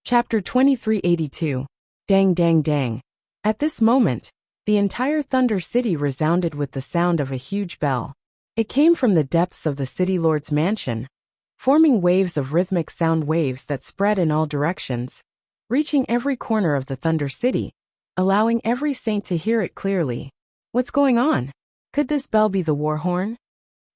Chapter 2382. Dang dang dang. At this moment, the entire Thunder City resounded with the sound of a huge bell. It came from the depths of the city lord's mansion, forming waves of rhythmic sound waves that spread in all directions, reaching every corner of the Thunder City, allowing every saint to hear it clearly. What's going on? Could this bell be the war horn?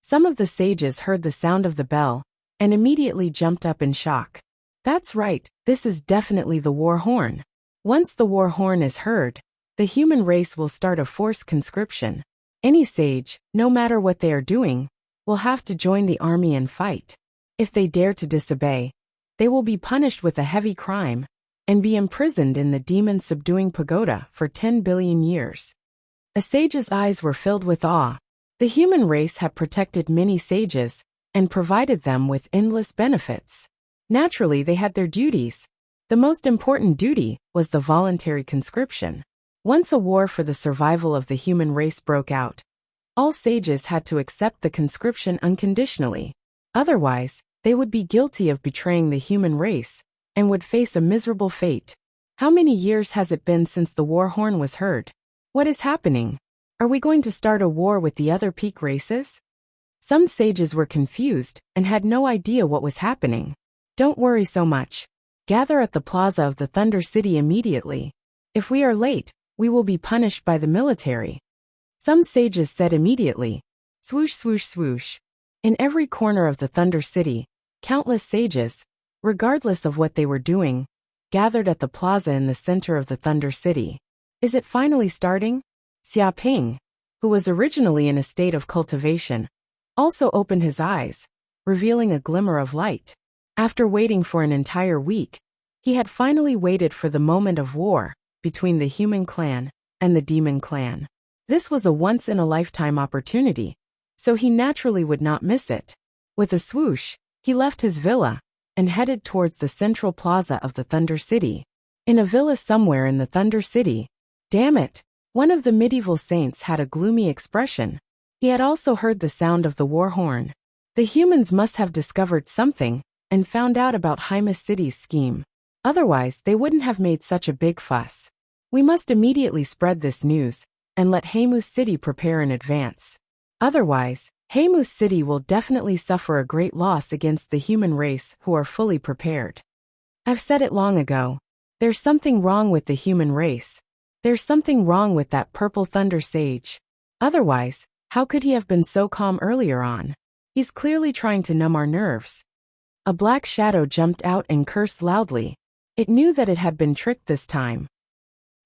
Some of the sages heard the sound of the bell and immediately jumped up in shock. That's right, this is definitely the war horn. Once the war horn is heard, the human race will start a forced conscription. Any sage, no matter what they are doing, will have to join the army and fight. If they dare to disobey, they will be punished with a heavy crime and be imprisoned in the demon-subduing pagoda for 10 billion years. A sage's eyes were filled with awe. The human race had protected many sages and provided them with endless benefits. Naturally, they had their duties. The most important duty was the voluntary conscription. Once a war for the survival of the human race broke out, all sages had to accept the conscription unconditionally. Otherwise, they would be guilty of betraying the human race and would face a miserable fate. How many years has it been since the war horn was heard? What is happening? Are we going to start a war with the other peak races? Some sages were confused and had no idea what was happening. Don't worry so much. Gather at the plaza of the Thunder City immediately. If we are late, we will be punished by the military. Some sages said immediately. Swoosh swoosh swoosh. In every corner of the Thunder City, countless sages, regardless of what they were doing, gathered at the plaza in the center of the Thunder City. Is it finally starting? Xia Ping, who was originally in a state of cultivation, also opened his eyes, revealing a glimmer of light. After waiting for an entire week, he had finally waited for the moment of war between the human clan and the demon clan. This was a once-in-a-lifetime opportunity, so he naturally would not miss it. With a swoosh, he left his villa and headed towards the central plaza of the Thunder City. In a villa somewhere in the Thunder City. Damn it! One of the medieval saints had a gloomy expression. He had also heard the sound of the war horn. The humans must have discovered something and found out about Hymus City's scheme. Otherwise, they wouldn't have made such a big fuss. We must immediately spread this news and let Hymus City prepare in advance. Otherwise, Hymus City will definitely suffer a great loss against the human race who are fully prepared. I've said it long ago. There's something wrong with the human race. There's something wrong with that purple thunder sage. Otherwise, how could he have been so calm earlier on? He's clearly trying to numb our nerves. A black shadow jumped out and cursed loudly. It knew that it had been tricked this time.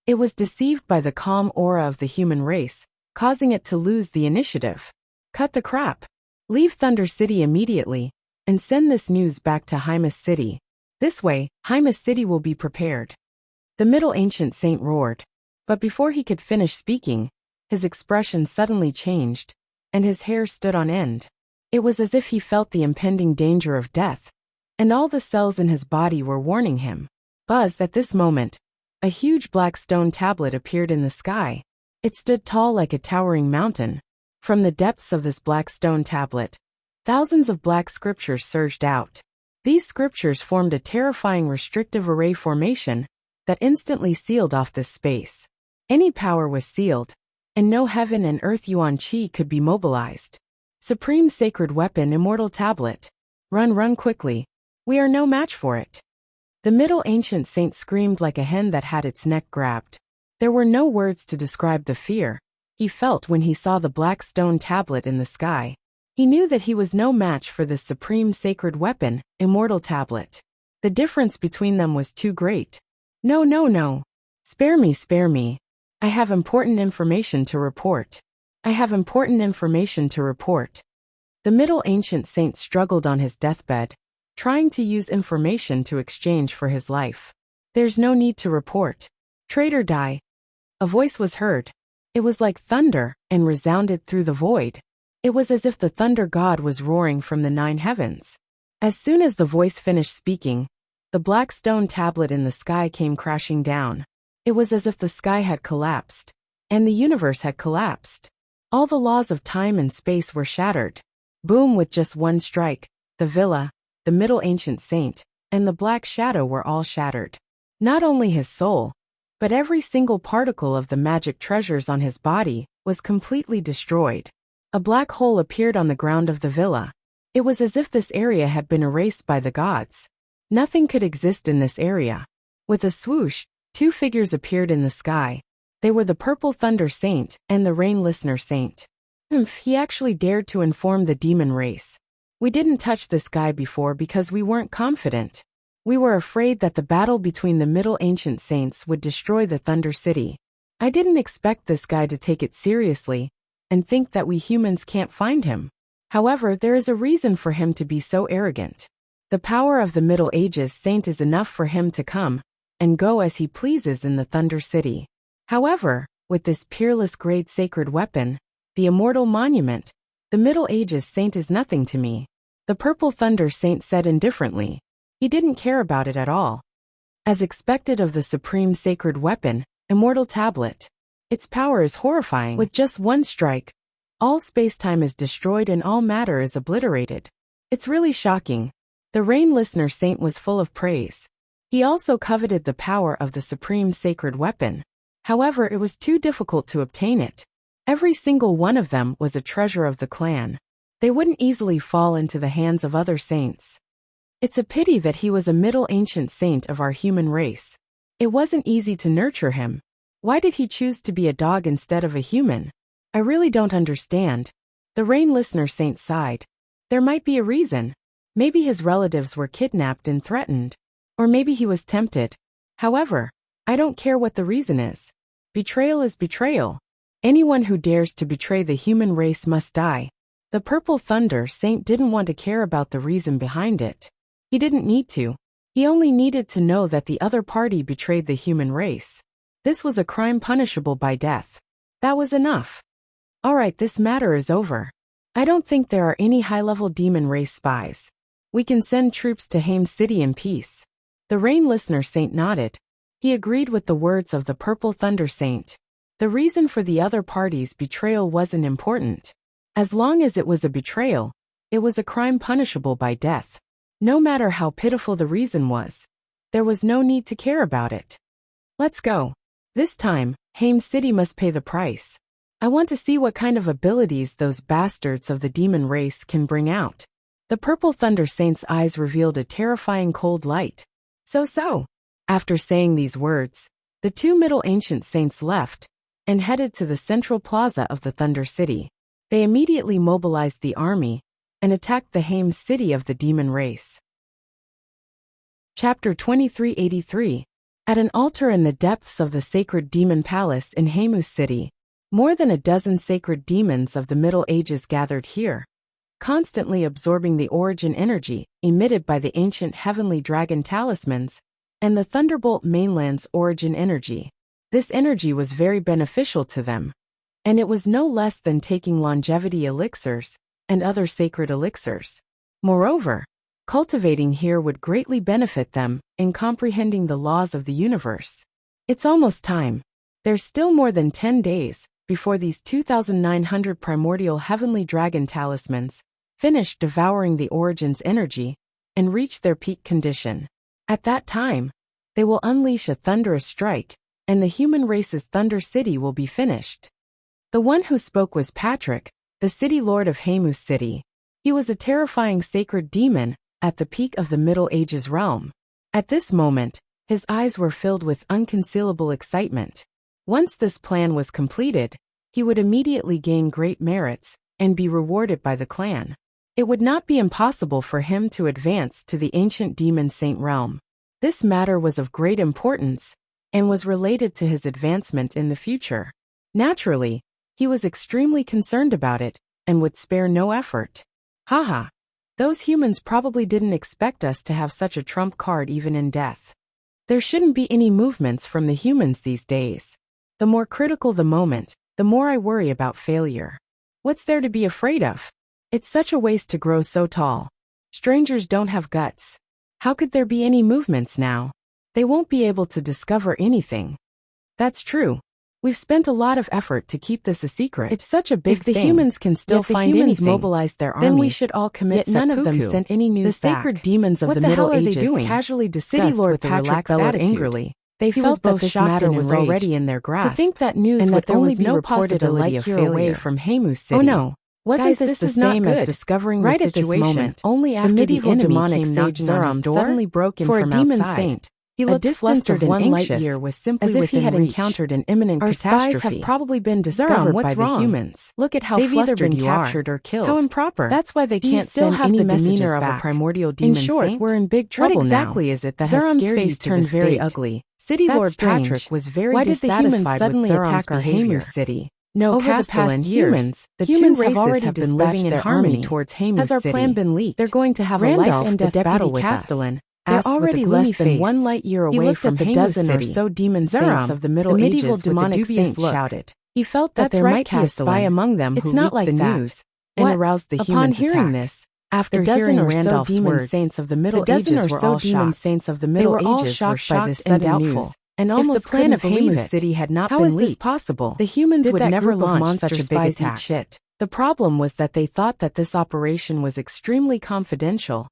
It was deceived by the calm aura of the human race, causing it to lose the initiative. Cut the crap. Leave Thunder City immediately, and send this news back to Hymus City. This way, Hymus City will be prepared. The middle ancient saint roared. But before he could finish speaking, his expression suddenly changed, and his hair stood on end. It was as if he felt the impending danger of death, and all the cells in his body were warning him. Buzz, at this moment, a huge black stone tablet appeared in the sky. It stood tall like a towering mountain. From the depths of this black stone tablet, thousands of black scriptures surged out. These scriptures formed a terrifying restrictive array formation that instantly sealed off this space. Any power was sealed, and no heaven and earth yuan qi could be mobilized. Supreme Sacred Weapon Immortal Tablet. Run quickly. We are no match for it. The middle ancient saint screamed like a hen that had its neck grabbed. There were no words to describe the fear he felt when he saw the black stone tablet in the sky. He knew that he was no match for this Supreme Sacred Weapon Immortal Tablet. The difference between them was too great. No. Spare me. I have important information to report. The middle ancient saint struggled on his deathbed, trying to use information to exchange for his life. There's no need to report. Traitor, die. A voice was heard. It was like thunder and resounded through the void. It was as if the thunder god was roaring from the 9 heavens. As soon as the voice finished speaking, the black stone tablet in the sky came crashing down. It was as if the sky had collapsed, and the universe had collapsed. All the laws of time and space were shattered. Boom! With just one strike, the villa, the middle ancient saint, and the black shadow were all shattered. Not only his soul, but every single particle of the magic treasures on his body was completely destroyed. A black hole appeared on the ground of the villa. It was as if this area had been erased by the gods. Nothing could exist in this area. With a swoosh, two figures appeared in the sky. They were the Purple Thunder Saint and the Rain Listener Saint. He actually dared to inform the demon race. We didn't touch this guy before because we weren't confident. We were afraid that the battle between the Middle Ancient Saints would destroy the Thunder City. I didn't expect this guy to take it seriously and think that we humans can't find him. However, there is a reason for him to be so arrogant. The power of the Middle Ages Saint is enough for him to come and go as he pleases in the Thunder City. However, with this peerless great sacred weapon, the Immortal Monument, the Middle Ages Saint is nothing to me. The Purple Thunder Saint said indifferently. He didn't care about it at all. As expected of the supreme sacred weapon, Immortal Tablet. Its power is horrifying. With just one strike, all space-time is destroyed and all matter is obliterated. It's really shocking. The Rain Listener Saint was full of praise. He also coveted the power of the supreme sacred weapon. However, it was too difficult to obtain it. Every single one of them was a treasure of the clan. They wouldn't easily fall into the hands of other saints. It's a pity that he was a Middle Ancient Saint of our human race. It wasn't easy to nurture him. Why did he choose to be a dog instead of a human? I really don't understand. The Rain Listener Saint sighed. There might be a reason. Maybe his relatives were kidnapped and threatened. Or maybe he was tempted. However, I don't care what the reason is. Betrayal is betrayal. Anyone who dares to betray the human race must die. The Purple Thunder Saint didn't want to care about the reason behind it. He didn't need to. He only needed to know that the other party betrayed the human race. This was a crime punishable by death. That was enough. Alright, this matter is over. I don't think there are any high-level demon race spies. We can send troops to Haim City in peace. The Rain Listener Saint nodded. He agreed with the words of the Purple Thunder Saint. The reason for the other party's betrayal wasn't important. As long as it was a betrayal, it was a crime punishable by death. No matter how pitiful the reason was, there was no need to care about it. Let's go. This time, Haim City must pay the price. I want to see what kind of abilities those bastards of the demon race can bring out. The Purple Thunder Saint's eyes revealed a terrifying cold light. So. After saying these words, the two Middle Ancient Saints left and headed to the central plaza of the Thunder City. They immediately mobilized the army and attacked the Haim City of the demon race. Chapter 2383. At an altar in the depths of the sacred demon palace in Haim City, more than a dozen sacred demons of the Middle Ages gathered here, constantly absorbing the origin energy emitted by the ancient heavenly dragon talismans and the Thunderbolt mainland's origin energy. This energy was very beneficial to them, and it was no less than taking longevity elixirs and other sacred elixirs. Moreover, cultivating here would greatly benefit them in comprehending the laws of the universe. It's almost time. There's still more than 10 days before these 2,900 primordial heavenly dragon talismans finish devouring the origin's energy and reach their peak condition. At that time, they will unleash a thunderous strike, and the human race's Thunder City will be finished. The one who spoke was Patrick, the city lord of Haim City. He was a terrifying sacred demon at the peak of the Middle Ages realm. At this moment, his eyes were filled with unconcealable excitement. Once this plan was completed, he would immediately gain great merits and be rewarded by the clan. It would not be impossible for him to advance to the ancient demon saint realm. This matter was of great importance and was related to his advancement in the future. Naturally, he was extremely concerned about it and would spare no effort. Haha. Those humans probably didn't expect us to have such a trump card even in death. There shouldn't be any movements from the humans these days. The more critical the moment, the more I worry about failure. What's there to be afraid of? It's such a waste to grow so tall. Strangers don't have guts. How could there be any movements now? They won't be able to discover anything. That's true. We've spent a lot of effort to keep this a secret. It's such a big thing. If the humans can still find anything, mobilize their armies, then we should all commit seppuku. Yet none of them sent any news back. The sacred demons of the Middle Ages casually discussed with a relaxed attitude. Angrily. They felt that this matter was already in their grasp. To think that news would only be reported a light year away from Heimu City. Oh no. Wasn't this the same as discovering the situation only after the medieval demonic sage Zeram suddenly broke in from outside? For a demon saint, he looked flustered and anxious, was simply as if he had encountered an imminent catastrophe. Our spies have probably been discovered by the humans. Look at how they've either been captured or killed. How improper. That's why they can't still have the demeanor of a primordial demon saint. In short, we're in big trouble now. What exactly is it that Zeram's face turned very ugly? City Lord Patrick was very dissatisfied with Zeram's behavior. City. No, over the past years, the humans have already been living in harmony towards Heimu City. Has our plan been leaked? They're going to have a life and death battle with Castellan. They're already less than 1 light year away from Heimu dozen City. Or so demon saints of the Middle Ages demonic saint shouted. He felt that there might be a spy among them who leaked the news and aroused the humans' attack. Upon hearing this, after hearing Randolph's words, saints of the Middle Ages were all shocked. They were all shocked by this sudden news. And almost if the plan of Heimu City had not been leaked, how is this possible? The humans would never launch such a big attack. The problem was that they thought that this operation was extremely confidential,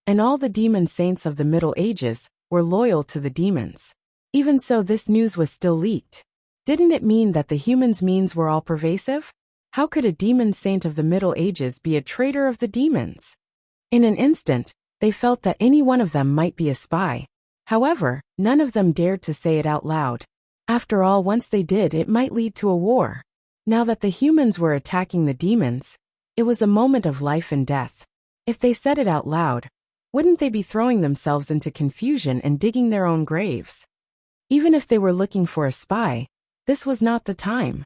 and all the demon saints of the Middle Ages were loyal to the demons. Even so, this news was still leaked. Didn't it mean that the humans' means were all pervasive? How could a demon saint of the Middle Ages be a traitor of the demons? In an instant, they felt that any one of them might be a spy. However, none of them dared to say it out loud. After all, once they did, it might lead to a war. Now that the humans were attacking the demons, it was a moment of life and death. If they said it out loud, wouldn't they be throwing themselves into confusion and digging their own graves? Even if they were looking for a spy, this was not the time.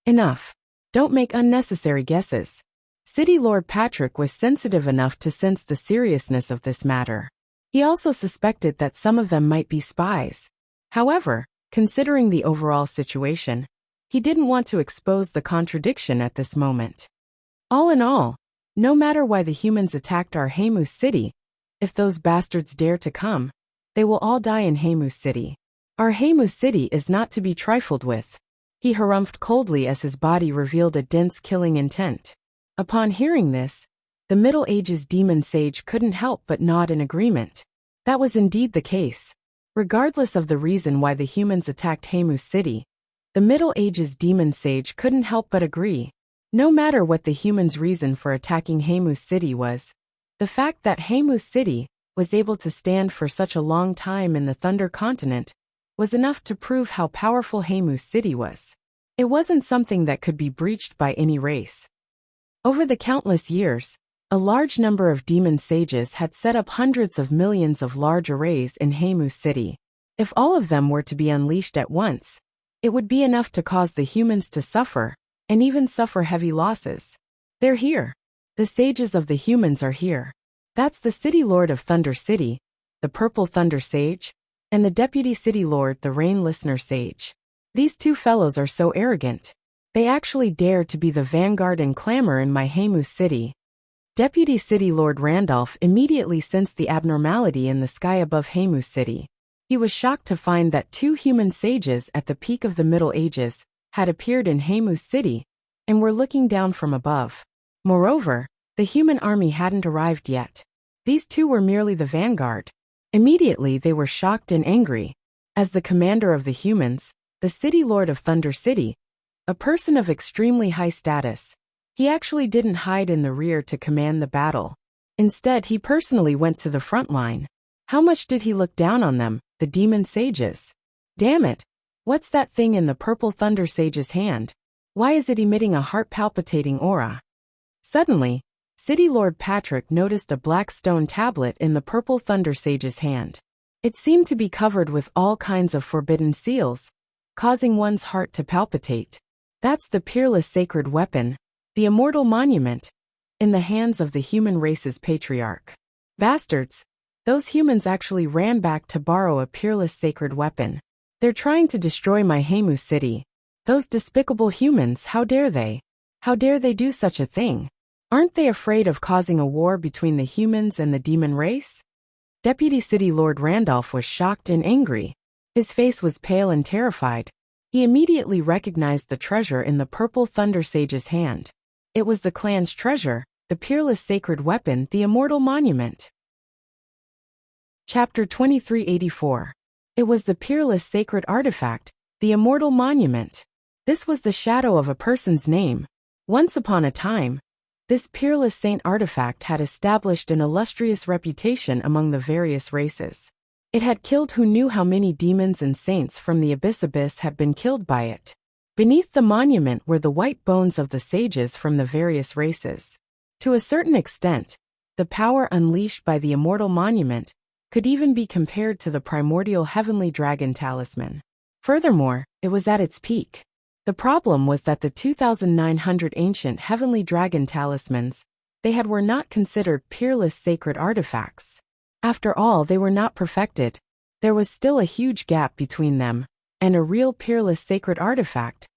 Enough. Don't make unnecessary guesses. City Lord Patrick was sensitive enough to sense the seriousness of this matter. He also suspected that some of them might be spies. However, considering the overall situation, he didn't want to expose the contradiction at this moment. All in all, no matter why the humans attacked our Heimu City, if those bastards dare to come, they will all die in Heimu City. Our Heimu City is not to be trifled with. He harumphed coldly as his body revealed a dense killing intent. Upon hearing this, the Middle Ages demon sage couldn't help but nod in agreement. That was indeed the case. Regardless of the reason why the humans attacked Heimu City, the Middle Ages demon sage couldn't help but agree. No matter what the humans' reason for attacking Heimu City was, the fact that Heimu City was able to stand for such a long time in the Thunder Continent was enough to prove how powerful Heimu City was. It wasn't something that could be breached by any race. Over the countless years, a large number of demon sages had set up hundreds of millions of large arrays in Heimu City. If all of them were to be unleashed at once, it would be enough to cause the humans to suffer, and even suffer heavy losses. They're here. The sages of the humans are here. That's the City Lord of Thunder City, the Purple Thunder Sage, and the Deputy City Lord, the Rain Listener Sage. These two fellows are so arrogant. They actually dare to be the vanguard and clamor in my Heimu City. Deputy City Lord Randolph immediately sensed the abnormality in the sky above Heimu City. He was shocked to find that 2 human sages at the peak of the Middle Ages had appeared in Heimu City and were looking down from above. Moreover, the human army hadn't arrived yet. These 2 were merely the vanguard. Immediately they were shocked and angry. As the commander of the humans, the City Lord of Thunder City, a person of extremely high status, he actually didn't hide in the rear to command the battle. Instead, he personally went to the front line. How much did he look down on them, the demon sages? Damn it! What's that thing in the Purple Thunder Sage's hand? Why is it emitting a heart-palpitating aura? Suddenly, City Lord Patrick noticed a black stone tablet in the Purple Thunder Sage's hand. It seemed to be covered with all kinds of forbidden seals, causing one's heart to palpitate. That's the peerless sacred weapon, the immortal monument, in the hands of the human race's patriarch. Bastards! Those humans actually ran back to borrow a peerless sacred weapon. They're trying to destroy my Heimu City. Those despicable humans, how dare they? How dare they do such a thing? Aren't they afraid of causing a war between the humans and the demon race? Deputy City Lord Randolph was shocked and angry. His face was pale and terrified. He immediately recognized the treasure in the Purple Thunder Sage's hand. It was the clan's treasure, the peerless sacred weapon, the immortal monument. Chapter 2384. It was the peerless sacred artifact, the immortal monument. This was the shadow of a person's name. Once upon a time, this peerless saint artifact had established an illustrious reputation among the various races. It had killed who knew how many demons and saints from the abyss had been killed by it. Beneath the monument were the white bones of the sages from the various races. To a certain extent, the power unleashed by the immortal monument could even be compared to the primordial heavenly dragon talisman. Furthermore, it was at its peak. The problem was that the 2,900 ancient heavenly dragon talismans were not considered peerless sacred artifacts. After all, they were not perfected. There was still a huge gap between them and a real peerless sacred artifact,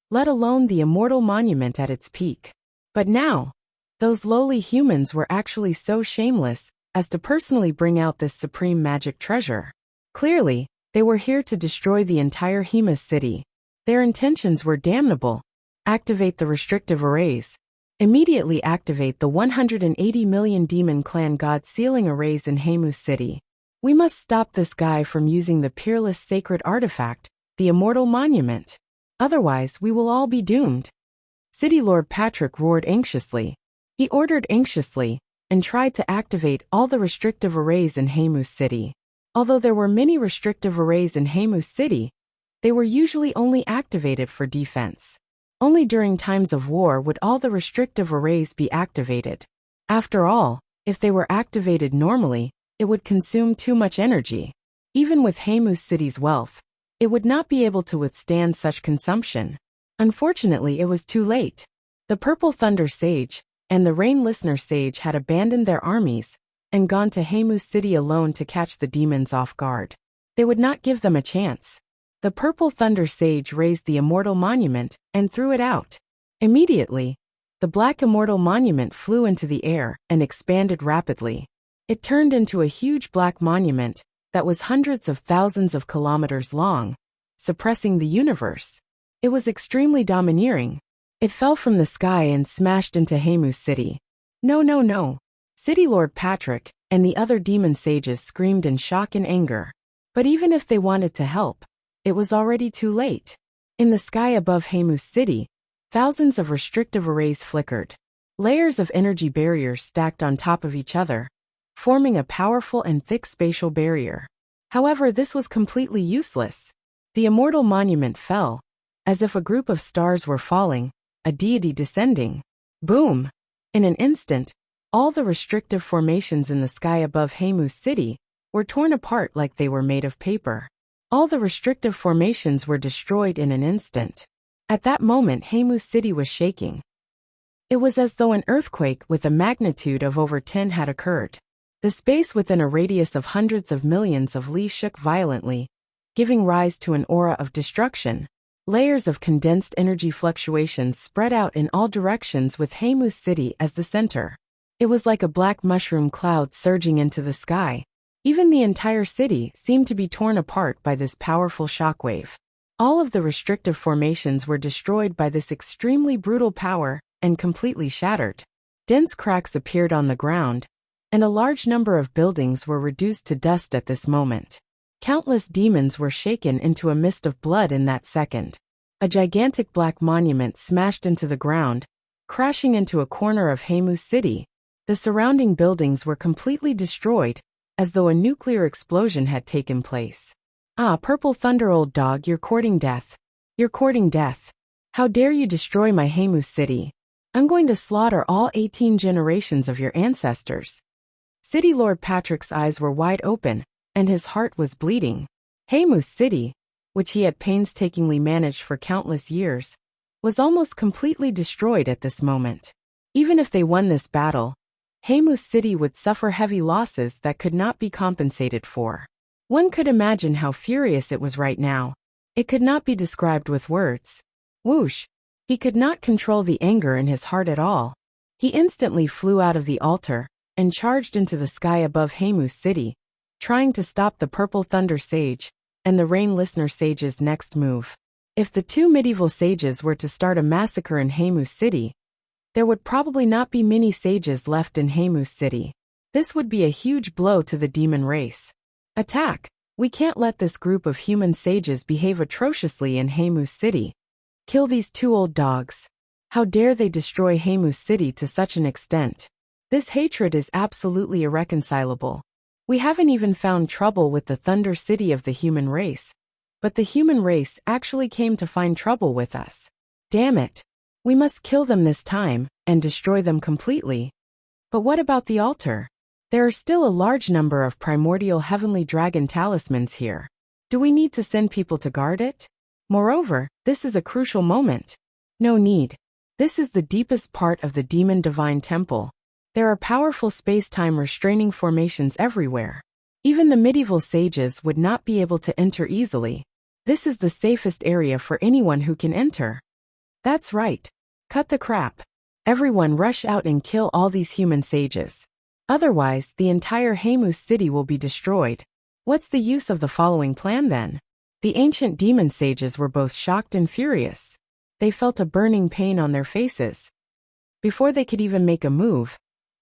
let alone the immortal monument at its peak. But now, those lowly humans were actually so shameless as to personally bring out this supreme magic treasure. Clearly, they were here to destroy the entire Hemus city. Their intentions were damnable. Activate the restrictive arrays. Immediately activate the 180 million demon clan god sealing arrays in Hemus city. We must stop this guy from using the peerless sacred artifact, the immortal monument. Otherwise, we will all be doomed. City Lord Patrick roared anxiously. He ordered anxiously and tried to activate all the restrictive arrays in Hemus city. Although there were many restrictive arrays in Hemus city, they were usually only activated for defense. Only during times of war would all the restrictive arrays be activated. After all, if they were activated normally, it would consume too much energy. Even with Hemus city's wealth, it would not be able to withstand such consumption. Unfortunately, it was too late. The Purple Thunder Sage and the Rain Listener Sage had abandoned their armies and gone to Hemus city alone to catch the demons off guard. They would not give them a chance. The Purple Thunder Sage raised the immortal monument and threw it out. Immediately, the black immortal monument flew into the air and expanded rapidly. It turned into a huge black monument that was hundreds of thousands of kilometers long, suppressing the universe. It was extremely domineering. It fell from the sky and smashed into Hemus city. No, no, no. City Lord Patrick and the other demon sages screamed in shock and anger. But even if they wanted to help, it was already too late. In the sky above Hemus city, thousands of restrictive arrays flickered. Layers of energy barriers stacked on top of each other, forming a powerful and thick spatial barrier. However, this was completely useless. The immortal monument fell, as if a group of stars were falling, a deity descending. Boom! In an instant, all the restrictive formations in the sky above Hemus city were torn apart like they were made of paper. All the restrictive formations were destroyed in an instant. At that moment, Hemus city was shaking. It was as though an earthquake with a magnitude of over 10 had occurred. The space within a radius of hundreds of millions of li shook violently, giving rise to an aura of destruction. Layers of condensed energy fluctuations spread out in all directions with Hemus city as the center. It was like a black mushroom cloud surging into the sky. Even the entire city seemed to be torn apart by this powerful shockwave. All of the restrictive formations were destroyed by this extremely brutal power and completely shattered. Dense cracks appeared on the ground, and a large number of buildings were reduced to dust at this moment. Countless demons were shaken into a mist of blood in that second. A gigantic black monument smashed into the ground, crashing into a corner of Hemus city. The surrounding buildings were completely destroyed, as though a nuclear explosion had taken place. Ah, Purple Thunder, old dog, you're courting death. You're courting death. How dare you destroy my Hemus city? I'm going to slaughter all 18 generations of your ancestors. City Lord Patrick's eyes were wide open, and his heart was bleeding. Hemus city, which he had painstakingly managed for countless years, was almost completely destroyed at this moment. Even if they won this battle, Hemus city would suffer heavy losses that could not be compensated for. One could imagine how furious it was right now. It could not be described with words. Whoosh! He could not control the anger in his heart at all. He instantly flew out of the altar and charged into the sky above Hemus city, trying to stop the Purple Thunder Sage and the Rain Listener Sage's next move. If the two medieval sages were to start a massacre in Haemus City, there would probably not be many sages left in Haemus City. This would be a huge blow to the demon race. Attack! We can't let this group of human sages behave atrociously in Haemus City. Kill these two old dogs. How dare they destroy Haemus City to such an extent? This hatred is absolutely irreconcilable. We haven't even found trouble with the Thunder City of the human race, but the human race actually came to find trouble with us. Damn it! We must kill them this time, and destroy them completely. But what about the altar? There are still a large number of primordial heavenly dragon talismans here. Do we need to send people to guard it? Moreover, this is a crucial moment. No need. This is the deepest part of the demon divine temple. There are powerful space-time restraining formations everywhere. Even the medieval sages would not be able to enter easily. This is the safest area for anyone who can enter. That's right. Cut the crap. Everyone rush out and kill all these human sages. Otherwise, the entire Haemus City will be destroyed. What's the use of the following plan then? The ancient demon sages were both shocked and furious. They felt a burning pain on their faces. Before they could even make a move,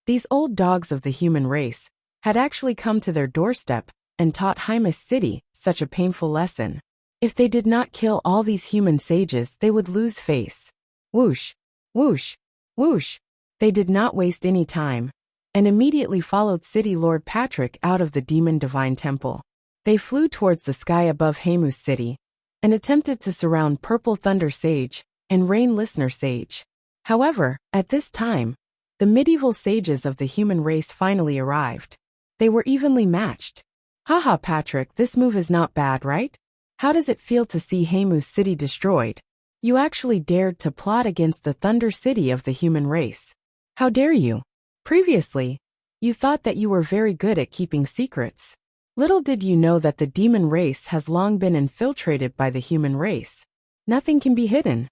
these old dogs of the human race had actually come to their doorstep and taught Haemus City such a painful lesson. If they did not kill all these human sages, they would lose face. Whoosh, whoosh, whoosh. They did not waste any time, and immediately followed City Lord Patrick out of the Demon Divine Temple. They flew towards the sky above Haemus City, and attempted to surround Purple Thunder Sage and Rain Listener Sage. However, at this time, the medieval sages of the human race finally arrived. They were evenly matched. Haha, Patrick, this move is not bad, right? How does it feel to see Haemus City destroyed? You actually dared to plot against the Thunder City of the human race. How dare you? Previously, you thought that you were very good at keeping secrets. Little did you know that the demon race has long been infiltrated by the human race. Nothing can be hidden.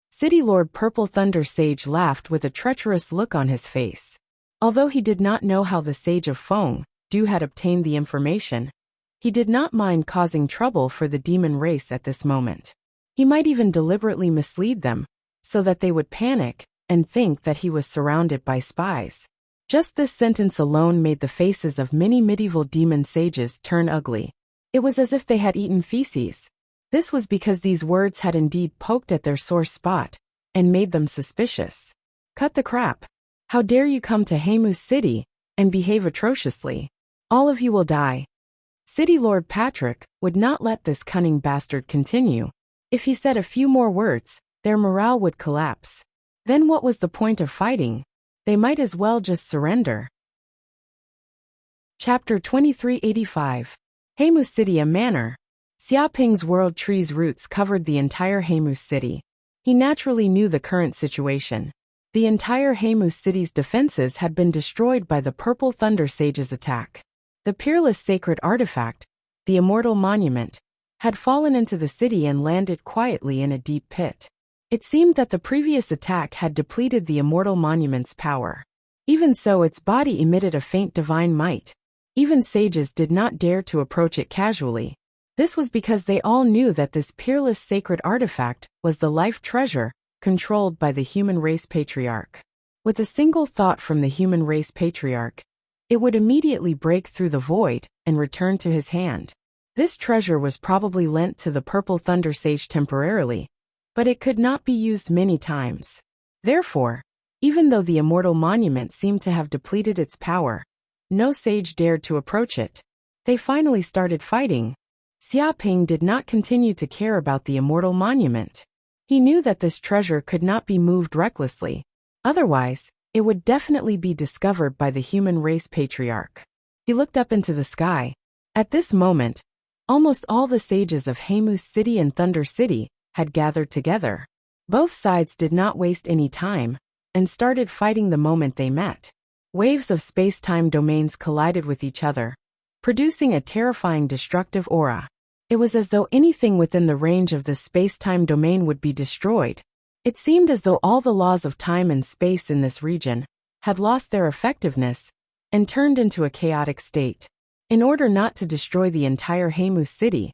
City Lord Purple Thunder Sage laughed with a treacherous look on his face. Although he did not know how the Sage of Feng Du had obtained the information, he did not mind causing trouble for the demon race at this moment. He might even deliberately mislead them, so that they would panic and think that he was surrounded by spies. Just this sentence alone made the faces of many medieval demon sages turn ugly. It was as if they had eaten feces. This was because these words had indeed poked at their sore spot and made them suspicious. Cut the crap. How dare you come to Haemus City and behave atrociously? All of you will die. City Lord Patrick would not let this cunning bastard continue. If he said a few more words, their morale would collapse. Then what was the point of fighting? They might as well just surrender. Chapter 2385. Haemus City, a manor. Xiaoping's world tree's roots covered the entire Haemus City. He naturally knew the current situation. The entire Haemus City's defenses had been destroyed by the Purple Thunder Sage's attack. The peerless sacred artifact, the Immortal Monument, had fallen into the city and landed quietly in a deep pit. It seemed that the previous attack had depleted the Immortal Monument's power. Even so, its body emitted a faint divine might. Even sages did not dare to approach it casually. This was because they all knew that this peerless sacred artifact was the life treasure controlled by the human race patriarch. With a single thought from the human race patriarch, it would immediately break through the void and return to his hand. This treasure was probably lent to the Purple Thunder Sage temporarily, but it could not be used many times. Therefore, even though the Immortal Monument seemed to have depleted its power, no sage dared to approach it. They finally started fighting. Xiaoping did not continue to care about the Immortal Monument. He knew that this treasure could not be moved recklessly. Otherwise, it would definitely be discovered by the human race patriarch. He looked up into the sky. At this moment, almost all the sages of Haemus City and Thunder City had gathered together. Both sides did not waste any time and started fighting the moment they met. Waves of space-time domains collided with each other, producing a terrifying destructive aura. It was as though anything within the range of this space-time domain would be destroyed. It seemed as though all the laws of time and space in this region had lost their effectiveness and turned into a chaotic state. In order not to destroy the entire Haemus City,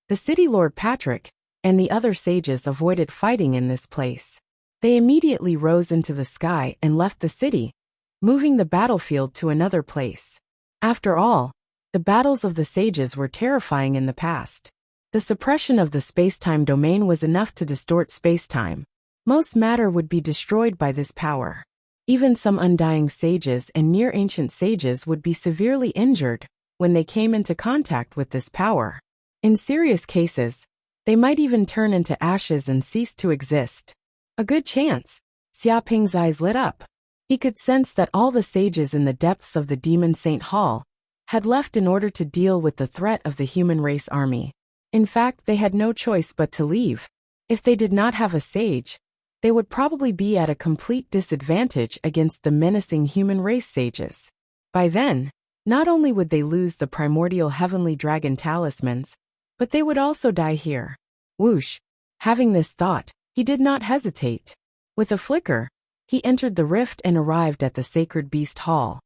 the City Lord Patrick and the other sages avoided fighting in this place. They immediately rose into the sky and left the city, moving the battlefield to another place. After all, the battles of the sages were terrifying in the past. The suppression of the space-time domain was enough to distort space-time. Most matter would be destroyed by this power. Even some undying sages and near-ancient sages would be severely injured when they came into contact with this power. In serious cases, they might even turn into ashes and cease to exist. A good chance. Xiaoping's eyes lit up. He could sense that all the sages in the depths of the Demon Saint Hall had left in order to deal with the threat of the human race army. In fact, they had no choice but to leave. If they did not have a sage, they would probably be at a complete disadvantage against the menacing human race sages. By then, not only would they lose the primordial heavenly dragon talismans, but they would also die here. Whoosh! Having this thought, he did not hesitate. With a flicker, he entered the rift and arrived at the Sacred Beast Hall.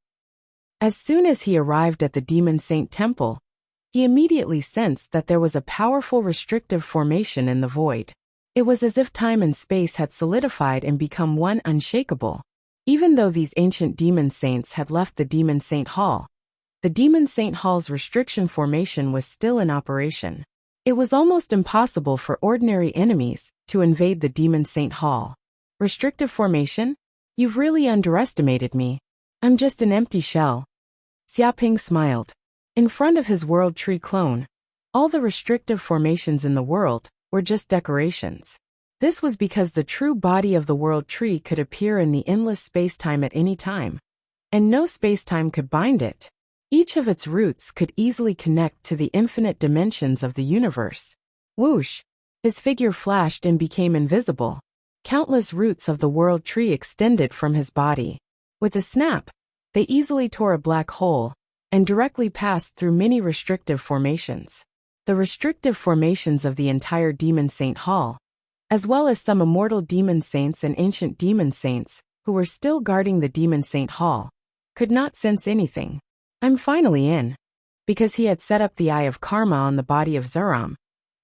As soon as he arrived at the Demon Saint Temple, he immediately sensed that there was a powerful restrictive formation in the void. It was as if time and space had solidified and become one unshakable. Even though these ancient demon saints had left the Demon Saint Hall, the Demon Saint Hall's restriction formation was still in operation. It was almost impossible for ordinary enemies to invade the Demon Saint Hall. Restrictive formation? You've really underestimated me. I'm just an empty shell. Xiaoping smiled. In front of his World Tree clone, all the restrictive formations in the world were just decorations. This was because the true body of the World Tree could appear in the endless space-time at any time, and no space-time could bind it. Each of its roots could easily connect to the infinite dimensions of the universe. Whoosh! His figure flashed and became invisible. Countless roots of the World Tree extended from his body. With a snap, they easily tore a black hole and directly passed through many restrictive formations. The restrictive formations of the entire Demon Saint Hall, as well as some immortal demon saints and ancient demon saints who were still guarding the Demon Saint Hall, could not sense anything. I'm finally in. Because he had set up the Eye of Karma on the body of Zuram,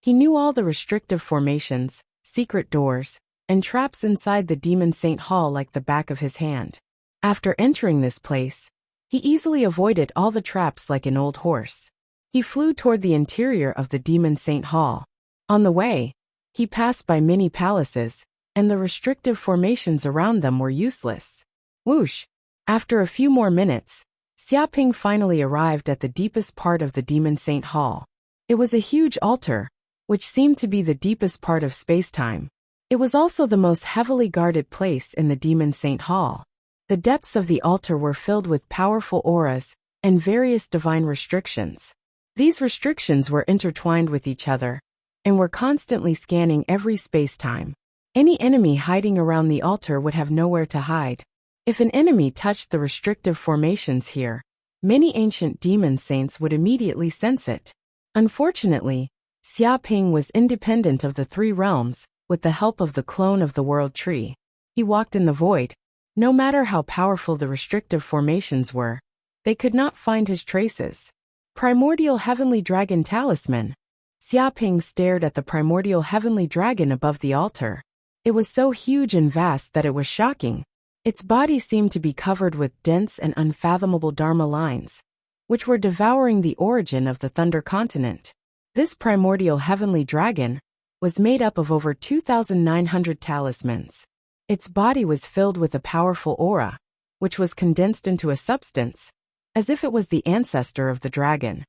he knew all the restrictive formations, secret doors, and traps inside the Demon Saint Hall like the back of his hand. After entering this place, he easily avoided all the traps like an old horse. He flew toward the interior of the Demon Saint Hall. On the way, he passed by many palaces, and the restrictive formations around them were useless. Whoosh! After a few more minutes, Xiaoping finally arrived at the deepest part of the Demon Saint Hall. It was a huge altar, which seemed to be the deepest part of space-time. It was also the most heavily guarded place in the Demon Saint Hall. The depths of the altar were filled with powerful auras and various divine restrictions. These restrictions were intertwined with each other and were constantly scanning every space-time. Any enemy hiding around the altar would have nowhere to hide. If an enemy touched the restrictive formations here, many ancient demon saints would immediately sense it. Unfortunately, Xiaoping was independent of the three realms with the help of the clone of the World Tree. He walked in the void. No matter how powerful the restrictive formations were, they could not find his traces. Primordial Heavenly Dragon Talisman. Xiaoping stared at the primordial heavenly dragon above the altar. It was so huge and vast that it was shocking. Its body seemed to be covered with dense and unfathomable Dharma lines, which were devouring the origin of the Thunder Continent. This primordial heavenly dragon was made up of over 2,900 talismans. Its body was filled with a powerful aura, which was condensed into a substance, as if it was the ancestor of the dragon.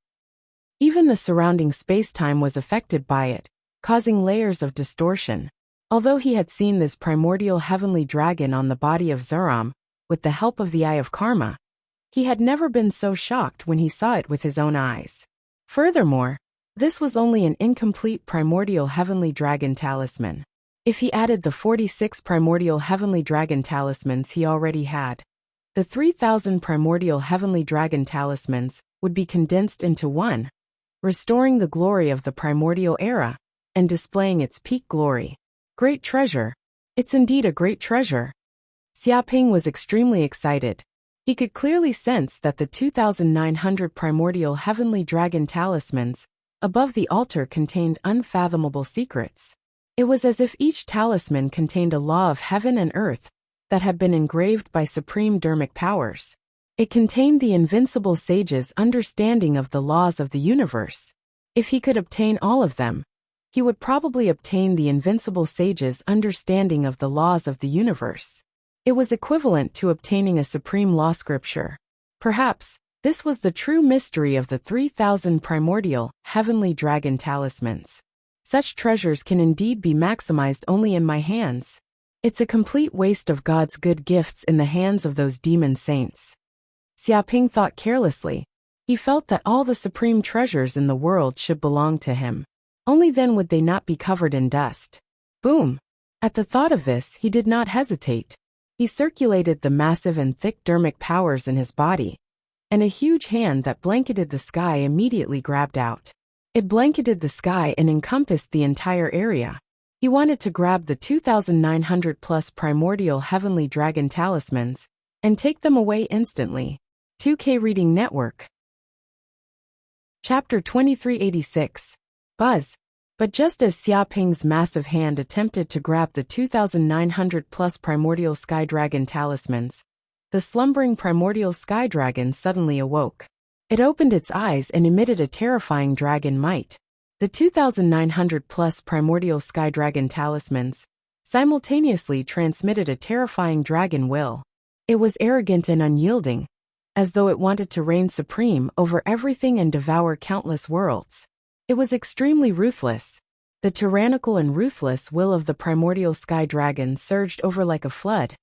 Even the surrounding space-time was affected by it, causing layers of distortion. Although he had seen this primordial heavenly dragon on the body of Zuram, with the help of the Eye of Karma, he had never been so shocked when he saw it with his own eyes. Furthermore, this was only an incomplete primordial heavenly dragon talisman. If he added the 46 primordial heavenly dragon talismans he already had, the 3,000 primordial heavenly dragon talismans would be condensed into one, restoring the glory of the primordial era and displaying its peak glory. Great treasure. It's indeed a great treasure. Xiaoping was extremely excited. He could clearly sense that the 2,900 primordial heavenly dragon talismans above the altar contained unfathomable secrets. It was as if each talisman contained a law of heaven and earth that had been engraved by supreme dharmic powers. It contained the invincible sage's understanding of the laws of the universe. If he could obtain all of them, he would probably obtain the invincible sage's understanding of the laws of the universe. It was equivalent to obtaining a supreme law scripture. Perhaps, this was the true mystery of the 3,000 primordial, heavenly dragon talismans. Such treasures can indeed be maximized only in my hands. It's a complete waste of God's good gifts in the hands of those demon saints. Xiaoping thought carelessly. He felt that all the supreme treasures in the world should belong to him. Only then would they not be covered in dust. Boom! At the thought of this, he did not hesitate. He circulated the massive and thick dharmic powers in his body, and a huge hand that blanketed the sky immediately grabbed out. It blanketed the sky and encompassed the entire area. He wanted to grab the 2,900 plus primordial heavenly dragon talismans and take them away instantly. 2K Reading Network. Chapter 2386. Buzz. But just as Xiaoping's massive hand attempted to grab the 2,900 plus primordial sky dragon talismans, the slumbering primordial sky dragon suddenly awoke. It opened its eyes and emitted a terrifying dragon might. The 2,900 plus primordial sky dragon talismans simultaneously transmitted a terrifying dragon will. It was arrogant and unyielding, as though it wanted to reign supreme over everything and devour countless worlds. It was extremely ruthless. The tyrannical and ruthless will of the primordial sky dragon surged over like a flood,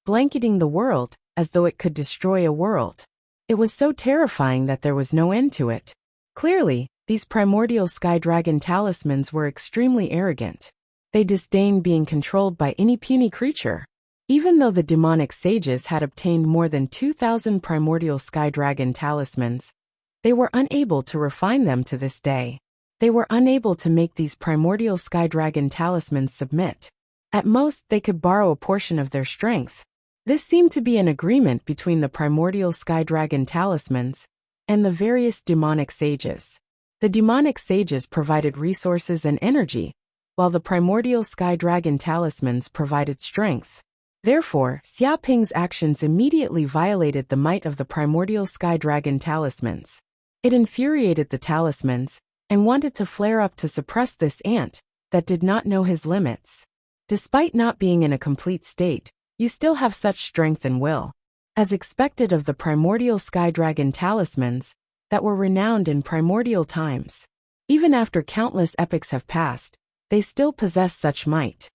blanketing the world as though it could destroy a world. It was so terrifying that there was no end to it. Clearly, these primordial sky dragon talismans were extremely arrogant. They disdained being controlled by any puny creature. Even though the demonic sages had obtained more than 2,000 primordial sky dragon talismans, they were unable to refine them to this day. They were unable to make these primordial sky dragon talismans submit. At most, they could borrow a portion of their strength. This seemed to be an agreement between the primordial sky dragon talismans and the various demonic sages. The demonic sages provided resources and energy, while the primordial sky dragon talismans provided strength. Therefore, Xiaoping's actions immediately violated the might of the primordial sky dragon talismans. It infuriated the talismans and wanted to flare up to suppress this ant that did not know his limits. Despite not being in a complete state, you still have such strength and will. As expected of the primordial sky dragon talismans that were renowned in primordial times. Even after countless epochs have passed, they still possess such might.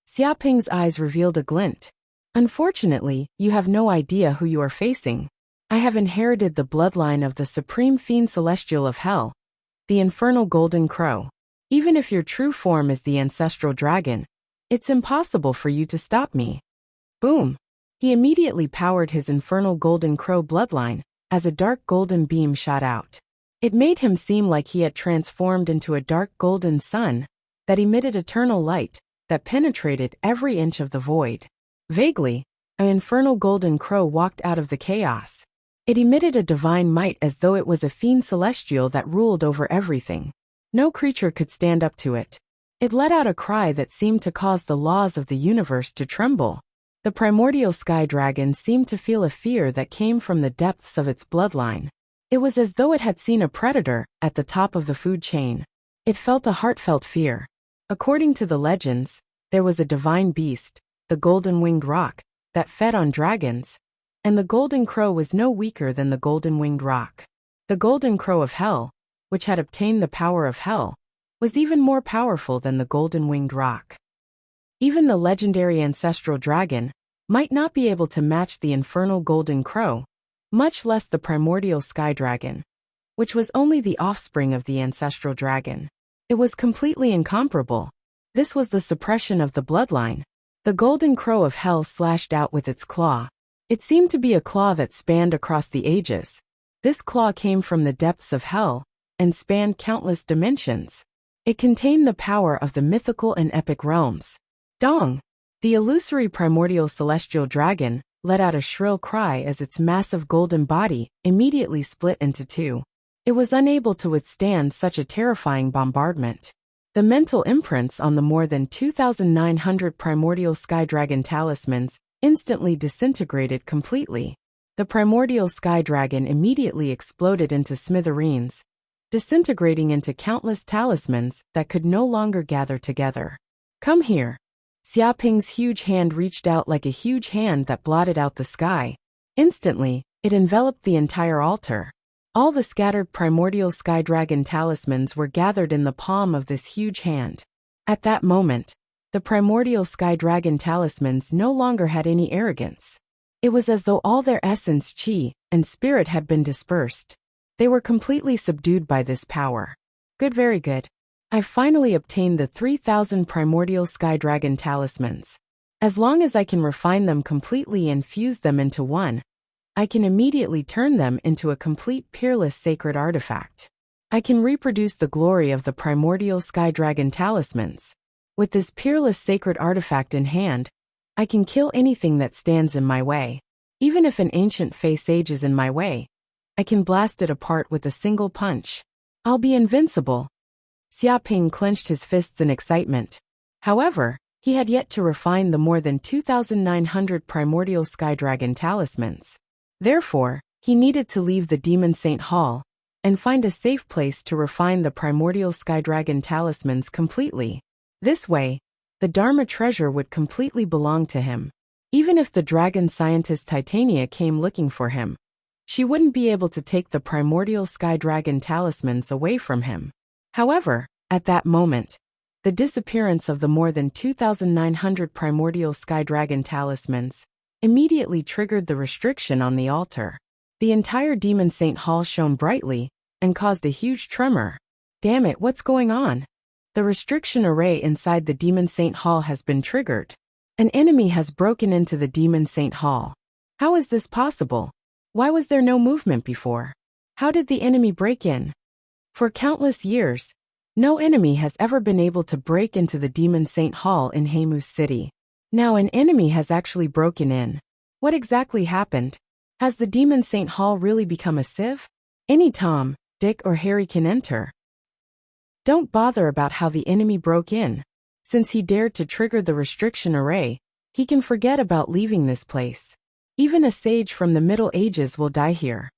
Xiaoping's eyes revealed a glint. Unfortunately, you have no idea who you are facing. I have inherited the bloodline of the supreme fiend celestial of hell, the infernal golden crow. Even if your true form is the ancestral dragon, it's impossible for you to stop me. Boom! He immediately powered his infernal golden crow bloodline as a dark golden beam shot out. It made him seem like he had transformed into a dark golden sun that emitted eternal light that penetrated every inch of the void. Vaguely, an infernal golden crow walked out of the chaos. It emitted a divine might as though it was a fiend celestial that ruled over everything. No creature could stand up to it. It let out a cry that seemed to cause the laws of the universe to tremble. The primordial sky dragon seemed to feel a fear that came from the depths of its bloodline. It was as though it had seen a predator at the top of the food chain. It felt a heartfelt fear. According to the legends, there was a divine beast, the golden-winged roc, that fed on dragons, and the golden crow was no weaker than the golden-winged roc. The golden crow of hell, which had obtained the power of hell, was even more powerful than the golden-winged roc. Even the legendary ancestral dragon might not be able to match the infernal golden crow, much less the primordial sky dragon, which was only the offspring of the ancestral dragon. It was completely incomparable. This was the suppression of the bloodline. The golden crow of hell slashed out with its claw. It seemed to be a claw that spanned across the ages. This claw came from the depths of hell and spanned countless dimensions. It contained the power of the mythical and epic realms. Dong! The illusory primordial celestial dragon let out a shrill cry as its massive golden body immediately split into two. It was unable to withstand such a terrifying bombardment. The mental imprints on the more than 2,900 primordial sky dragon talismans instantly disintegrated completely. The primordial sky dragon immediately exploded into smithereens, disintegrating into countless talismans that could no longer gather together. Come here. Xiaoping's huge hand reached out like a huge hand that blotted out the sky. Instantly, it enveloped the entire altar. All the scattered primordial sky dragon talismans were gathered in the palm of this huge hand. At that moment, the primordial sky dragon talismans no longer had any arrogance. It was as though all their essence, qi, and spirit had been dispersed. They were completely subdued by this power. Good, very good. I've finally obtained the 3,000 primordial sky dragon talismans. As long as I can refine them completely and fuse them into one, I can immediately turn them into a complete peerless sacred artifact. I can reproduce the glory of the primordial sky dragon talismans. With this peerless sacred artifact in hand, I can kill anything that stands in my way. Even if an ancient fey sage is in my way, I can blast it apart with a single punch. I'll be invincible. Xiaoping clenched his fists in excitement. However, he had yet to refine the more than 2,900 primordial sky dragon talismans. Therefore, he needed to leave the Demon Saint Hall and find a safe place to refine the primordial sky dragon talismans completely. This way, the Dharma treasure would completely belong to him. Even if the dragon scientist Titania came looking for him, she wouldn't be able to take the primordial sky dragon talismans away from him. However, at that moment, the disappearance of the more than 2,900 primordial sky dragon talismans immediately triggered the restriction on the altar. The entire Demon Saint Hall shone brightly and caused a huge tremor. Damn it, what's going on? The restriction array inside the Demon Saint Hall has been triggered. An enemy has broken into the Demon Saint Hall. How is this possible? Why was there no movement before? How did the enemy break in? For countless years, no enemy has ever been able to break into the Demon Saint Hall in Heimu's city. Now an enemy has actually broken in. What exactly happened? Has the Demon Saint Hall really become a sieve? Any Tom, Dick or Harry can enter. Don't bother about how the enemy broke in. Since he dared to trigger the restriction array, he can forget about leaving this place. Even a sage from the Middle Ages will die here.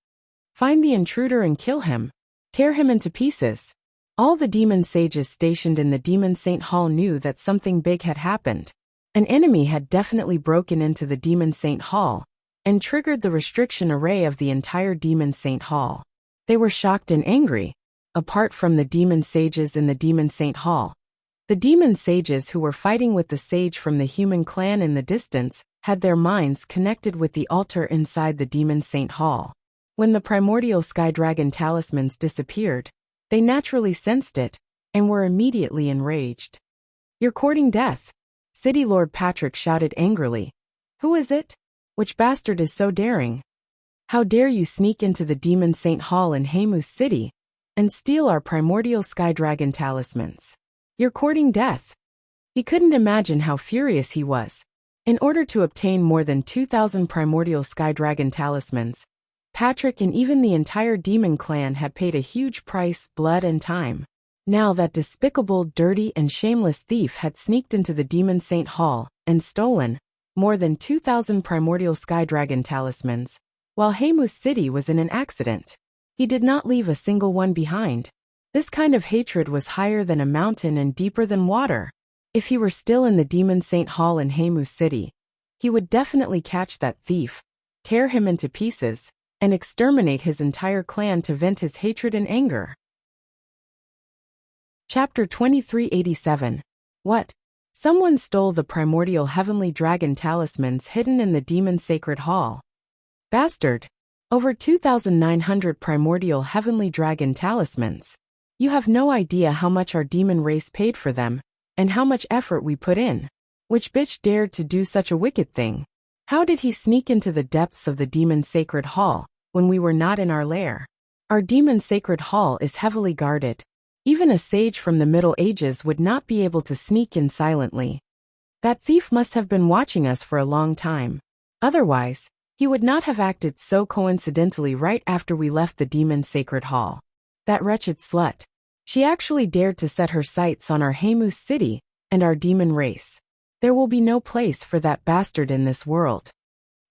Find the intruder and kill him. Tear him into pieces. All the demon sages stationed in the Demon Saint Hall knew that something big had happened. An enemy had definitely broken into the Demon Saint Hall and triggered the restriction array of the entire Demon Saint Hall. They were shocked and angry. Apart from the demon sages in the Demon Saint Hall, the demon sages who were fighting with the sage from the human clan in the distance had their minds connected with the altar inside the Demon Saint Hall. When the primordial sky dragon talismans disappeared, they naturally sensed it and were immediately enraged. You're courting death. City Lord Patrick shouted angrily. Who is it? Which bastard is so daring? How dare you sneak into the Demon Saint Hall in Heimu's city and steal our primordial sky dragon talismans? You're courting death. He couldn't imagine how furious he was. In order to obtain more than 2,000 primordial sky dragon talismans, Patrick and even the entire demon clan had paid a huge price, blood and time. Now that despicable, dirty and shameless thief had sneaked into the Demon Saint Hall and stolen more than 2,000 primordial sky dragon talismans, while Heimu's city was in an accident. He did not leave a single one behind. This kind of hatred was higher than a mountain and deeper than water. If he were still in the Demon Saint Hall in Heimu's city, he would definitely catch that thief, tear him into pieces, and exterminate his entire clan to vent his hatred and anger. Chapter 2387. What? Someone stole the primordial heavenly dragon talismans hidden in the Demon Sacred Hall. Bastard! Over 2,900 primordial heavenly dragon talismans. You have no idea how much our demon race paid for them, and how much effort we put in. Which bitch dared to do such a wicked thing? How did he sneak into the depths of the Demon Sacred Hall when we were not in our lair? Our Demon Sacred Hall is heavily guarded. Even a sage from the Middle Ages would not be able to sneak in silently. That thief must have been watching us for a long time. Otherwise, he would not have acted so coincidentally right after we left the Demon Sacred Hall. That wretched slut. She actually dared to set her sights on our Haemus city and our demon race. There will be no place for that bastard in this world.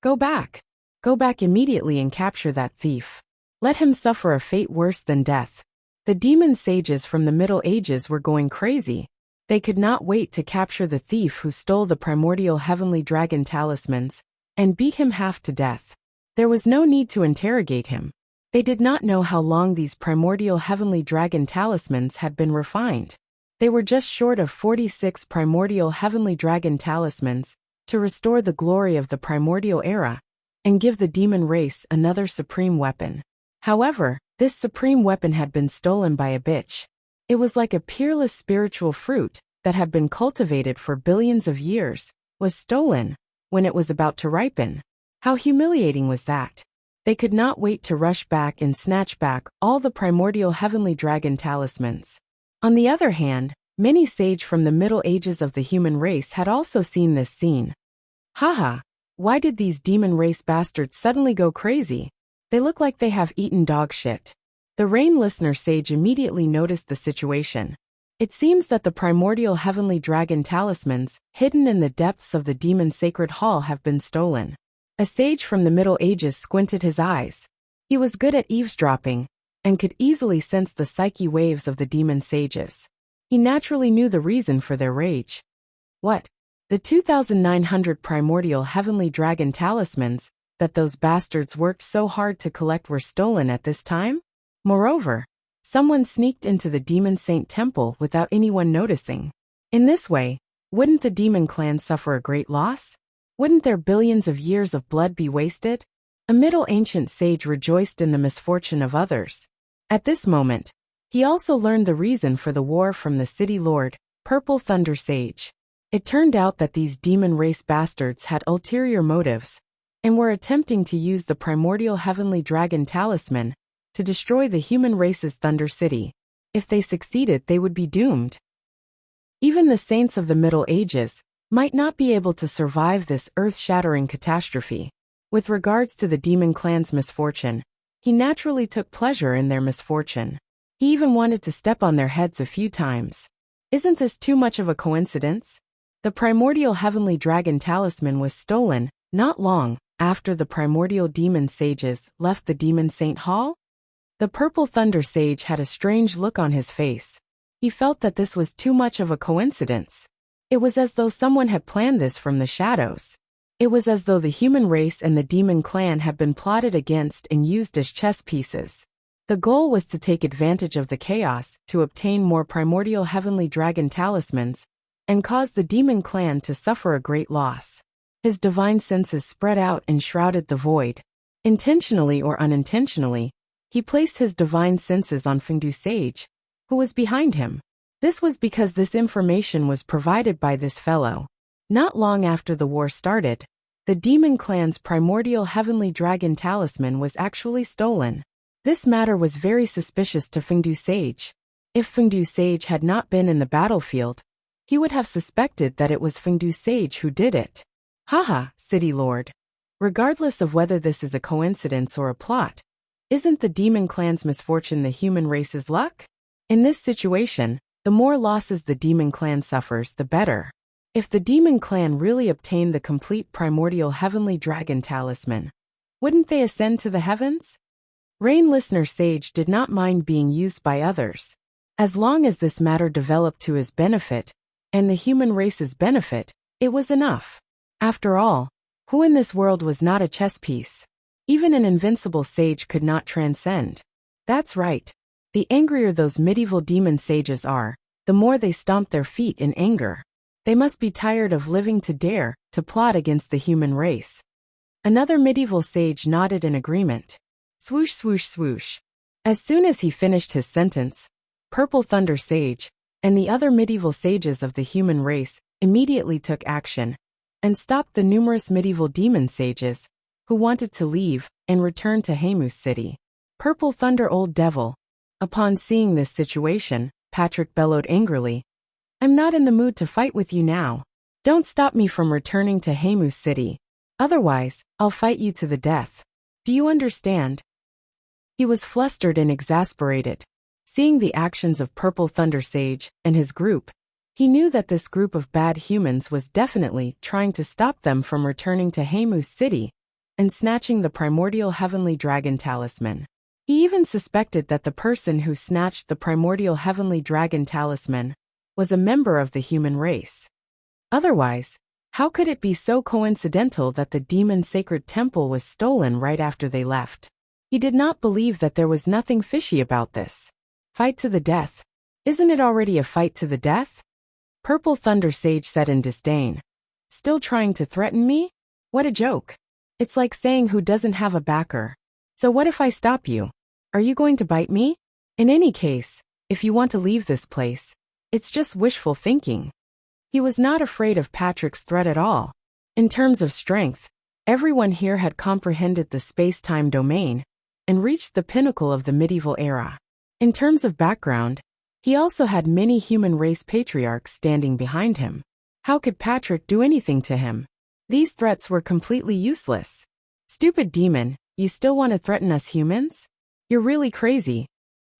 Go back. Go back immediately and capture that thief. Let him suffer a fate worse than death. The demon sages from the Middle Ages were going crazy. They could not wait to capture the thief who stole the primordial heavenly dragon talismans and beat him half to death. There was no need to interrogate him. They did not know how long these primordial heavenly dragon talismans had been refined. They were just short of 46 primordial heavenly dragon talismans to restore the glory of the primordial era and give the demon race another supreme weapon. However, this supreme weapon had been stolen by a bitch. It was like a peerless spiritual fruit that had been cultivated for billions of years, was stolen when it was about to ripen. How humiliating was that? They could not wait to rush back and snatch back all the primordial heavenly dragon talismans. On the other hand, many sage from the Middle Ages of the human race had also seen this scene. Haha, why did these demon race bastards suddenly go crazy? They look like they have eaten dog shit. The Rain Listener sage immediately noticed the situation. It seems that the primordial heavenly dragon talismans, hidden in the depths of the demon sacred hall, have been stolen. A sage from the Middle Ages squinted his eyes. He was good at eavesdropping and could easily sense the psyche waves of the demon sages. He naturally knew the reason for their rage. What? The 2,900 primordial heavenly dragon talismans that those bastards worked so hard to collect were stolen at this time? Moreover, someone sneaked into the demon saint temple without anyone noticing. In this way, wouldn't the demon clan suffer a great loss? Wouldn't their billions of years of blood be wasted? A middle ancient sage rejoiced in the misfortune of others. At this moment, he also learned the reason for the war from the city lord, Purple Thunder Sage. It turned out that these demon race bastards had ulterior motives and were attempting to use the primordial heavenly dragon talisman to destroy the human race's Thunder City. If they succeeded, they would be doomed. Even the saints of the Middle Ages might not be able to survive this earth-shattering catastrophe. With regards to the demon clan's misfortune, he naturally took pleasure in their misfortune. He even wanted to step on their heads a few times. Isn't this too much of a coincidence? The primordial heavenly dragon talisman was stolen not long after the primordial demon sages left the demon saint hall. The Purple Thunder Sage had a strange look on his face. He felt that this was too much of a coincidence. It was as though someone had planned this from the shadows. It was as though the human race and the demon clan had been plotted against and used as chess pieces. The goal was to take advantage of the chaos to obtain more primordial heavenly dragon talismans and cause the demon clan to suffer a great loss. His divine senses spread out and shrouded the void. Intentionally or unintentionally, he placed his divine senses on Fengdu Sage, who was behind him. This was because this information was provided by this fellow. Not long after the war started, the demon clan's primordial heavenly dragon talisman was actually stolen. This matter was very suspicious to Fengdu Sage. If Fengdu Sage had not been in the battlefield, he would have suspected that it was Fengdu Sage who did it. Haha, City Lord. Regardless of whether this is a coincidence or a plot, isn't the demon clan's misfortune the human race's luck? In this situation, the more losses the demon clan suffers, the better. If the demon clan really obtained the complete primordial heavenly dragon talisman, wouldn't they ascend to the heavens? Rain Listener Sage did not mind being used by others. As long as this matter developed to his benefit and the human race's benefit, it was enough. After all, who in this world was not a chess piece? Even an invincible sage could not transcend. That's right. The angrier those medieval demon sages are, the more they stomp their feet in anger. They must be tired of living to dare to plot against the human race. Another medieval sage nodded in agreement. Swoosh, swoosh, swoosh. As soon as he finished his sentence, Purple Thunder Sage and the other medieval sages of the human race immediately took action and stopped the numerous medieval demon sages who wanted to leave and return to Haemus City. Purple Thunder Old Devil. Upon seeing this situation, Patrick bellowed angrily, "I'm not in the mood to fight with you now. Don't stop me from returning to Haemus City. Otherwise, I'll fight you to the death. Do you understand?" He was flustered and exasperated. Seeing the actions of Purple Thunder Sage and his group, he knew that this group of bad humans was definitely trying to stop them from returning to Heimu's city and snatching the primordial heavenly dragon talisman. He even suspected that the person who snatched the primordial heavenly dragon talisman was a member of the human race. Otherwise, how could it be so coincidental that the demon sacred temple was stolen right after they left? He did not believe that there was nothing fishy about this. Fight to the death. Isn't it already a fight to the death? Purple Thunder Sage said in disdain. Still trying to threaten me? What a joke. It's like saying who doesn't have a backer. So what if I stop you? Are you going to bite me? In any case, if you want to leave this place, it's just wishful thinking. He was not afraid of Patrick's threat at all. In terms of strength, everyone here had comprehended the space-time domain and reached the pinnacle of the medieval era. In terms of background, he also had many human race patriarchs standing behind him. How could Patrick do anything to him? These threats were completely useless. Stupid demon, you still want to threaten us humans? You're really crazy.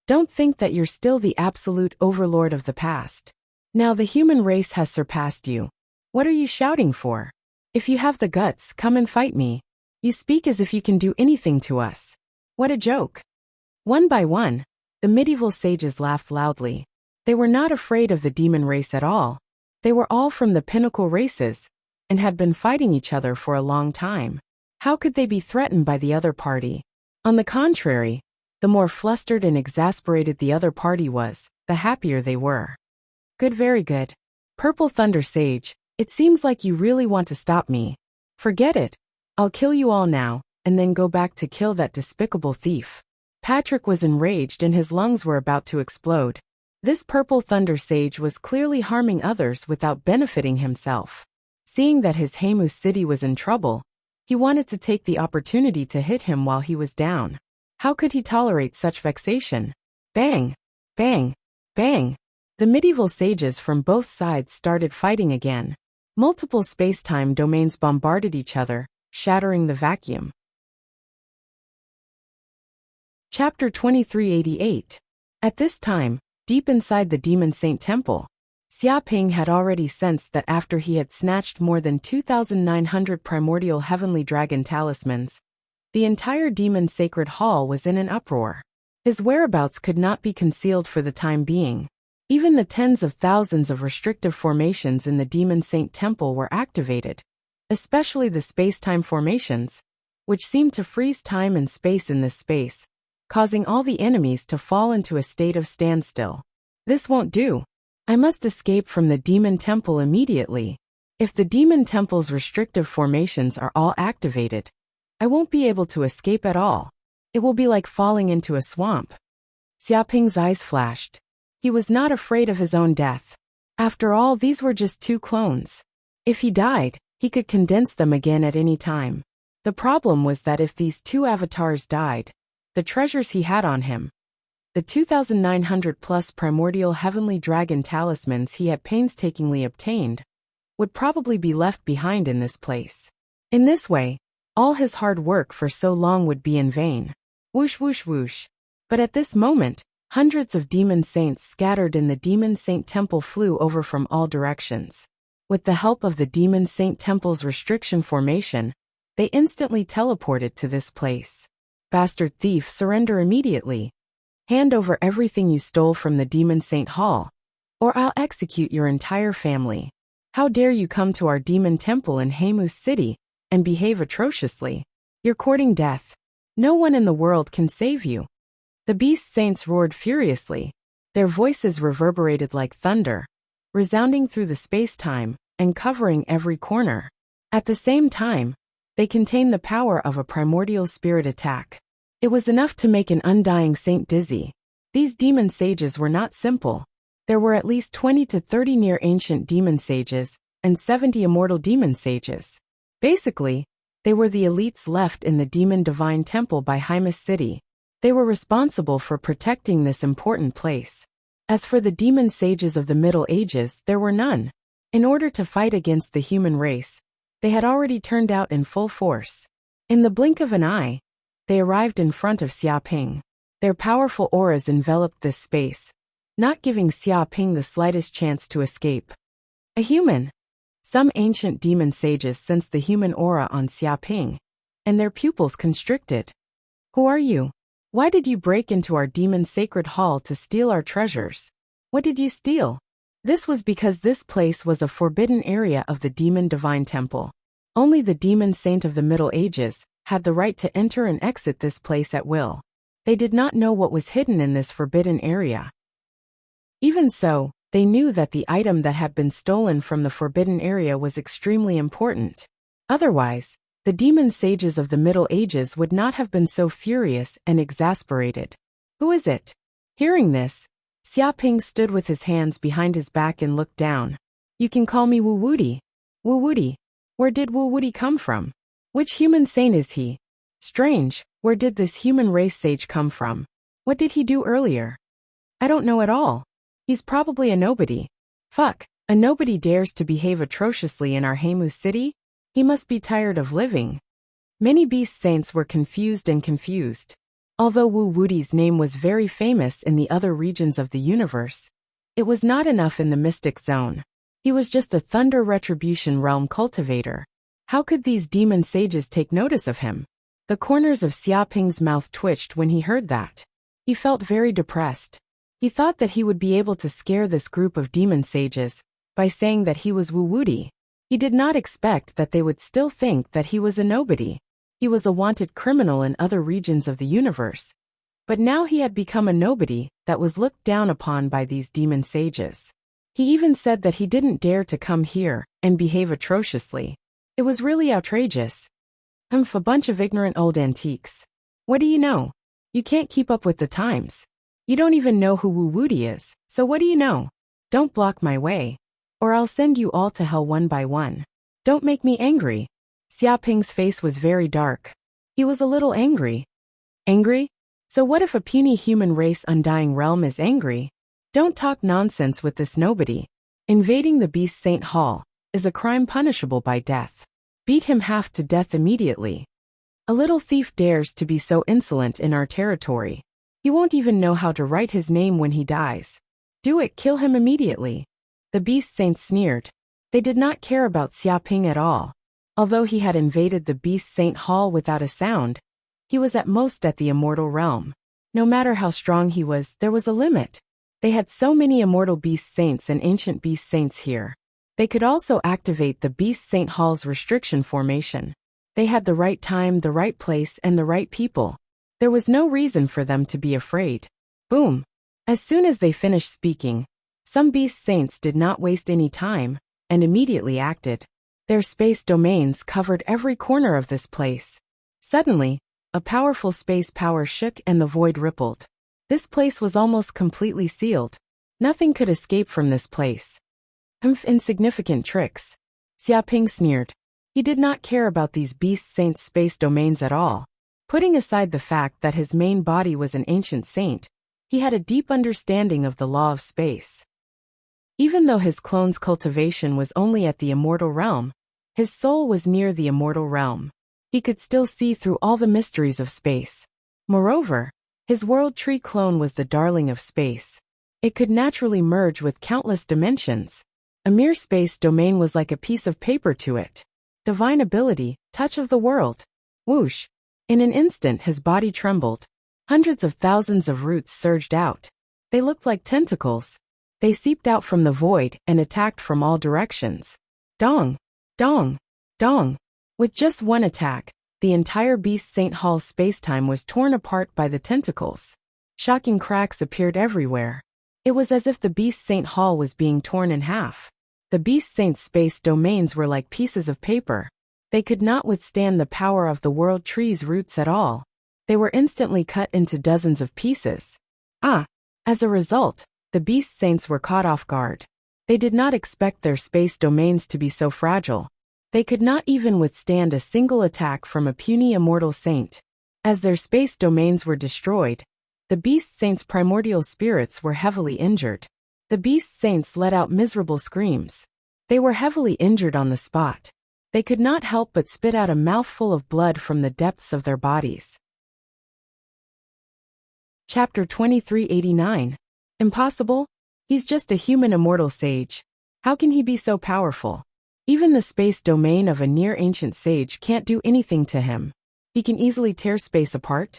Don't think that you're still the absolute overlord of the past. Now the human race has surpassed you. What are you shouting for? If you have the guts, come and fight me. You speak as if you can do anything to us. What a joke. One by one, the medieval sages laughed loudly. They were not afraid of the demon race at all. They were all from the pinnacle races and had been fighting each other for a long time. How could they be threatened by the other party? On the contrary, the more flustered and exasperated the other party was, the happier they were. Good, very good. Purple Thunder Sage, it seems like you really want to stop me. Forget it. I'll kill you all now, and then go back to kill that despicable thief. Patrick was enraged and his lungs were about to explode. This Purple Thunder Sage was clearly harming others without benefiting himself. Seeing that his Heimu city was in trouble, he wanted to take the opportunity to hit him while he was down. How could he tolerate such vexation? Bang! Bang! Bang! The medieval sages from both sides started fighting again. Multiple space-time domains bombarded each other, shattering the vacuum. Chapter 2388. At this time, deep inside the Demon Saint Temple, Xia Ping had already sensed that after he had snatched more than 2,900 primordial heavenly dragon talismans, the entire Demon Sacred Hall was in an uproar. His whereabouts could not be concealed for the time being. Even the tens of thousands of restrictive formations in the Demon Saint Temple were activated, especially the space-time formations, which seemed to freeze time and space in this space, causing all the enemies to fall into a state of standstill. This won't do. I must escape from the Demon Temple immediately. If the Demon Temple's restrictive formations are all activated, I won't be able to escape at all. It will be like falling into a swamp. Xia Ping's eyes flashed. He was not afraid of his own death. After all, these were just two clones. If he died, he could condense them again at any time. The problem was that if these two avatars died, the treasures he had on him, the 2,900 plus primordial heavenly dragon talismans he had painstakingly obtained, would probably be left behind in this place. In this way, all his hard work for so long would be in vain. Whoosh whoosh whoosh. But at this moment, hundreds of demon saints scattered in the Demon Saint Temple flew over from all directions. With the help of the Demon Saint Temple's restriction formation, they instantly teleported to this place. Bastard thief, surrender immediately. Hand over everything you stole from the Demon Saint Hall, or I'll execute your entire family. How dare you come to our Demon Temple in Heimu City and behave atrociously? You're courting death. No one in the world can save you. The beast saints roared furiously. Their voices reverberated like thunder, resounding through the space-time and covering every corner. At the same time, they contained the power of a primordial spirit attack. It was enough to make an undying saint dizzy. These demon sages were not simple. There were at least 20 to 30 near-ancient demon sages and 70 immortal demon sages. Basically, they were the elites left in the Demon Divine Temple by Hymus City. They were responsible for protecting this important place. As for the demon sages of the Middle Ages, there were none. In order to fight against the human race, they had already turned out in full force. In the blink of an eye, they arrived in front of Xia Ping. Their powerful auras enveloped this space, not giving Xia Ping the slightest chance to escape. A human. Some ancient demon sages sensed the human aura on Xia Ping, and their pupils constricted. Who are you? Why did you break into our demon sacred hall to steal our treasures? What did you steal? This was because this place was a forbidden area of the demon divine temple. Only the demon saint of the Middle Ages had the right to enter and exit this place at will. They did not know what was hidden in this forbidden area. Even so, they knew that the item that had been stolen from the forbidden area was extremely important. Otherwise, the demon sages of the Middle Ages would not have been so furious and exasperated. Who is it? Hearing this, Xia Ping stood with his hands behind his back and looked down. You can call me Wu Wudi. Wu Wudi. Where did Wu Wudi come from? Which human saint is he? Strange, where did this human race sage come from? What did he do earlier? I don't know at all. He's probably a nobody. Fuck, a nobody dares to behave atrociously in our Heimu city? He must be tired of living. Many beast saints were confused. Although Wu Wudi's name was very famous in the other regions of the universe, it was not enough in the mystic zone. He was just a thunder retribution realm cultivator. How could these demon sages take notice of him? The corners of Xia Ping's mouth twitched when he heard that. He felt very depressed. He thought that he would be able to scare this group of demon sages by saying that he was Wu Wudi. He did not expect that they would still think that he was a nobody. He was a wanted criminal in other regions of the universe. But now he had become a nobody that was looked down upon by these demon sages. He even said that he didn't dare to come here and behave atrociously. It was really outrageous. A bunch of ignorant old antiques. What do you know? You can't keep up with the times. You don't even know who Wu Wudi is, so what do you know? Don't block my way, or I'll send you all to hell one by one. Don't make me angry. Xia Ping's face was very dark. He was a little angry. Angry? So what if a puny human race undying realm is angry? Don't talk nonsense with this nobody. Invading the Beast Saint Hall is a crime punishable by death. Beat him half to death immediately. A little thief dares to be so insolent in our territory. He won't even know how to write his name when he dies. Do it, kill him immediately. The Beast Saints sneered. They did not care about Xia Ping at all. Although he had invaded the Beast Saint Hall without a sound, he was at most at the immortal realm. No matter how strong he was, there was a limit. They had so many immortal Beast Saints and ancient Beast Saints here. They could also activate the Beast Saint Hall's restriction formation. They had the right time, the right place, and the right people. There was no reason for them to be afraid. Boom. As soon as they finished speaking, some Beast Saints did not waste any time, and immediately acted. Their space domains covered every corner of this place. Suddenly, a powerful space power shook and the void rippled. This place was almost completely sealed. Nothing could escape from this place. Insignificant tricks. Xia Ping sneered. He did not care about these Beast Saints' space domains at all. Putting aside the fact that his main body was an ancient saint, he had a deep understanding of the law of space. Even though his clone's cultivation was only at the immortal realm, his soul was near the immortal realm. He could still see through all the mysteries of space. Moreover, his world tree clone was the darling of space. It could naturally merge with countless dimensions. A mere space domain was like a piece of paper to it. Divine ability, touch of the world. Whoosh. In an instant his body trembled. Hundreds of thousands of roots surged out. They looked like tentacles. They seeped out from the void and attacked from all directions. Dong! Dong! Dong! With just one attack, the entire Beast Saint Hall spacetime was torn apart by the tentacles. Shocking cracks appeared everywhere. It was as if the Beast Saint Hall was being torn in half. The Beast Saint's space domains were like pieces of paper. They could not withstand the power of the world tree's roots at all. They were instantly cut into dozens of pieces. As a result, the Beast Saints were caught off guard. They did not expect their space domains to be so fragile. They could not even withstand a single attack from a puny immortal saint. As their space domains were destroyed, the Beast Saints' primordial spirits were heavily injured. The Beast Saints let out miserable screams. They were heavily injured on the spot. They could not help but spit out a mouthful of blood from the depths of their bodies. Chapter 2389. Impossible? He's just a human immortal sage. How can he be so powerful? Even the space domain of a near-ancient sage can't do anything to him. He can easily tear space apart.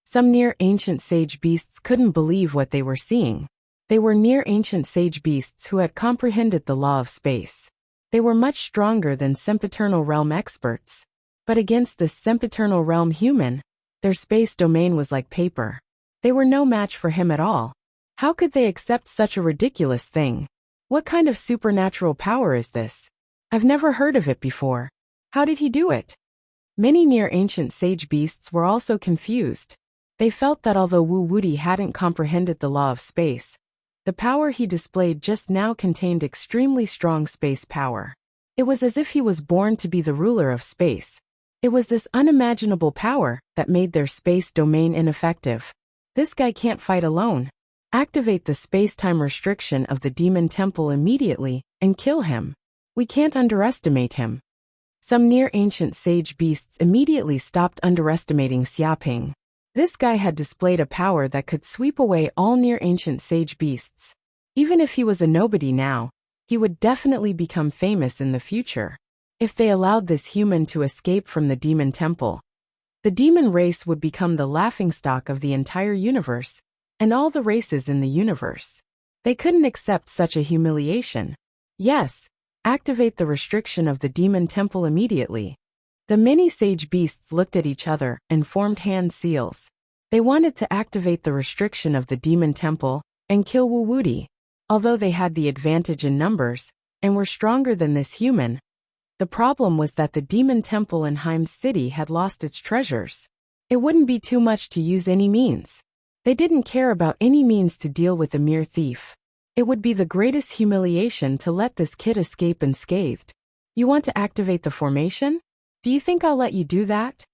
Some near-ancient sage beasts couldn't believe what they were seeing. They were near-ancient sage beasts who had comprehended the law of space. They were much stronger than sempiternal realm experts. But against this sempiternal realm human, their space domain was like paper. They were no match for him at all. How could they accept such a ridiculous thing? What kind of supernatural power is this? I've never heard of it before. How did he do it? Many near-ancient sage beasts were also confused. They felt that although Wu Wuti hadn't comprehended the law of space, the power he displayed just now contained extremely strong space power. It was as if he was born to be the ruler of space. It was this unimaginable power that made their space domain ineffective. This guy can't fight alone. Activate the space-time restriction of the demon temple immediately and kill him. We can't underestimate him. Some near-ancient sage beasts immediately stopped underestimating Xiaping. This guy had displayed a power that could sweep away all near-ancient sage beasts. Even if he was a nobody now, he would definitely become famous in the future. If they allowed this human to escape from the demon temple, the demon race would become the laughingstock of the entire universe, and all the races in the universe. They couldn't accept such a humiliation. Yes, activate the restriction of the demon temple immediately. The many sage beasts looked at each other and formed hand seals. They wanted to activate the restriction of the demon temple and kill Wu Wuti. Although they had the advantage in numbers and were stronger than this human, the problem was that the demon temple in Heim's city had lost its treasures. It wouldn't be too much to use any means. They didn't care about any means to deal with a mere thief. It would be the greatest humiliation to let this kid escape unscathed. You want to activate the formation? Do you think I'll let you do that?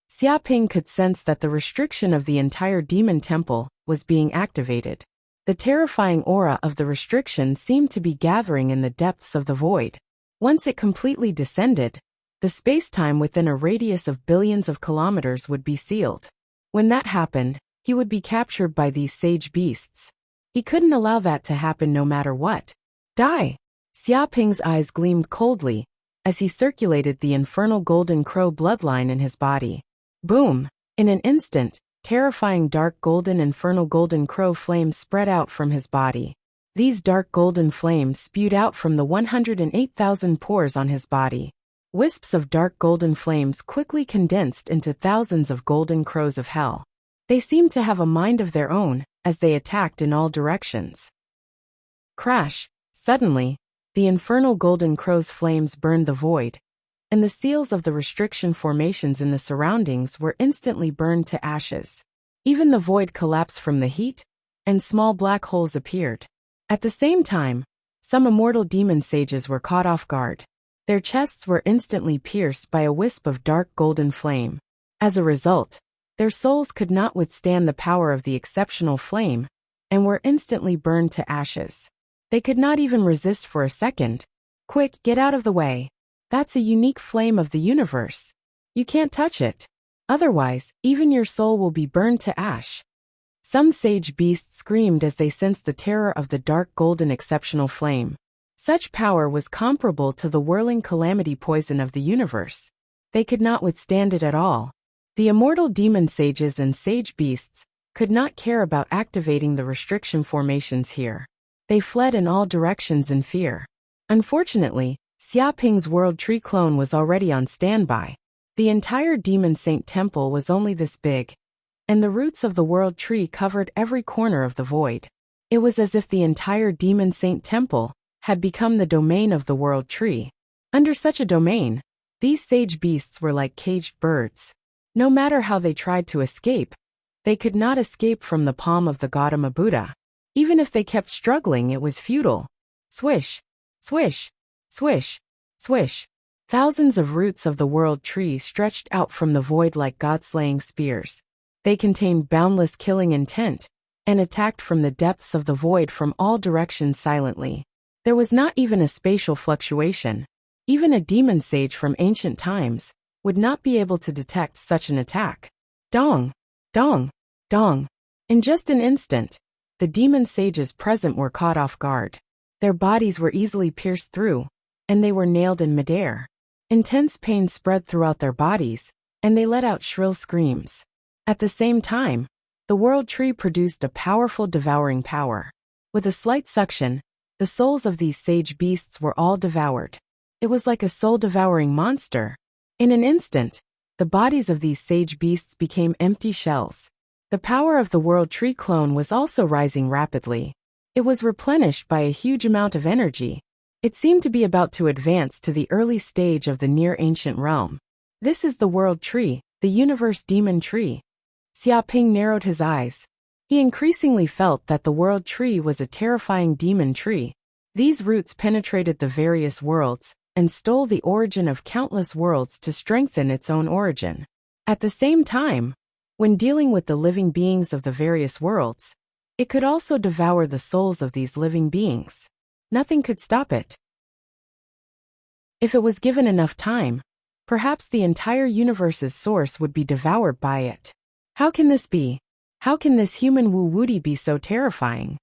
Xiaping could sense that the restriction of the entire demon temple was being activated. The terrifying aura of the restriction seemed to be gathering in the depths of the void. Once it completely descended, the space-time within a radius of billions of kilometers would be sealed. When that happened, he would be captured by these sage beasts. He couldn't allow that to happen no matter what. Die! Xiaping's eyes gleamed coldly as he circulated the infernal golden crow bloodline in his body. Boom! In an instant, terrifying dark golden infernal golden crow flames spread out from his body. These dark golden flames spewed out from the 108,000 pores on his body. Wisps of dark golden flames quickly condensed into thousands of golden crows of hell. They seemed to have a mind of their own as they attacked in all directions. Crash! Suddenly, the infernal golden crow's flames burned the void, and the seals of the restriction formations in the surroundings were instantly burned to ashes. Even the void collapsed from the heat, and small black holes appeared. At the same time, some immortal demon sages were caught off guard. Their chests were instantly pierced by a wisp of dark golden flame. As a result, their souls could not withstand the power of the exceptional flame, and were instantly burned to ashes. They could not even resist for a second. Quick, get out of the way. That's a unique flame of the universe. You can't touch it. Otherwise, even your soul will be burned to ash. Some sage beasts screamed as they sensed the terror of the dark golden exceptional flame. Such power was comparable to the whirling calamity poison of the universe. They could not withstand it at all. The immortal demon sages and sage beasts could not care about activating the restriction formations here. They fled in all directions in fear. Unfortunately, Xiaping's world tree clone was already on standby. The entire demon saint temple was only this big, and the roots of the world tree covered every corner of the void. It was as if the entire demon saint temple had become the domain of the world tree. Under such a domain, these sage beasts were like caged birds. No matter how they tried to escape, they could not escape from the palm of the Gautama Buddha. Even if they kept struggling, it was futile. Swish, swish, swish, swish. Thousands of roots of the world tree stretched out from the void like god-slaying spears. They contained boundless killing intent, and attacked from the depths of the void from all directions silently. There was not even a spatial fluctuation. Even a demon sage from ancient times would not be able to detect such an attack. Dong! Dong! Dong! In just an instant, the demon sages present were caught off guard. Their bodies were easily pierced through, and they were nailed in midair. Intense pain spread throughout their bodies, and they let out shrill screams. At the same time, the world tree produced a powerful devouring power. With a slight suction, the souls of these sage beasts were all devoured. It was like a soul-devouring monster. In an instant, the bodies of these sage beasts became empty shells. The power of the world tree clone was also rising rapidly. It was replenished by a huge amount of energy. It seemed to be about to advance to the early stage of the near-ancient realm. This is the world tree, the universe demon tree. Xiaoping narrowed his eyes. He increasingly felt that the world tree was a terrifying demon tree. These roots penetrated the various worlds and stole the origin of countless worlds to strengthen its own origin. At the same time, when dealing with the living beings of the various worlds, it could also devour the souls of these living beings. Nothing could stop it. If it was given enough time, perhaps the entire universe's source would be devoured by it. How can this be? How can this human Wu Wuti be so terrifying?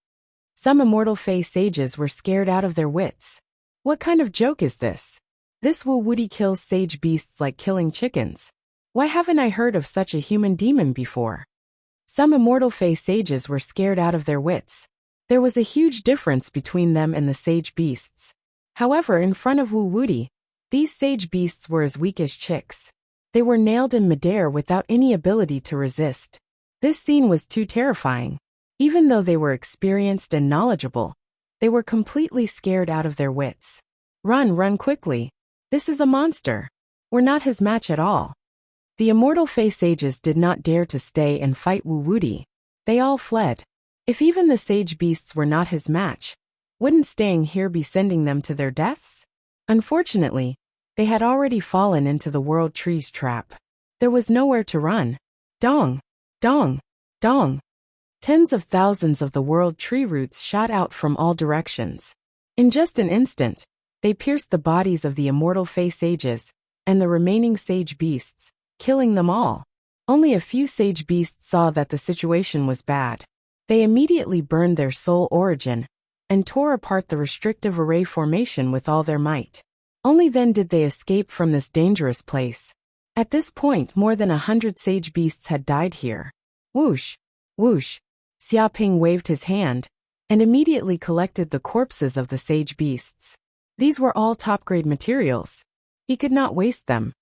Some immortal Fey sages were scared out of their wits. What kind of joke is this? This Wu Wuti kills sage beasts like killing chickens. Why haven't I heard of such a human demon before? Some immortal Fey sages were scared out of their wits. There was a huge difference between them and the sage beasts. However, in front of Wu Wuti, these sage beasts were as weak as chicks. They were nailed in midair without any ability to resist. This scene was too terrifying. Even though they were experienced and knowledgeable, they were completely scared out of their wits. Run quickly. This is a monster. We're not his match at all. The immortal Fey sages did not dare to stay and fight Wu Wuti. They all fled. If even the sage beasts were not his match, wouldn't staying here be sending them to their deaths? Unfortunately, they had already fallen into the world tree's trap. There was nowhere to run. Dong! Dong! Dong! Tens of thousands of the world tree roots shot out from all directions. In just an instant, they pierced the bodies of the immortal Fey sages and the remaining sage beasts, killing them all. Only a few sage beasts saw that the situation was bad. They immediately burned their soul origin and tore apart the restrictive array formation with all their might. Only then did they escape from this dangerous place. At this point, more than 100 sage beasts had died here. Whoosh! Whoosh! Xiaoping waved his hand and immediately collected the corpses of the sage beasts. These were all top-grade materials. He could not waste them.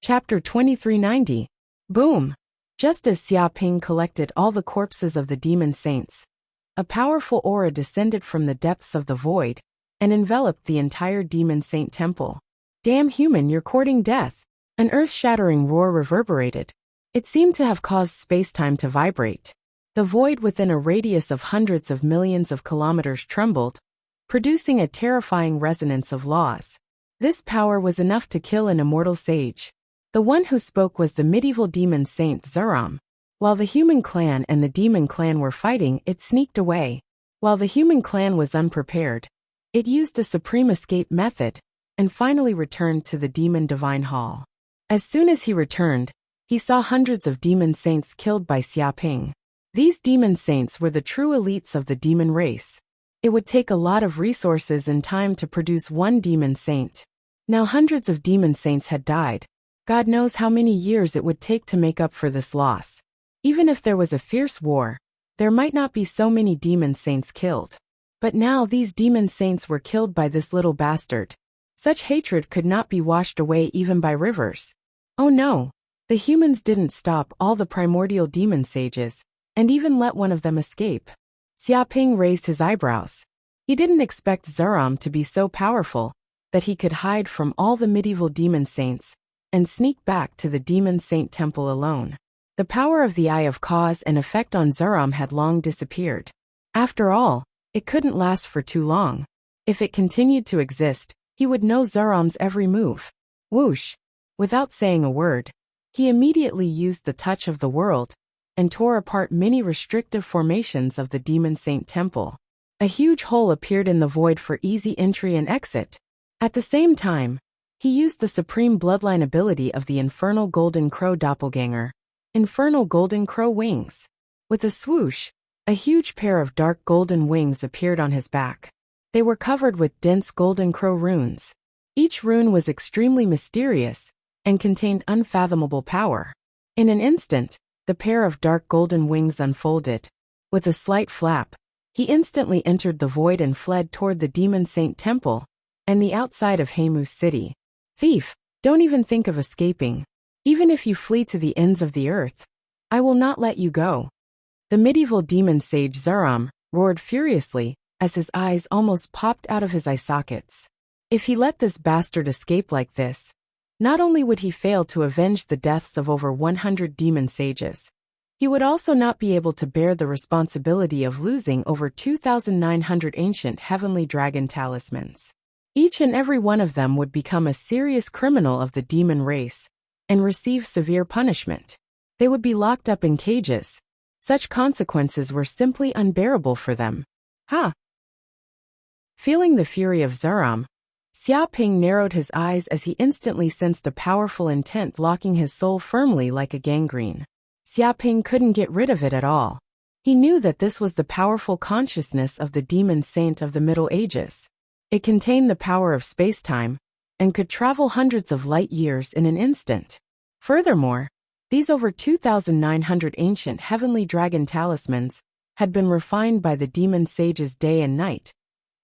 Chapter 2390. Boom! Just as Xiaoping collected all the corpses of the demon saints, a powerful aura descended from the depths of the void and enveloped the entire demon saint temple. Damn human, you're courting death! An earth-shattering roar reverberated. It seemed to have caused space-time to vibrate. The void within a radius of hundreds of millions of kilometers trembled, producing a terrifying resonance of laws. This power was enough to kill an immortal sage. The one who spoke was the medieval demon saint Zeram. While the human clan and the demon clan were fighting, it sneaked away. While the human clan was unprepared, it used a supreme escape method and finally returned to the demon divine hall. As soon as he returned, he saw hundreds of demon saints killed by Xiaoping. These demon saints were the true elites of the demon race. It would take a lot of resources and time to produce one demon saint. Now hundreds of demon saints had died. God knows how many years it would take to make up for this loss. Even if there was a fierce war, there might not be so many demon saints killed. But now these demon saints were killed by this little bastard. Such hatred could not be washed away even by rivers. Oh no! The humans didn't stop all the primordial demon sages, and even let one of them escape. Xiaoping raised his eyebrows. He didn't expect Zeram to be so powerful that he could hide from all the medieval demon saints and sneak back to the demon saint temple alone. The power of the eye of cause and effect on Zeram had long disappeared. After all, it couldn't last for too long. If it continued to exist, he would know Zeram's every move. Whoosh! Without saying a word, he immediately used the touch of the world and tore apart many restrictive formations of the demon saint temple. A huge hole appeared in the void for easy entry and exit. At the same time, he used the supreme bloodline ability of the infernal golden crow doppelganger, infernal golden crow wings. With a swoosh, a huge pair of dark golden wings appeared on his back. They were covered with dense golden crow runes. Each rune was extremely mysterious and contained unfathomable power. In an instant, the pair of dark golden wings unfolded. With a slight flap, he instantly entered the void and fled toward the demon saint temple and the outside of Heimu's city. Thief, don't even think of escaping. Even if you flee to the ends of the earth, I will not let you go. The medieval demon sage Zeram roared furiously as his eyes almost popped out of his eye sockets. If he let this bastard escape like this, not only would he fail to avenge the deaths of over 100 demon sages, he would also not be able to bear the responsibility of losing over 2,900 ancient heavenly dragon talismans. Each and every one of them would become a serious criminal of the demon race and receive severe punishment. They would be locked up in cages. Such consequences were simply unbearable for them. Ha! Feeling the fury of Zeram, Xiaoping narrowed his eyes as he instantly sensed a powerful intent locking his soul firmly like a gangrene. Xiaoping couldn't get rid of it at all. He knew that this was the powerful consciousness of the demon saint of the Middle Ages. It contained the power of space-time and could travel hundreds of light years in an instant. Furthermore, these over 2,900 ancient heavenly dragon talismans had been refined by the demon sages day and night,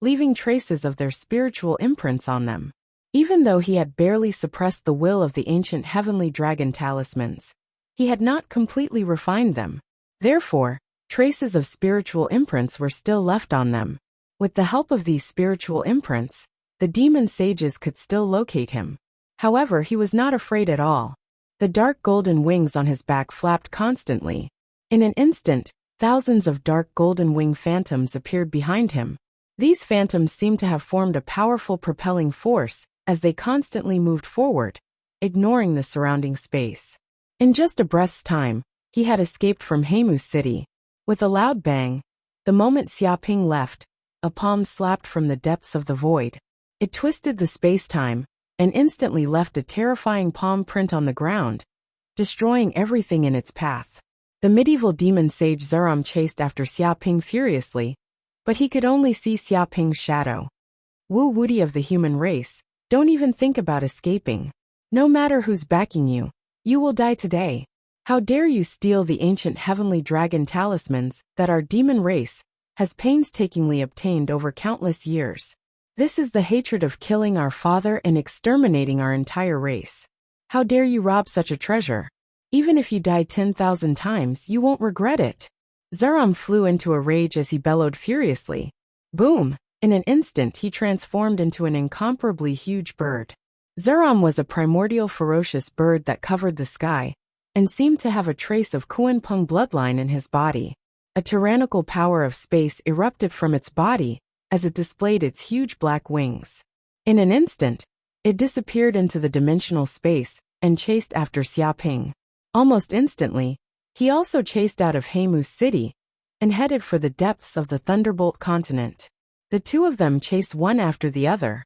leaving traces of their spiritual imprints on them. Even though he had barely suppressed the will of the ancient heavenly dragon talismans, he had not completely refined them. Therefore, traces of spiritual imprints were still left on them. With the help of these spiritual imprints, the demon sages could still locate him. However, he was not afraid at all. The dark golden wings on his back flapped constantly. In an instant, thousands of dark golden wing phantoms appeared behind him. These phantoms seemed to have formed a powerful propelling force as they constantly moved forward, ignoring the surrounding space. In just a breath's time, he had escaped from Heimu's city. With a loud bang, the moment Xiaoping left, a palm slapped from the depths of the void. It twisted the space-time and instantly left a terrifying palm print on the ground, destroying everything in its path. The medieval demon sage Zeram chased after Xiaoping furiously, but he could only see Xiaoping's shadow. Wu Woody of the human race, don't even think about escaping. No matter who's backing you, you will die today. How dare you steal the ancient heavenly dragon talismans that our demon race has painstakingly obtained over countless years. This is the hatred of killing our father and exterminating our entire race. How dare you rob such a treasure? Even if you die 10,000 times, you won't regret it. Zeram flew into a rage as he bellowed furiously. Boom! In an instant he transformed into an incomparably huge bird. Zeram was a primordial ferocious bird that covered the sky, and seemed to have a trace of Kuan-Pung bloodline in his body. A tyrannical power of space erupted from its body as it displayed its huge black wings. In an instant, it disappeared into the dimensional space and chased after Xiaoping. Almost instantly, he also chased out of Heimu's city and headed for the depths of the Thunderbolt continent. The two of them chased one after the other.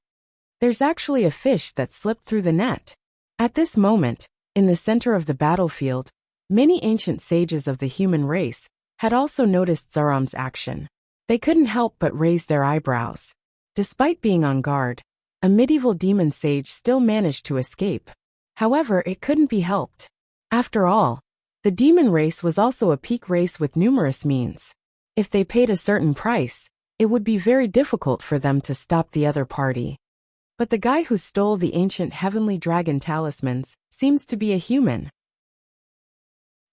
There's actually a fish that slipped through the net. At this moment, In the center of the battlefield, many ancient sages of the human race had also noticed Zaram's action. They couldn't help but raise their eyebrows. Despite being on guard, a medieval demon sage still managed to escape. However, it couldn't be helped. After all, the demon race was also a peak race with numerous means. If they paid a certain price, it would be very difficult for them to stop the other party. But the guy who stole the ancient heavenly dragon talismans seems to be a human.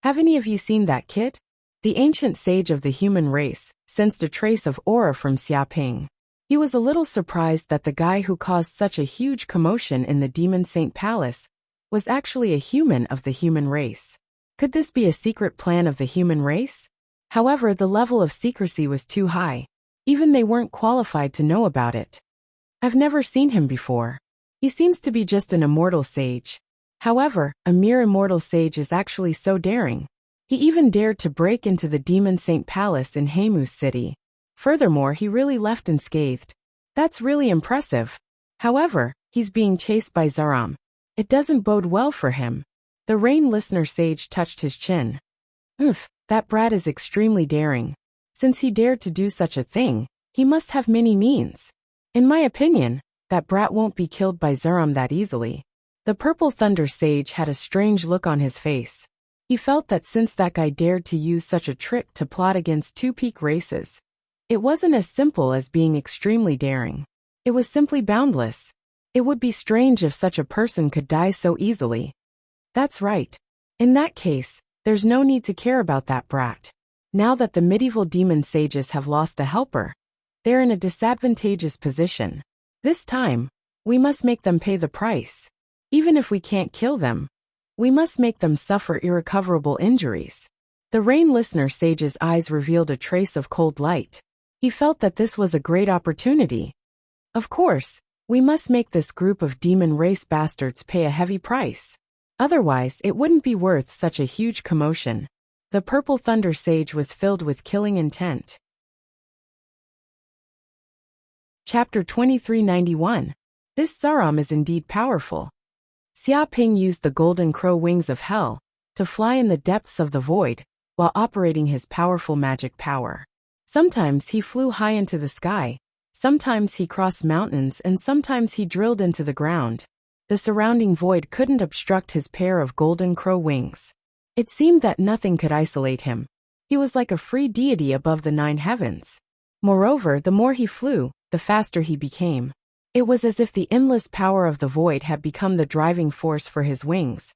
Have any of you seen that kid? The ancient sage of the human race sensed a trace of aura from Xiaoping. He was a little surprised that the guy who caused such a huge commotion in the Demon Saint Palace was actually a human of the human race. Could this be a secret plan of the human race? However, the level of secrecy was too high. Even they weren't qualified to know about it. I've never seen him before. He seems to be just an immortal sage. However, a mere immortal sage is actually so daring. He even dared to break into the Demon Saint Palace in Heimu's city. Furthermore, he really left unscathed. That's really impressive. However, he's being chased by Zaram. It doesn't bode well for him. The Rain Listener sage touched his chin. That brat is extremely daring. Since he dared to do such a thing, he must have many means. In my opinion, that brat won't be killed by Zaram that easily. The Purple Thunder sage had a strange look on his face. He felt that since that guy dared to use such a trick to plot against two peak races, it wasn't as simple as being extremely daring. It was simply boundless. It would be strange if such a person could die so easily. That's right. In that case, there's no need to care about that brat. Now that the medieval demon sages have lost a helper, they're in a disadvantageous position. This time, we must make them pay the price. Even if we can't kill them, we must make them suffer irrecoverable injuries. The Rain Listener sage's eyes revealed a trace of cold light. He felt that this was a great opportunity. Of course, we must make this group of demon race bastards pay a heavy price. Otherwise, it wouldn't be worth such a huge commotion. The Purple Thunder sage was filled with killing intent. Chapter 2391. This Zaram is indeed powerful. Xiaoping used the golden crow wings of hell to fly in the depths of the void while operating his powerful magic power. Sometimes he flew high into the sky, sometimes he crossed mountains, and sometimes he drilled into the ground. The surrounding void couldn't obstruct his pair of golden crow wings. It seemed that nothing could isolate him. He was like a free deity above the 9 heavens. Moreover, the more he flew, the faster he became. It was as if the endless power of the void had become the driving force for his wings,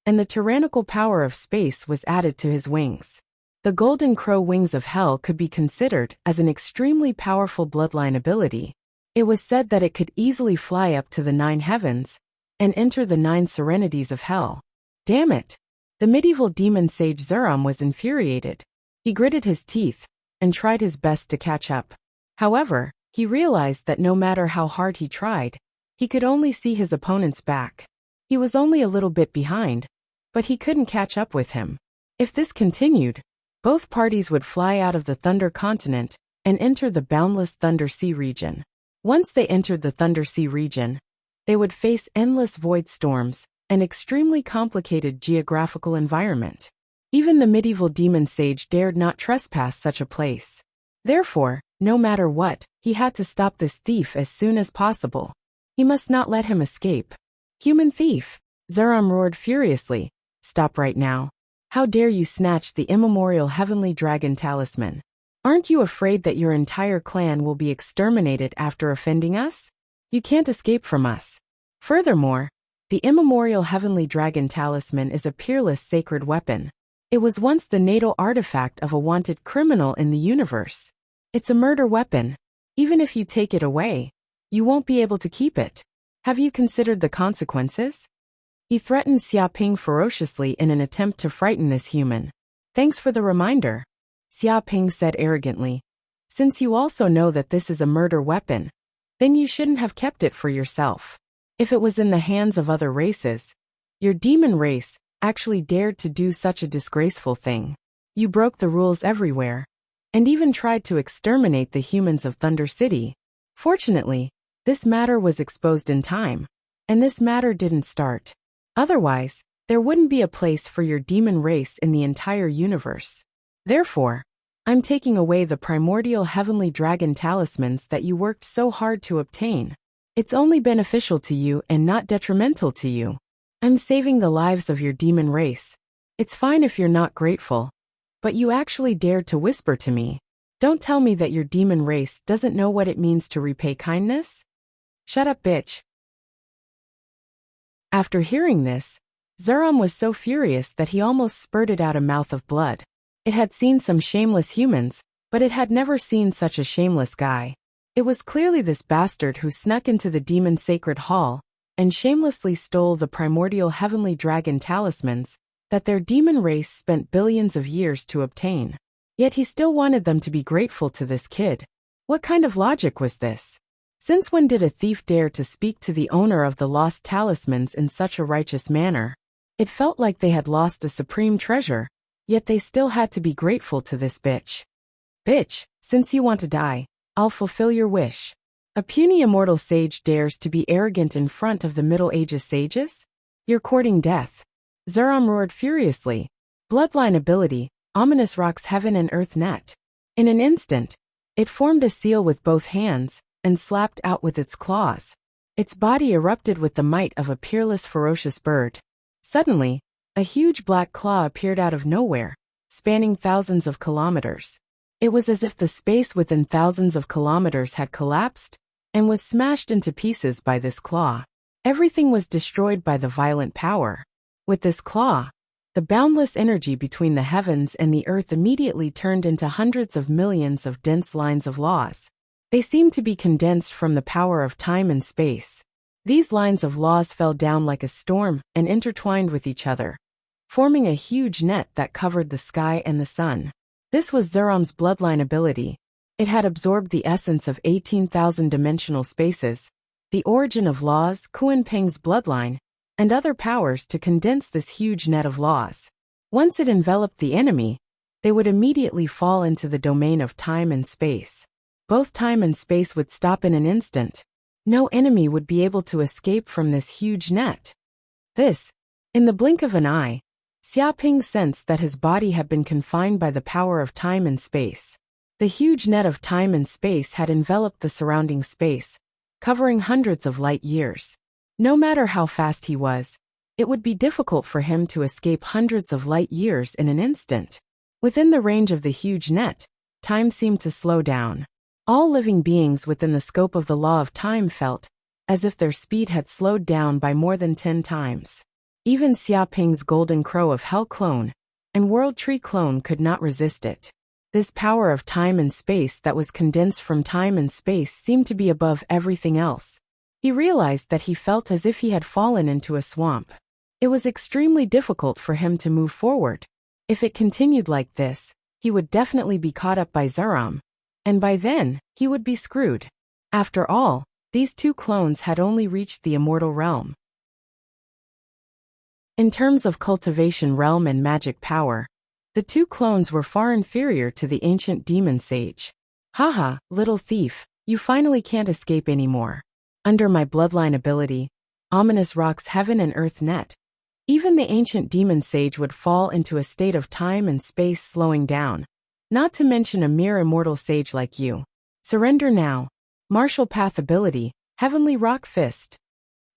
and the tyrannical power of space was added to his wings. The golden crow wings of hell could be considered as an extremely powerful bloodline ability. It was said that it could easily fly up to the 9 heavens and enter the 9 serenities of hell. Damn it! The medieval demon sage Zaram was infuriated. He gritted his teeth and tried his best to catch up. However, he realized that no matter how hard he tried, he could only see his opponent's back. He was only a little bit behind, but he couldn't catch up with him. If this continued, both parties would fly out of the Thunder Continent and enter the boundless Thunder Sea region. Once they entered the Thunder Sea region, they would face endless void storms, an extremely complicated geographical environment. Even the medieval demon sage dared not trespass such a place. Therefore, no matter what, he had to stop this thief as soon as possible. He must not let him escape. Human thief! Zaram roared furiously. Stop right now. How dare you snatch the immemorial heavenly dragon talisman? Aren't you afraid that your entire clan will be exterminated after offending us? You can't escape from us. Furthermore, the immemorial heavenly dragon talisman is a peerless sacred weapon. It was once the natal artifact of a wanted criminal in the universe. It's a murder weapon. Even if you take it away, you won't be able to keep it. Have you considered the consequences? He threatened Xiaoping ferociously in an attempt to frighten this human. Thanks for the reminder, Xiaoping said arrogantly. Since you also know that this is a murder weapon, then you shouldn't have kept it for yourself. If it was in the hands of other races, your demon race actually dared to do such a disgraceful thing. You broke the rules everywhere, and even tried to exterminate the humans of Thunder City. Fortunately, this matter was exposed in time, and this matter didn't start. Otherwise, there wouldn't be a place for your demon race in the entire universe. Therefore, I'm taking away the primordial heavenly dragon talismans that you worked so hard to obtain. It's only beneficial to you and not detrimental to you. I'm saving the lives of your demon race. It's fine if you're not grateful, but you actually dared to whisper to me. Don't tell me that your demon race doesn't know what it means to repay kindness? Shut up, bitch. After hearing this, Zeram was so furious that he almost spurted out a mouth of blood. It had seen some shameless humans, but it had never seen such a shameless guy. It was clearly this bastard who snuck into the demon sacred hall and shamelessly stole the primordial heavenly dragon talismans that their demon race spent billions of years to obtain. Yet he still wanted them to be grateful to this kid. What kind of logic was this? Since when did a thief dare to speak to the owner of the lost talismans in such a righteous manner? It felt like they had lost a supreme treasure, yet they still had to be grateful to this bitch. Bitch, since you want to die, I'll fulfill your wish. A puny immortal sage dares to be arrogant in front of the Middle Ages sages? You're courting death. Zeram roared furiously. Bloodline ability, ominous rocks heaven and earth net. In an instant, it formed a seal with both hands and slapped out with its claws. Its body erupted with the might of a peerless ferocious bird. Suddenly, a huge black claw appeared out of nowhere, spanning thousands of kilometers. It was as if the space within thousands of kilometers had collapsed and was smashed into pieces by this claw. Everything was destroyed by the violent power. With this claw, the boundless energy between the heavens and the earth immediately turned into hundreds of millions of dense lines of laws. They seemed to be condensed from the power of time and space. These lines of laws fell down like a storm and intertwined with each other, forming a huge net that covered the sky and the sun. This was Zeram's bloodline ability. It had absorbed the essence of 18,000 dimensional spaces, the origin of laws, Kuan-Peng's bloodline, and other powers to condense this huge net of laws. Once it enveloped the enemy, they would immediately fall into the domain of time and space. Both time and space would stop in an instant. No enemy would be able to escape from this huge net. In the blink of an eye, Xiaoping sensed that his body had been confined by the power of time and space. The huge net of time and space had enveloped the surrounding space, covering hundreds of light years. No matter how fast he was, it would be difficult for him to escape hundreds of light years in an instant. Within the range of the huge net, time seemed to slow down. All living beings within the scope of the law of time felt as if their speed had slowed down by more than 10 times. Even Xiaoping's golden crow of hell clone and world tree clone could not resist it. This power of time and space that was condensed from time and space seemed to be above everything else. He realized that he felt as if he had fallen into a swamp. It was extremely difficult for him to move forward. If it continued like this, he would definitely be caught up by Zeram, and by then, he would be screwed. After all, these two clones had only reached the immortal realm. In terms of cultivation realm and magic power, the two clones were far inferior to the ancient demon sage. Haha, little thief, you finally can't escape anymore. Under my bloodline ability, ominous rocks heaven and earth net, even the ancient demon sage would fall into a state of time and space slowing down, not to mention a mere immortal sage like you. Surrender now. Martial path ability, heavenly rock fist.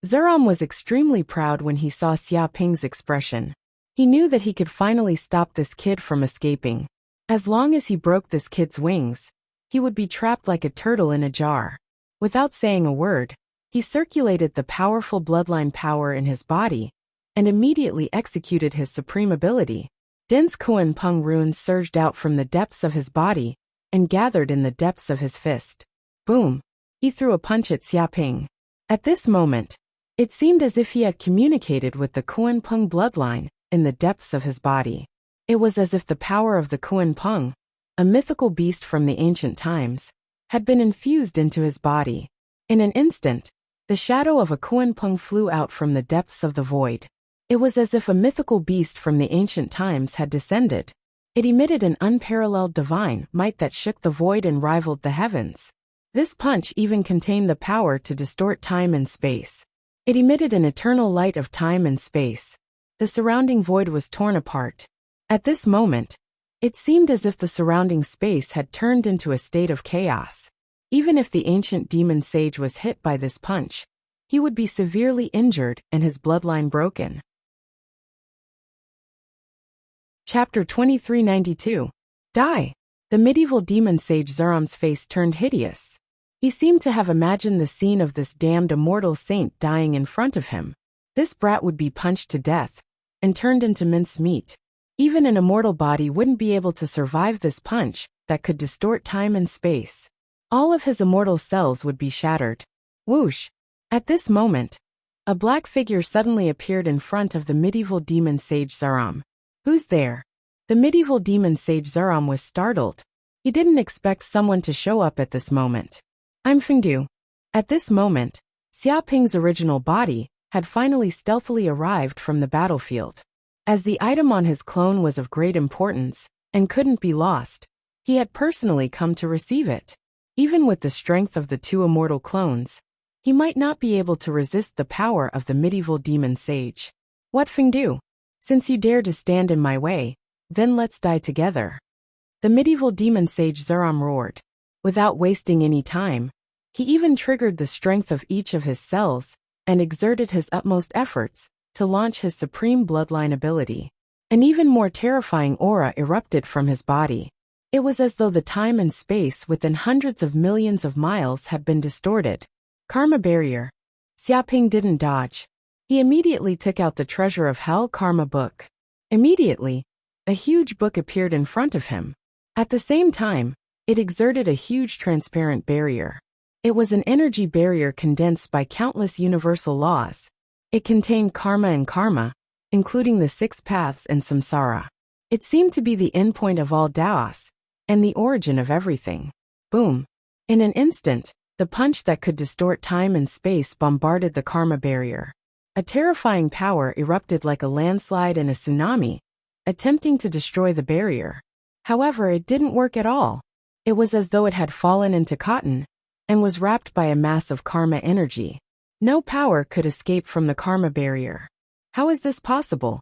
Zeram was extremely proud when he saw Xiaoping's expression. He knew that he could finally stop this kid from escaping. As long as he broke this kid's wings, he would be trapped like a turtle in a jar. Without saying a word, he circulated the powerful bloodline power in his body and immediately executed his supreme ability. Dense Kuan-Peng runes surged out from the depths of his body and gathered in the depths of his fist. Boom! He threw a punch at Xiaoping. At this moment, it seemed as if he had communicated with the Kuan-Peng bloodline in the depths of his body. It was as if the power of the Kuan-Peng, a mythical beast from the ancient times, had been infused into his body. In an instant, the shadow of a Kuan-Peng flew out from the depths of the void. It was as if a mythical beast from the ancient times had descended. It emitted an unparalleled divine might that shook the void and rivaled the heavens. This punch even contained the power to distort time and space. It emitted an eternal light of time and space, The surrounding void was torn apart. At this moment, it seemed as if the surrounding space had turned into a state of chaos. Even if the ancient demon sage was hit by this punch, he would be severely injured and his bloodline broken. Chapter 2392. Die! The medieval demon sage Zeram's face turned hideous. He seemed to have imagined the scene of this damned immortal saint dying in front of him. This brat would be punched to death and turned into minced meat. Even an immortal body wouldn't be able to survive this punch that could distort time and space. All of his immortal cells would be shattered. Whoosh! At this moment, a black figure suddenly appeared in front of the medieval demon sage Zeram. Who's there? The medieval demon sage Zeram was startled. He didn't expect someone to show up at this moment. I'm Fengdu. At this moment, Xiaoping's original body had finally stealthily arrived from the battlefield. As the item on his clone was of great importance and couldn't be lost, he had personally come to receive it. Even with the strength of the two immortal clones, he might not be able to resist the power of the medieval demon sage. What Fengdu? Since you dare to stand in my way, then let's die together. The medieval demon sage Zeram roared. Without wasting any time, he even triggered the strength of each of his cells and exerted his utmost efforts to launch his supreme bloodline ability. An even more terrifying aura erupted from his body. It was as though the time and space within hundreds of millions of miles had been distorted. Karma barrier. Xiaoping didn't dodge. He immediately took out the treasure of hell karma book. Immediately, a huge book appeared in front of him. At the same time, it exerted a huge transparent barrier. It was an energy barrier condensed by countless universal laws. It contained karma and karma, including the 6 paths and samsara. It seemed to be the endpoint of all Taos, and the origin of everything. Boom! In an instant, the punch that could distort time and space bombarded the karma barrier. A terrifying power erupted like a landslide and a tsunami, attempting to destroy the barrier. However, it didn't work at all. It was as though it had fallen into cotton and was wrapped by a mass of karma energy. No power could escape from the karma barrier. How is this possible?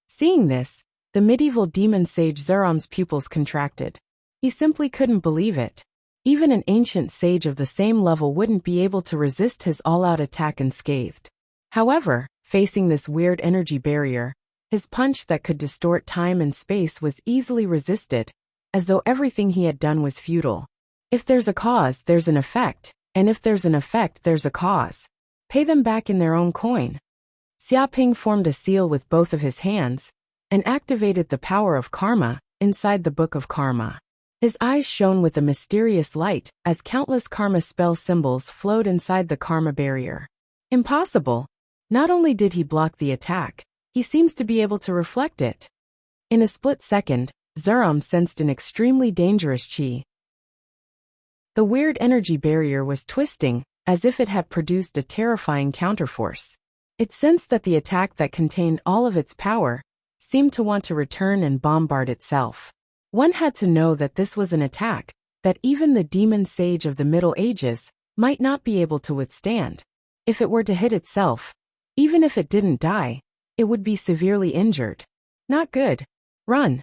Seeing this, the medieval demon sage Zeram's pupils contracted. He simply couldn't believe it. Even an ancient sage of the same level wouldn't be able to resist his all-out attack unscathed. However, facing this weird energy barrier, his punch that could distort time and space was easily resisted, as though everything he had done was futile. If there's a cause, there's an effect, and if there's an effect, there's a cause. Pay them back in their own coin. Xiaoping formed a seal with both of his hands and activated the power of karma inside the book of karma. His eyes shone with a mysterious light as countless karma spell symbols flowed inside the karma barrier. Impossible! Not only did he block the attack, he seems to be able to reflect it. In a split second, Zeram sensed an extremely dangerous chi. The weird energy barrier was twisting, as if it had produced a terrifying counterforce. It sensed that the attack that contained all of its power seemed to want to return and bombard itself. One had to know that this was an attack that even the demon sage of the Middle Ages might not be able to withstand. If it were to hit itself, even if it didn't die, it would be severely injured. Not good. Run.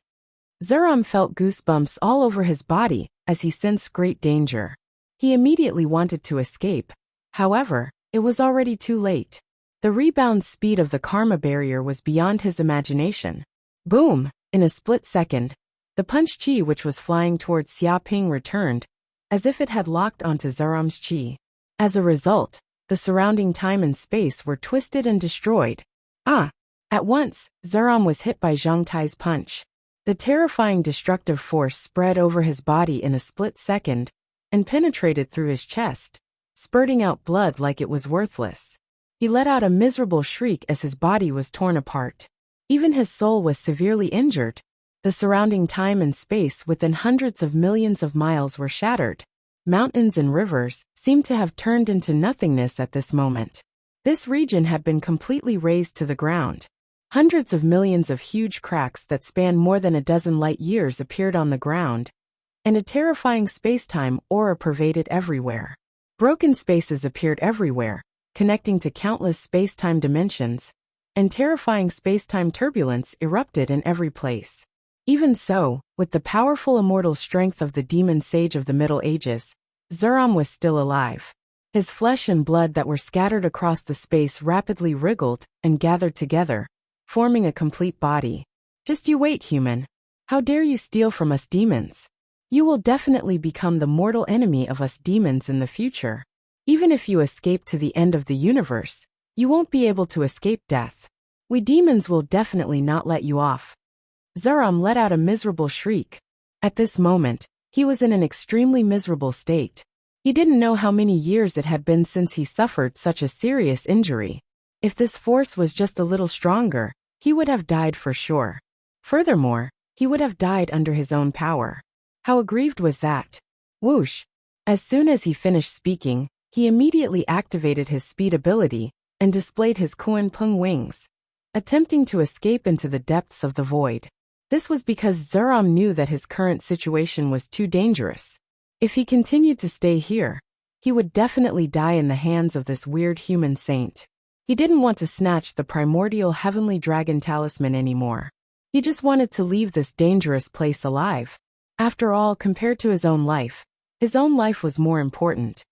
Zeram felt goosebumps all over his body as he sensed great danger. He immediately wanted to escape. However, it was already too late. The rebound speed of the karma barrier was beyond his imagination. Boom! In a split second, the punch chi which was flying towards Xiaoping returned, as if it had locked onto Zeram's chi. As a result, the surrounding time and space were twisted and destroyed. At once, Zeram was hit by Zhang Tai's punch. The terrifying destructive force spread over his body in a split second and penetrated through his chest, spurting out blood like it was worthless. He let out a miserable shriek as his body was torn apart. Even his soul was severely injured. The surrounding time and space within hundreds of millions of miles were shattered. Mountains and rivers seemed to have turned into nothingness at this moment. This region had been completely razed to the ground. Hundreds of millions of huge cracks that spanned more than a dozen light years appeared on the ground, and a terrifying space-time aura pervaded everywhere. Broken spaces appeared everywhere, connecting to countless space-time dimensions, and terrifying space-time turbulence erupted in every place. Even so, with the powerful immortal strength of the demon sage of the Middle Ages, Zuram was still alive. His flesh and blood that were scattered across the space rapidly wriggled and gathered together, forming a complete body. Just you wait, human. How dare you steal from us demons? You will definitely become the mortal enemy of us demons in the future. Even if you escape to the end of the universe, you won't be able to escape death. We demons will definitely not let you off. Zuram let out a miserable shriek. At this moment, he was in an extremely miserable state. He didn't know how many years it had been since he suffered such a serious injury. If this force was just a little stronger, he would have died for sure. Furthermore, he would have died under his own power. How aggrieved was that? Whoosh! As soon as he finished speaking, he immediately activated his speed ability and displayed his Kuan Peng wings, attempting to escape into the depths of the void. This was because Zuram knew that his current situation was too dangerous. If he continued to stay here, he would definitely die in the hands of this weird human saint. He didn't want to snatch the primordial heavenly dragon talisman anymore. He just wanted to leave this dangerous place alive. After all, compared to his own life was more important.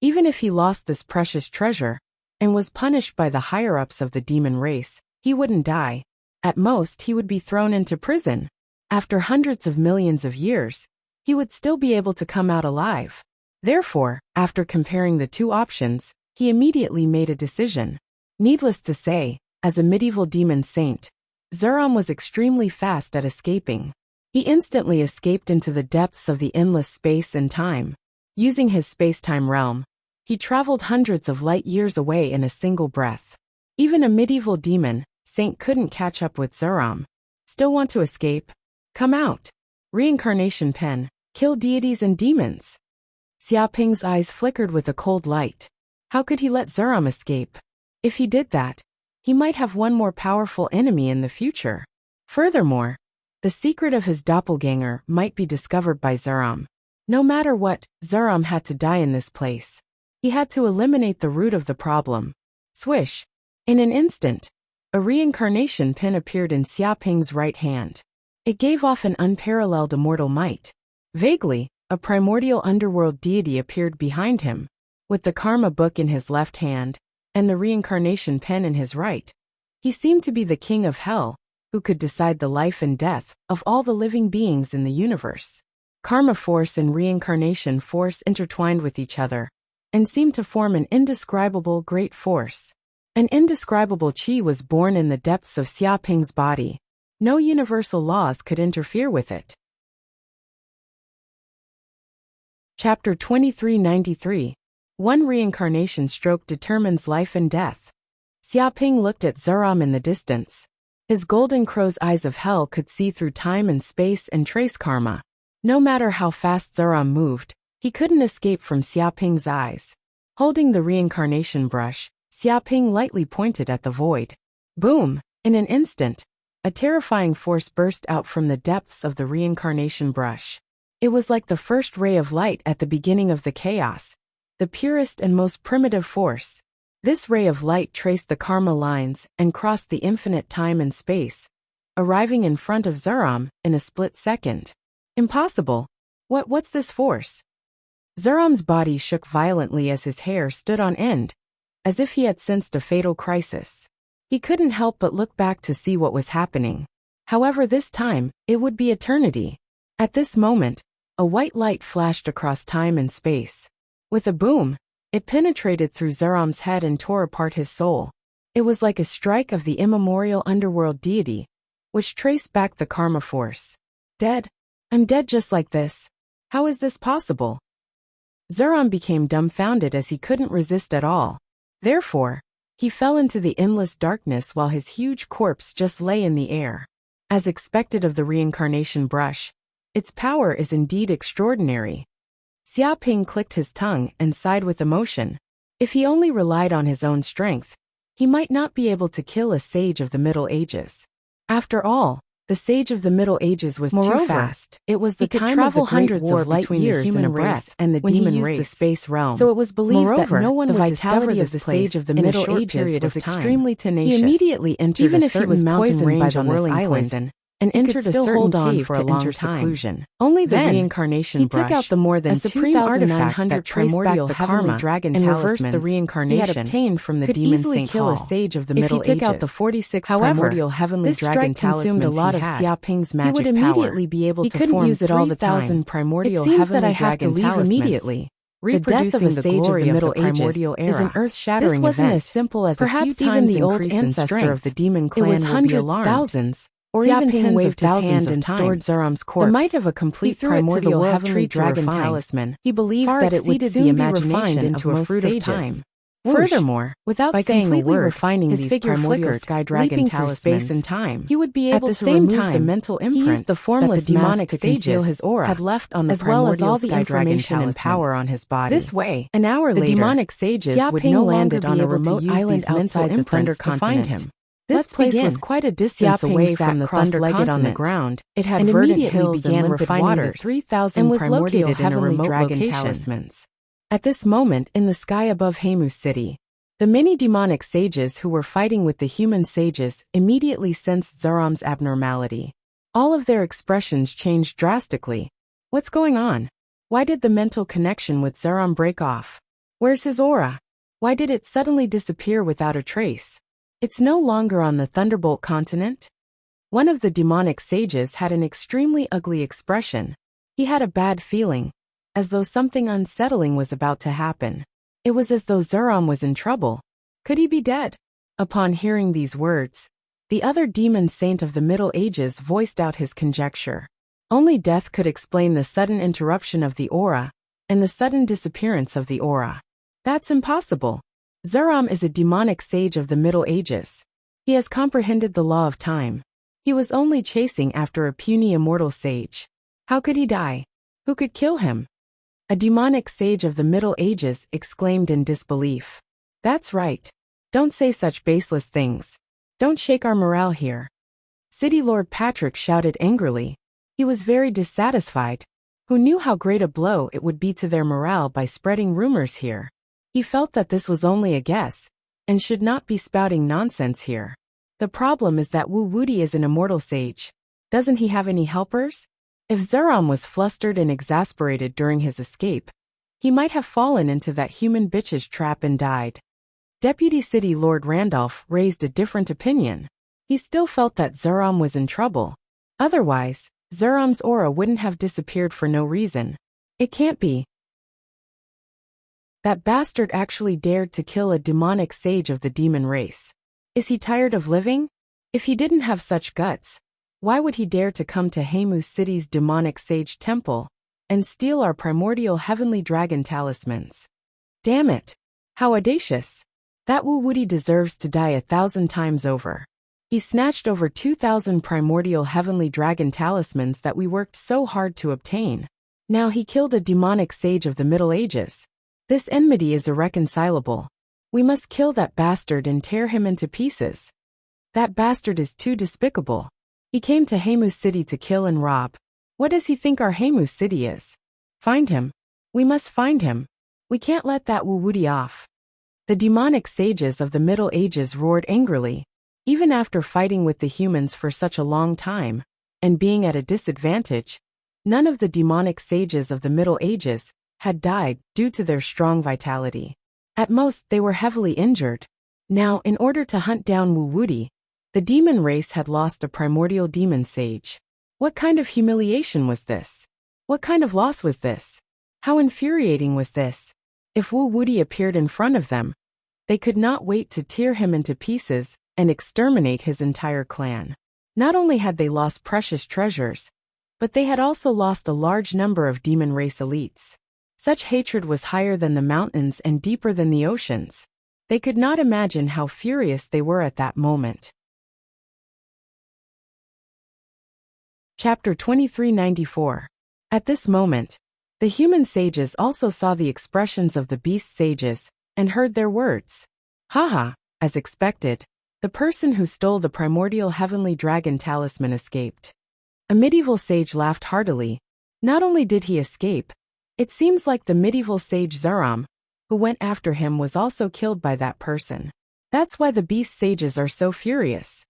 Even if he lost this precious treasure and was punished by the higher-ups of the demon race, he wouldn't die. At most, he would be thrown into prison. After hundreds of millions of years, he would still be able to come out alive. Therefore, after comparing the two options, he immediately made a decision. Needless to say, as a medieval demon saint, Zuram was extremely fast at escaping. He instantly escaped into the depths of the endless space and time. Using his space-time realm, he traveled hundreds of light years away in a single breath. Even a medieval demon saint couldn't catch up with Zuram. Still want to escape? Come out. Reincarnation pen. Kill deities and demons. Xiaoping's eyes flickered with a cold light. How could he let Zuram escape? If he did that, he might have one more powerful enemy in the future. Furthermore, the secret of his doppelganger might be discovered by Zuram. No matter what, Zuram had to die in this place. He had to eliminate the root of the problem. Swish! In an instant, a reincarnation pin appeared in Xiaoping's right hand. It gave off an unparalleled immortal might. Vaguely, a primordial underworld deity appeared behind him. With the karma book in his left hand, and the reincarnation pen in his right, he seemed to be the king of hell, who could decide the life and death of all the living beings in the universe. Karma force and reincarnation force intertwined with each other, and seemed to form an indescribable great force. An indescribable qi was born in the depths of Xiaoping's body. No universal laws could interfere with it. Chapter 2393. One reincarnation stroke determines life and death. Xiaoping looked at Zuram in the distance. His golden crow's eyes of hell could see through time and space and trace karma. No matter how fast Zuram moved, he couldn't escape from Xiaoping's eyes. Holding the reincarnation brush, Xiaoping lightly pointed at the void. Boom! In an instant, a terrifying force burst out from the depths of the reincarnation brush. It was like the first ray of light at the beginning of the chaos, the purest and most primitive force. This ray of light traced the karma lines and crossed the infinite time and space, arriving in front of Zuram in a split second. Impossible! What's this force? Zuram's body shook violently as his hair stood on end, as if he had sensed a fatal crisis. He couldn't help but look back to see what was happening. However, this time, it would be eternity. At this moment, a white light flashed across time and space. With a boom, it penetrated through Zuram's head and tore apart his soul. It was like a strike of the immemorial underworld deity, which traced back the karma force. Dead? I'm dead just like this. How is this possible? Zuram became dumbfounded as he couldn't resist at all. Therefore, he fell into the endless darkness while his huge corpse just lay in the air. As expected of the reincarnation brush, its power is indeed extraordinary. Xiaoping clicked his tongue and sighed with emotion. If he only relied on his own strength, he might not be able to kill a sage of the Middle Ages. After all, The sage of the Middle Ages was Moreover, too fast. It was the he could time travel of the Great hundreds War of light between years the human in a race breath and the when he demon used race. the space realm. So it was believed Moreover, that no one the would discover vitality the of the sage sage of the in a Middle short Ages period was of time. extremely tenacious. He immediately entered even a if he certain was mountain poisoned by range the on this whirling island, poison, and he could entered a still certain hold on cave for a to long enter time. seclusion. Only the Then, reincarnation he brush, took out the more than a supreme 2,900 artifact that primordial traced back the heavenly karma dragon and reversed the talismans reincarnation he had obtained from the could demon easily Saint kill a Paul. sage of the If Middle he took Ages. out the 46 However, primordial heavenly this dragon strike consumed a talismans lot he of had, Xiaoping's he magic would power. immediately be able He to couldn't form use it all the 3,000 time. primordial It seems heavenly that I have to dragon leave talismans. immediately. The death of a Reproducing the sage of glory the of Middle the primordial Ages is an era. earth-shattering This wasn't event. as simple as Perhaps a few even times the old increase in ancestor strength. of the demon It clan was will be hundreds, alarmed. thousands, or even Xiaoping tens of waved his hand thousands and of stored times. Zeram's corpse. The might of a complete threw it to the primordial world heavenly tree to dragon refine. talisman. He believed Far that it would exceeded soon the be refined imagination into of a most fruit of sages. time. Furthermore, without by saying a completely word, refining his these figure primordial flickered, sky dragon leaping through talismans, space and time. he would be At able the to same remove time, the mental he used imprint the formless that the demonic mask to conceal sages his aura had left on the as well as primordial all the sky dragon information and power talismans. on his body. This way, An hour the later, demonic sages would Xiaoping no longer landed be on a able remote to use island these mental outside the Thunder imprints to find Continent. him. This Let's place was begin. quite a distance Xiaoping away sat from the cross-legged Thunder on the Continent. ground. It had and verdant immediately hills began and limpid refining the waters, 3,000 and was primordial located in a heavenly remote dragon location. talismans. At this moment, in the sky above Hamu City, the many demonic sages who were fighting with the human sages immediately sensed Zeram's abnormality. All of their expressions changed drastically. What's going on? Why did the mental connection with Zeram break off? Where's his aura? Why did it suddenly disappear without a trace? It's no longer on the Thunderbolt continent? One of the demonic sages had an extremely ugly expression. He had a bad feeling, as though something unsettling was about to happen. It was as though Zeram was in trouble. Could he be dead? Upon hearing these words, the other demon saint of the Middle Ages voiced out his conjecture. Only death could explain the sudden interruption of the aura and the sudden disappearance of the aura. That's impossible. Zeram is a demonic sage of the Middle Ages. He has comprehended the law of time. He was only chasing after a puny immortal sage. How could he die? Who could kill him? A demonic sage of the Middle Ages exclaimed in disbelief. That's right. Don't say such baseless things. Don't shake our morale here. City Lord Patrick shouted angrily. He was very dissatisfied. Who knew how great a blow it would be to their morale by spreading rumors here? He felt that this was only a guess, and should not be spouting nonsense here. The problem is that Wu Wudi is an immortal sage. Doesn't he have any helpers? If Zeram was flustered and exasperated during his escape, he might have fallen into that human bitch's trap and died. Deputy City Lord Randolph raised a different opinion. He still felt that Zeram was in trouble. Otherwise, Zeram's aura wouldn't have disappeared for no reason. It can't be. That bastard actually dared to kill a demonic sage of the demon race. Is he tired of living? If he didn't have such guts, why would he dare to come to Hamu City's demonic sage temple and steal our primordial heavenly dragon talismans? Damn it! How audacious! That Wu Wudi deserves to die 1,000 times over. He snatched over 2,000 primordial heavenly dragon talismans that we worked so hard to obtain. Now he killed a demonic sage of the Middle Ages. This enmity is irreconcilable. We must kill that bastard and tear him into pieces. That bastard is too despicable. He came to Hamu City to kill and rob. What does he think our Hamu City is? Find him. We must find him. We can't let that Wu Wudi off. The demonic sages of the Middle Ages roared angrily. Even after fighting with the humans for such a long time, and being at a disadvantage, none of the demonic sages of the Middle Ages had died due to their strong vitality. At most, they were heavily injured. Now, in order to hunt down Wu Wudi, the demon race had lost a primordial demon sage. What kind of humiliation was this? What kind of loss was this? How infuriating was this? If Wu Wudi appeared in front of them, they could not wait to tear him into pieces and exterminate his entire clan. Not only had they lost precious treasures, but they had also lost a large number of demon race elites. Such hatred was higher than the mountains and deeper than the oceans. They could not imagine how furious they were at that moment. Chapter 2394. At this moment, the human sages also saw the expressions of the beast sages and heard their words. Haha, as expected, The person who stole the primordial heavenly dragon talisman escaped. A medieval sage laughed heartily. Not only did he escape, it seems like the medieval sage Zaram, who went after him, was also killed by that person. That's why the beast sages are so furious.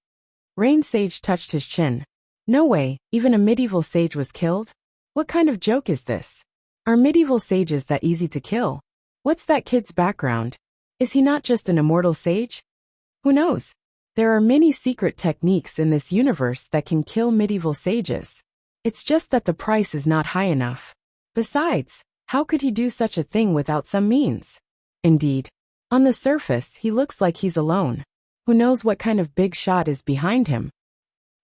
Rain Sage touched his chin. No way, even a medieval sage was killed? What kind of joke is this? Are medieval sages that easy to kill? What's that kid's background? Is he not just an immortal sage? Who knows? There are many secret techniques in this universe that can kill medieval sages. It's just that the price is not high enough. Besides, how could he do such a thing without some means? Indeed, on the surface he looks like he's alone. Who knows what kind of big shot is behind him?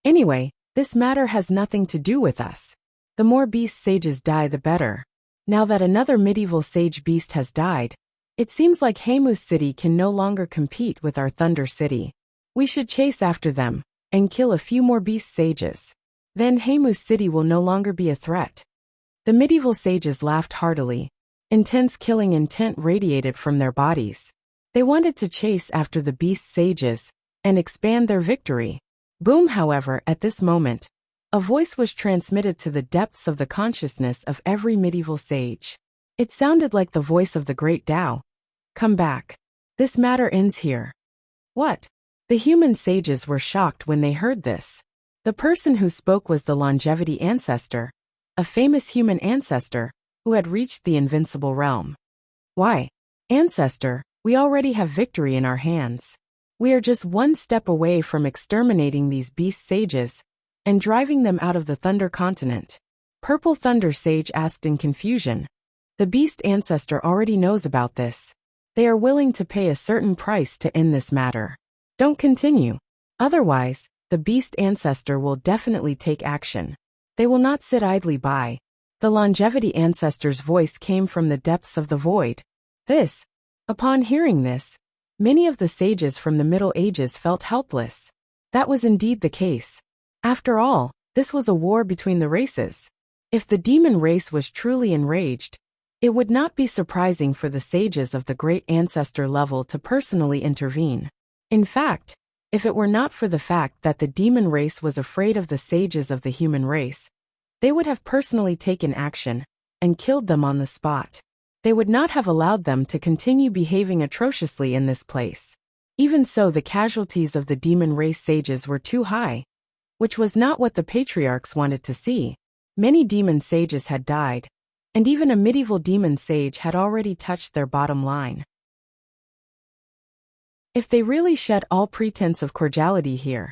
Anyway, this matter has nothing to do with us. The more beast sages die, the better. Now that another medieval sage beast has died, it seems like Hamu's city can no longer compete with our Thunder City. We should chase after them and kill a few more beast sages. Then Hamu's city will no longer be a threat. The medieval sages laughed heartily. Intense killing intent radiated from their bodies. They wanted to chase after the beast sages and expand their victory. Boom, however, at this moment, a voice was transmitted to the depths of the consciousness of every medieval sage. It sounded like the voice of the great Tao. Come back. This matter ends here. What? The human sages were shocked when they heard this. The person who spoke was the Longevity Ancestor, a famous human ancestor who had reached the invincible realm. Why? Ancestor, we already have victory in our hands. We are just one step away from exterminating these beast sages and driving them out of the Thunder Continent. Purple Thunder Sage asked in confusion. The beast ancestor already knows about this. They are willing to pay a certain price to end this matter. Don't continue. Otherwise, the beast ancestor will definitely take action. They will not sit idly by. The Longevity Ancestor's voice came from the depths of the void. Upon hearing this, many of the sages from the Middle Ages felt helpless. That was indeed the case. After all, this was a war between the races. If the demon race was truly enraged, it would not be surprising for the sages of the great ancestor level to personally intervene. In fact, if it were not for the fact that the demon race was afraid of the sages of the human race, they would have personally taken action and killed them on the spot. They would not have allowed them to continue behaving atrociously in this place. Even so, the casualties of the demon race sages were too high, which was not what the patriarchs wanted to see. Many demon sages had died, and even a medieval demon sage had already touched their bottom line. If they really shed all pretense of cordiality here,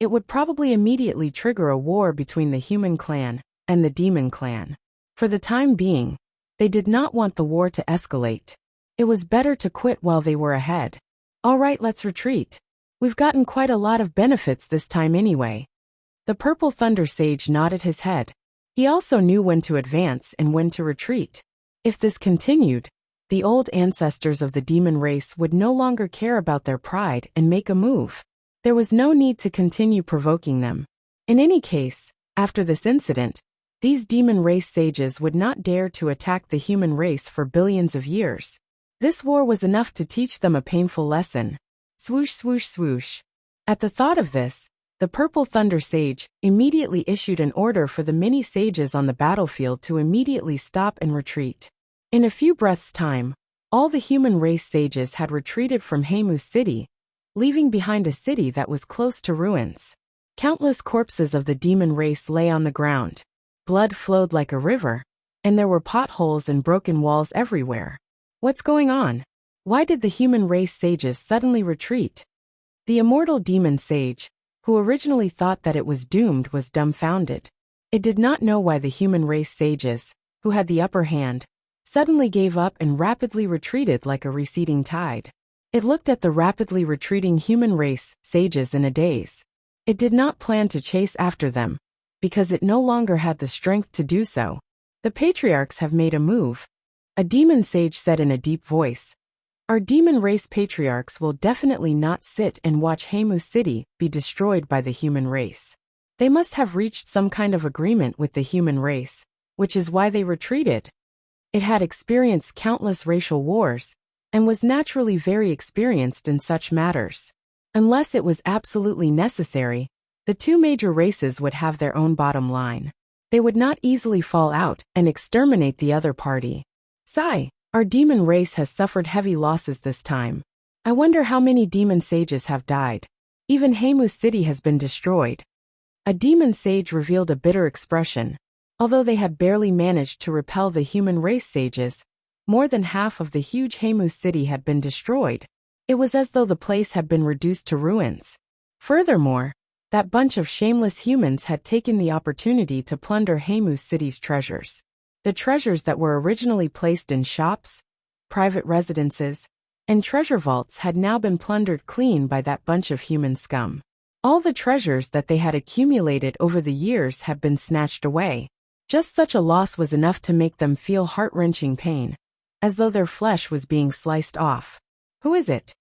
it would probably immediately trigger a war between the human clan and the demon clan. For the time being, they did not want the war to escalate. It was better to quit while they were ahead. All right, let's retreat. We've gotten quite a lot of benefits this time anyway. The Purple Thunder Sage nodded his head. He also knew when to advance and when to retreat. If this continued, the old ancestors of the demon race would no longer care about their pride and make a move. There was no need to continue provoking them. In any case, after this incident, these demon race sages would not dare to attack the human race for billions of years. This war was enough to teach them a painful lesson. Swoosh, swoosh, swoosh. At the thought of this, the Purple Thunder Sage immediately issued an order for the many sages on the battlefield to immediately stop and retreat. In a few breaths' time, all the human race sages had retreated from Hamu's city, leaving behind a city that was close to ruins. Countless corpses of the demon race lay on the ground. Blood flowed like a river, and there were potholes and broken walls everywhere. What's going on? Why did the human race sages suddenly retreat? The immortal demon sage, who originally thought that it was doomed, was dumbfounded. It did not know why the human race sages, who had the upper hand, suddenly gave up and rapidly retreated like a receding tide. It looked at the rapidly retreating human race sages in a daze. It did not plan to chase after them, because it no longer had the strength to do so. The patriarchs have made a move. A demon sage said in a deep voice. Our demon race patriarchs will definitely not sit and watch Hamu's city be destroyed by the human race. They must have reached some kind of agreement with the human race, which is why they retreated. It had experienced countless racial wars, and was naturally very experienced in such matters. Unless it was absolutely necessary, the two major races would have their own bottom line. They would not easily fall out and exterminate the other party. Sigh, our demon race has suffered heavy losses this time. I wonder how many demon sages have died. Even Hamu's city has been destroyed. A demon sage revealed a bitter expression. Although they had barely managed to repel the human race sages, more than half of the huge Hamu city had been destroyed. It was as though the place had been reduced to ruins. Furthermore, that bunch of shameless humans had taken the opportunity to plunder Hamu's city's treasures. The treasures that were originally placed in shops, private residences, and treasure vaults had now been plundered clean by that bunch of human scum. All the treasures that they had accumulated over the years had been snatched away. Just such a loss was enough to make them feel heart-wrenching pain, as though their flesh was being sliced off. Who is it?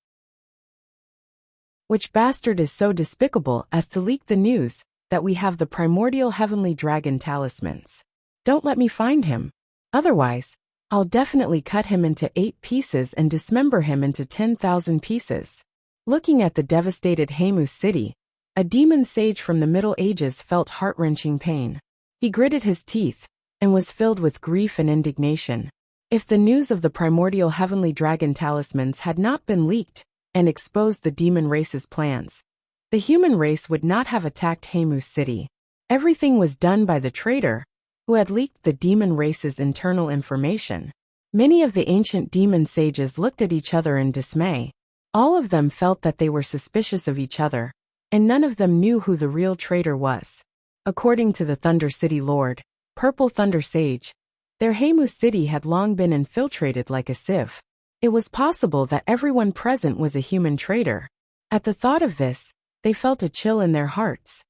Which bastard is so despicable as to leak the news that we have the primordial heavenly dragon talismans? Don't let me find him. Otherwise, I'll definitely cut him into 8 pieces and dismember him into 10,000 pieces. Looking at the devastated Hamu city, a demon sage from the Middle Ages felt heart-wrenching pain. He gritted his teeth and was filled with grief and indignation. If the news of the primordial heavenly dragon talismans had not been leaked and exposed the demon race's plans, the human race would not have attacked Hamu city. Everything was done by the traitor, who had leaked the demon race's internal information. Many of the ancient demon sages looked at each other in dismay. All of them felt that they were suspicious of each other, and none of them knew who the real traitor was. According to the Thunder City Lord, Purple Thunder Sage, their Hamu city had long been infiltrated like a sieve. It was possible that everyone present was a human traitor. At the thought of this, they felt a chill in their hearts.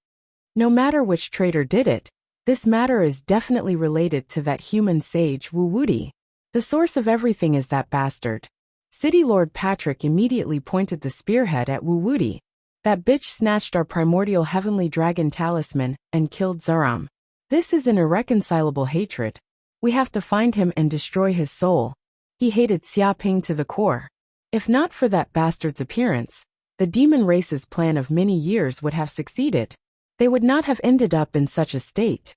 No matter which traitor did it, this matter is definitely related to that human sage Wuxia. The source of everything is that bastard. City Lord Patrick immediately pointed the spearhead at Wuxia. That bitch snatched our primordial heavenly dragon talisman and killed Zaram. This is an irreconcilable hatred. We have to find him and destroy his soul. He hated Xiaoping to the core. If not for that bastard's appearance, the demon race's plan of many years would have succeeded. They would not have ended up in such a state.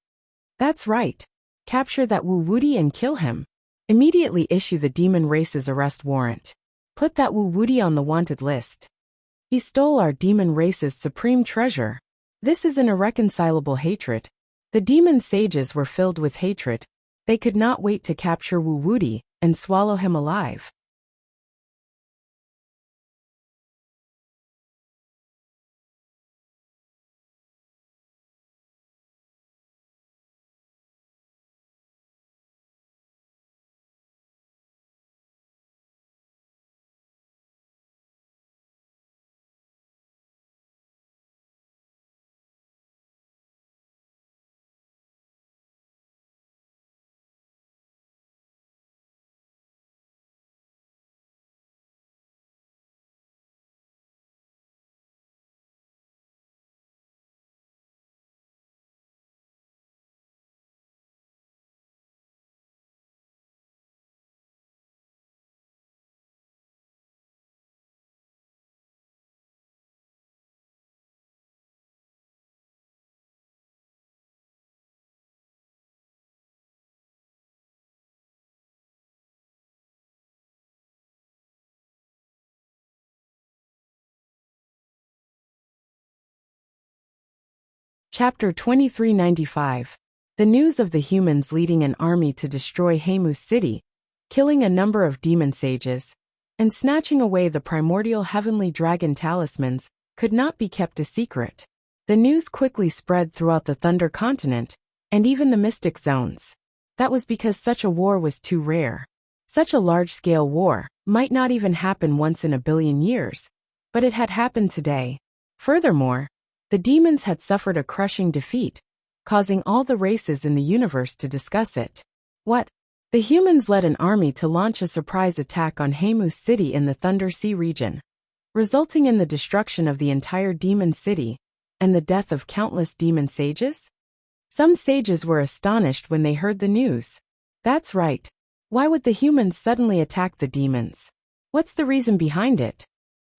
That's right. Capture that Wuxia and kill him. Immediately issue the demon race's arrest warrant. Put that Wuxia on the wanted list. He stole our demon race's supreme treasure. This is an irreconcilable hatred. The demon sages were filled with hatred. They could not wait to capture Wuxia and swallow him alive. Chapter 2395. The news of the humans leading an army to destroy Hamu city, killing a number of demon sages, and snatching away the primordial heavenly dragon talismans could not be kept a secret. The news quickly spread throughout the Thunder Continent, and even the Mystic Zones. That was because such a war was too rare. Such a large-scale war might not even happen once in a billion years, but it had happened today. Furthermore, the demons had suffered a crushing defeat, causing all the races in the universe to discuss it. What? The humans led an army to launch a surprise attack on Hamu city in the Thunder Sea region, resulting in the destruction of the entire demon city and the death of countless demon sages? Some sages were astonished when they heard the news. That's right. Why would the humans suddenly attack the demons? What's the reason behind it?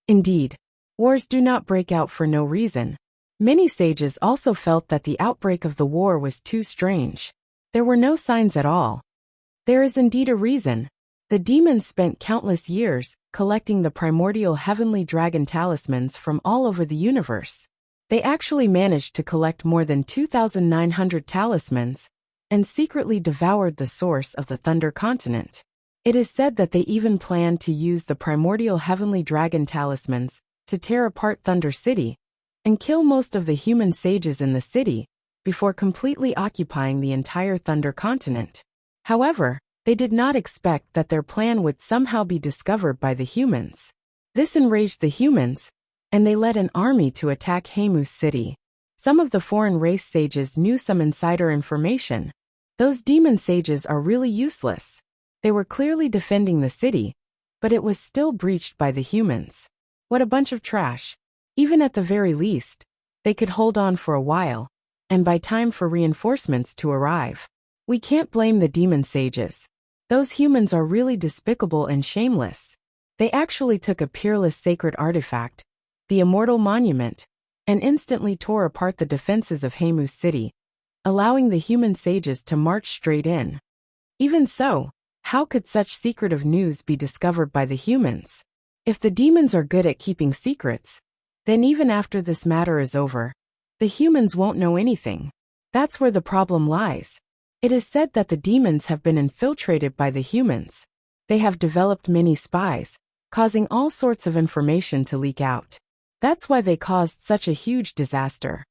Indeed, Wars do not break out for no reason. Many sages also felt that the outbreak of the war was too strange. There were no signs at all. There is indeed a reason. The demons spent countless years collecting the primordial heavenly dragon talismans from all over the universe. They actually managed to collect more than 2,900 talismans and secretly devoured the source of the Thunder Continent. It is said that they even planned to use the primordial heavenly dragon talismans to tear apart Thunder City and kill most of the human sages in the city before completely occupying the entire Thunder Continent. However, they did not expect that their plan would somehow be discovered by the humans. This enraged the humans, and they led an army to attack Haemus City. Some of the foreign race sages knew some insider information. Those demon sages are really useless. They were clearly defending the city, but it was still breached by the humans. What a bunch of trash. Even at the very least, they could hold on for a while, and buy time for reinforcements to arrive. We can't blame the demon sages. Those humans are really despicable and shameless. They actually took a peerless sacred artifact, the Immortal Monument, and instantly tore apart the defenses of Haemus City, allowing the human sages to march straight in. Even so, how could such secretive news be discovered by the humans? If the demons are good at keeping secrets, then even after this matter is over, the humans won't know anything. That's where the problem lies. It is said that the demons have been infiltrated by the humans. They have developed many spies, causing all sorts of information to leak out. That's why they caused such a huge disaster.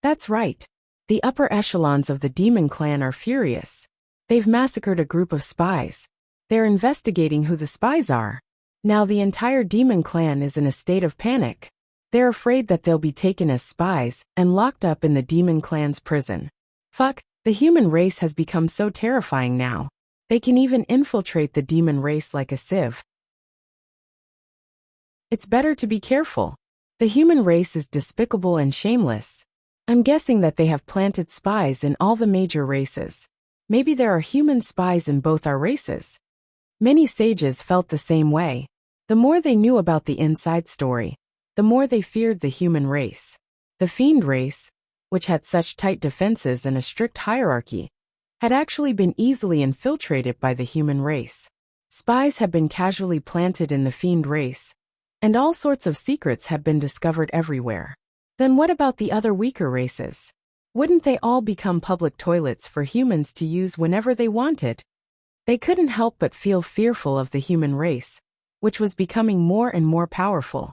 That's right. The upper echelons of the demon clan are furious. They've massacred a group of spies. They're investigating who the spies are. Now the entire demon clan is in a state of panic. They're afraid that they'll be taken as spies and locked up in the demon clan's prison. Fuck. The human race has become so terrifying now. They can even infiltrate the demon race like a sieve. It's better to be careful. The human race is despicable and shameless. I'm guessing that they have planted spies in all the major races. Maybe there are human spies in both our races. Many sages felt the same way. The more they knew about the inside story, the more they feared the human race. The fiend race, which had such tight defenses and a strict hierarchy, had actually been easily infiltrated by the human race. Spies had been casually planted in the fiend race, and all sorts of secrets had been discovered everywhere. Then what about the other weaker races? Wouldn't they all become public toilets for humans to use whenever they wanted? They couldn't help but feel fearful of the human race, which was becoming more and more powerful.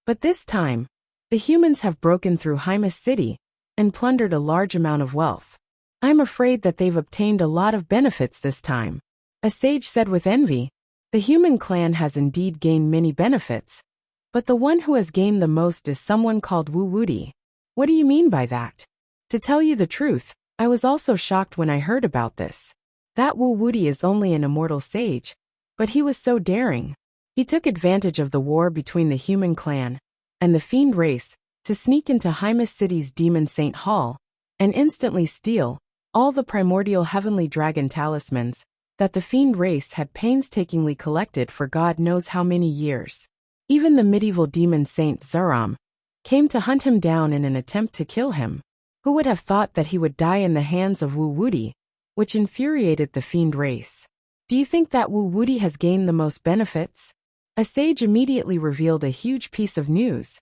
But this time, the humans have broken through Haemus City and plundered a large amount of wealth. I'm afraid that they've obtained a lot of benefits this time. A sage said with envy, the human clan has indeed gained many benefits, but the one who has gained the most is someone called Wuxia. What do you mean by that? To tell you the truth, I was also shocked when I heard about this. That Wuxia is only an immortal sage, but he was so daring. He took advantage of the war between the human clan and the fiend race to sneak into Haemus City's Demon Saint Hall and instantly steal all the primordial heavenly dragon talismans that the fiend race had painstakingly collected for God knows how many years. Even the medieval demon saint Zaram came to hunt him down in an attempt to kill him. Who would have thought that he would die in the hands of Wuxia, which infuriated the fiend race? Do you think that Wuxia has gained the most benefits? A sage immediately revealed a huge piece of news.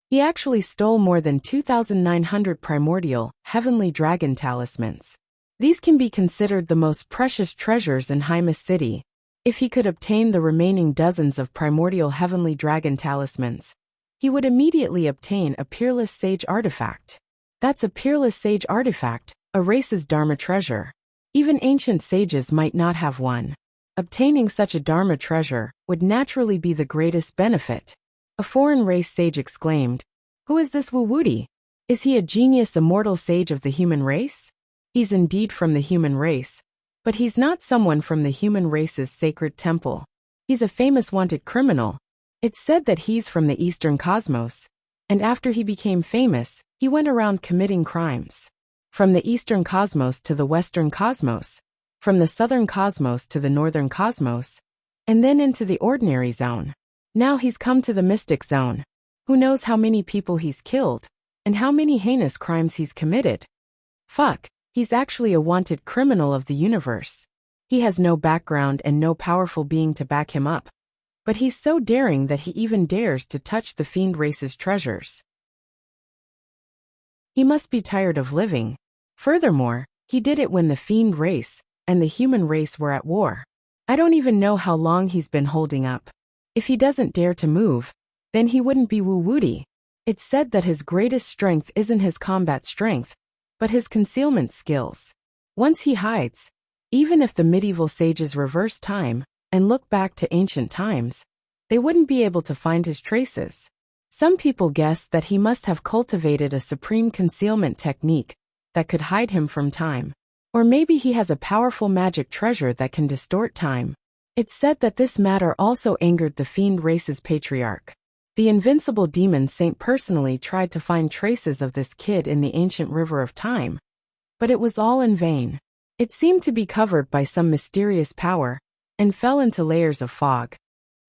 He actually stole more than 2,900 primordial, heavenly dragon talismans. These can be considered the most precious treasures in Haemus City. If he could obtain the remaining dozens of primordial heavenly dragon talismans, he would immediately obtain a peerless sage artifact. That's a peerless sage artifact, a race's dharma treasure. Even ancient sages might not have one. Obtaining such a dharma treasure would naturally be the greatest benefit. A foreign race sage exclaimed, "Who is this Wuxia? Is he a genius immortal sage of the human race?" He's indeed from the human race, but he's not someone from the human race's sacred temple. He's a famous wanted criminal. It's said that he's from the Eastern Cosmos, and after he became famous, he went around committing crimes. From the Eastern Cosmos to the Western Cosmos, from the Southern Cosmos to the Northern Cosmos, and then into the Ordinary Zone. Now he's come to the Mystic Zone. Who knows how many people he's killed, and how many heinous crimes he's committed? Fuck, he's actually a wanted criminal of the universe. He has no background and no powerful being to back him up. But he's so daring that he even dares to touch the fiend race's treasures. He must be tired of living. Furthermore, he did it when the fiend race and the human race were at war. I don't even know how long he's been holding up. If he doesn't dare to move, then he wouldn't be Wuxia. It's said that his greatest strength isn't his combat strength, but his concealment skills. Once he hides, even if the medieval sages reverse time and look back to ancient times, they wouldn't be able to find his traces. Some people guess that he must have cultivated a supreme concealment technique that could hide him from time. Or maybe he has a powerful magic treasure that can distort time. It's said that this matter also angered the fiend race's patriarch. The invincible demon saint personally tried to find traces of this kid in the ancient river of time. But it was all in vain. It seemed to be covered by some mysterious power and fell into layers of fog.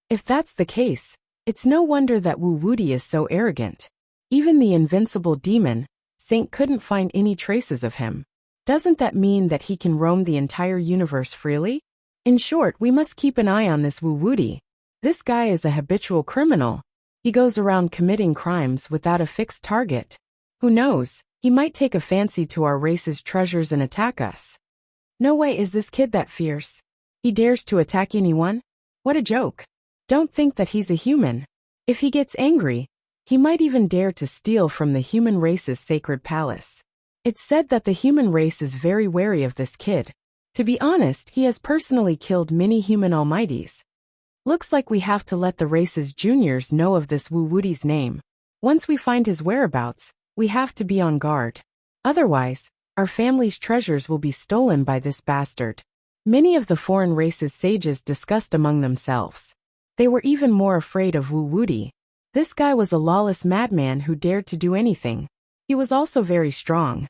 If that's the case, it's no wonder that Wuxia is so arrogant. Even the invincible demon saint couldn't find any traces of him. Doesn't that mean that he can roam the entire universe freely? In short, we must keep an eye on this Wuxia. This guy is a habitual criminal. He goes around committing crimes without a fixed target. Who knows, he might take a fancy to our race's treasures and attack us. No way is this kid that fierce. He dares to attack anyone? What a joke. Don't think that he's a human. If he gets angry, he might even dare to steal from the human race's sacred palace. It's said that the human race is very wary of this kid. To be honest, he has personally killed many human almighties. Looks like we have to let the race's juniors know of this Wuxia's name. Once we find his whereabouts, we have to be on guard. Otherwise, our family's treasures will be stolen by this bastard. Many of the foreign race's sages discussed among themselves. They were even more afraid of Wuxia. This guy was a lawless madman who dared to do anything. He was also very strong.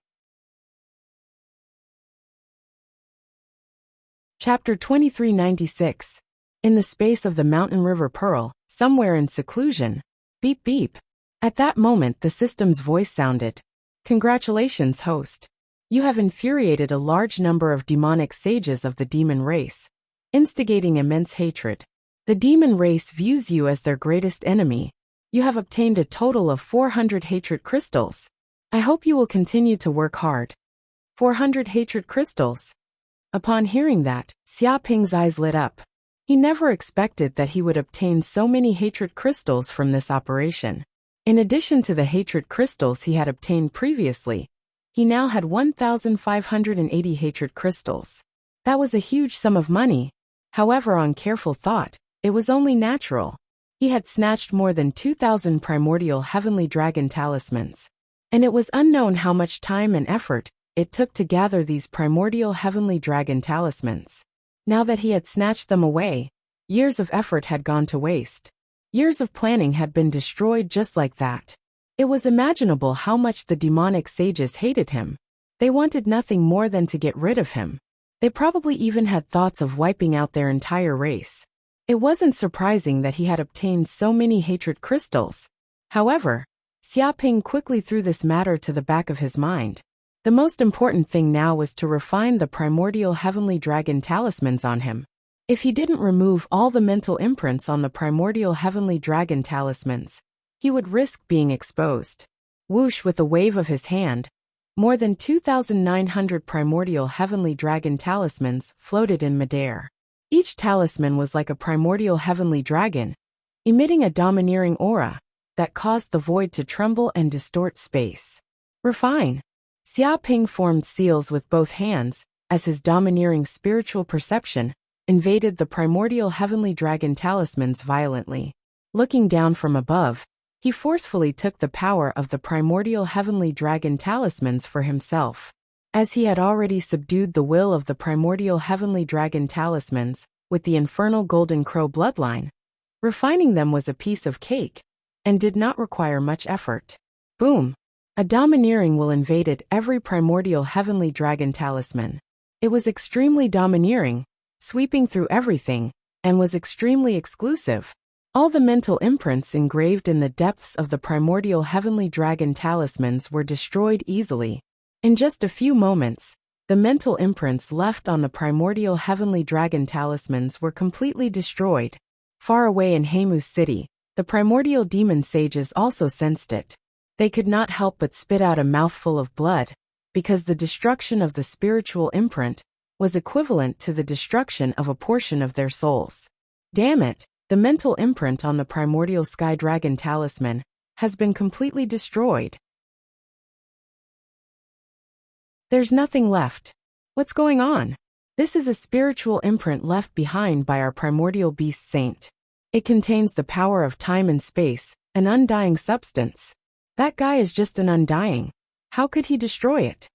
Chapter 2396. In the space of the mountain river Pearl, somewhere in seclusion. Beep beep. At that moment the system's voice sounded. Congratulations, host. You have infuriated a large number of demonic sages of the demon race, instigating immense hatred. The demon race views you as their greatest enemy. You have obtained a total of 400 hatred crystals. I hope you will continue to work hard. 400 hatred crystals. Upon hearing that, Xiaoping's eyes lit up. He never expected that he would obtain so many hatred crystals from this operation. In addition to the hatred crystals he had obtained previously, he now had 1,580 hatred crystals. That was a huge sum of money. However, on careful thought, it was only natural. He had snatched more than 2,000 primordial heavenly dragon talismans. And it was unknown how much time and effort it took to gather these primordial heavenly dragon talismans. Now that he had snatched them away, years of effort had gone to waste. Years of planning had been destroyed just like that. It was imaginable how much the demonic sages hated him. They wanted nothing more than to get rid of him. They probably even had thoughts of wiping out their entire race. It wasn't surprising that he had obtained so many hatred crystals. However, Xiaoping quickly threw this matter to the back of his mind. The most important thing now was to refine the primordial heavenly dragon talismans on him. If he didn't remove all the mental imprints on the primordial heavenly dragon talismans, he would risk being exposed. Whoosh, with a wave of his hand, more than 2,900 primordial heavenly dragon talismans floated in midair. Each talisman was like a primordial heavenly dragon, emitting a domineering aura that caused the void to tremble and distort space. Refine. Xiaoping formed seals with both hands, as his domineering spiritual perception invaded the primordial heavenly dragon talismans violently. Looking down from above, he forcefully took the power of the primordial heavenly dragon talismans for himself. As he had already subdued the will of the primordial heavenly dragon talismans with the infernal golden crow bloodline, refining them was a piece of cake and did not require much effort. Boom! A domineering will invaded every primordial heavenly dragon talisman. It was extremely domineering, sweeping through everything, and was extremely exclusive. All the mental imprints engraved in the depths of the primordial heavenly dragon talismans were destroyed easily. In just a few moments, the mental imprints left on the primordial heavenly dragon talismans were completely destroyed. Far away in Heimu's city, the primordial demon sages also sensed it. They could not help but spit out a mouthful of blood, because the destruction of the spiritual imprint was equivalent to the destruction of a portion of their souls. Damn it, the mental imprint on the primordial sky dragon talisman has been completely destroyed. There's nothing left. What's going on? This is a spiritual imprint left behind by our primordial beast saint. It contains the power of time and space, an undying substance. That guy is just an undying. How could he destroy it?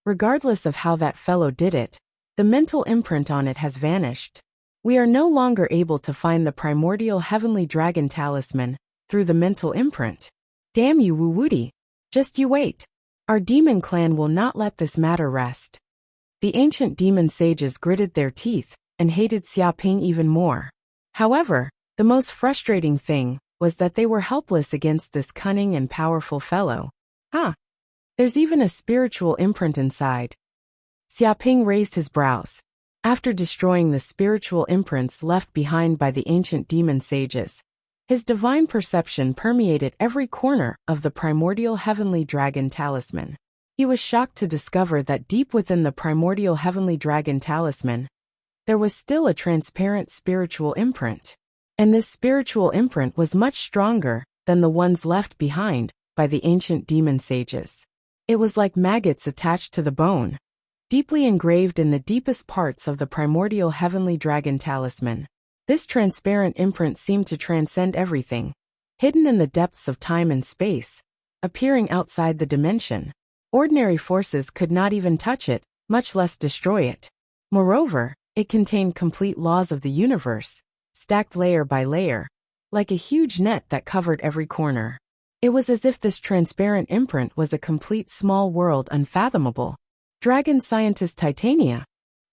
Regardless of how that fellow did it, the mental imprint on it has vanished. We are no longer able to find the primordial heavenly dragon talisman through the mental imprint. Damn you, Wuwudi. Just you wait. Our demon clan will not let this matter rest. The ancient demon sages gritted their teeth and hated Xiaoping even more. However, the most frustrating thing was that they were helpless against this cunning and powerful fellow. There's even a spiritual imprint inside. Xiaoping raised his brows. After destroying the spiritual imprints left behind by the ancient demon sages, his divine perception permeated every corner of the primordial heavenly dragon talisman. He was shocked to discover that deep within the primordial heavenly dragon talisman, there was still a transparent spiritual imprint. And this spiritual imprint was much stronger than the ones left behind by the ancient demon sages. It was like maggots attached to the bone, deeply engraved in the deepest parts of the primordial heavenly dragon talisman. This transparent imprint seemed to transcend everything, hidden in the depths of time and space, appearing outside the dimension. Ordinary forces could not even touch it, much less destroy it. Moreover, it contained complete laws of the universe, stacked layer by layer, like a huge net that covered every corner. It was as if this transparent imprint was a complete small world unfathomable. Dragon scientist Titania.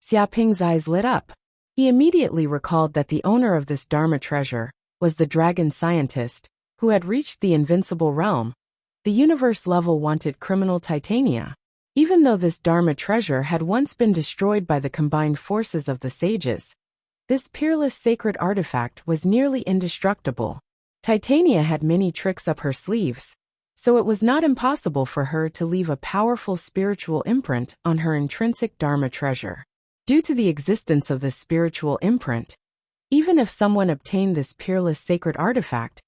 Xiaoping's eyes lit up. He immediately recalled that the owner of this Dharma treasure was the dragon scientist who had reached the invincible realm. The universe level wanted criminal Titania. Even though this Dharma treasure had once been destroyed by the combined forces of the sages, this peerless sacred artifact was nearly indestructible. Titania had many tricks up her sleeves, so it was not impossible for her to leave a powerful spiritual imprint on her intrinsic Dharma treasure. Due to the existence of this spiritual imprint, even if someone obtained this peerless sacred artifact,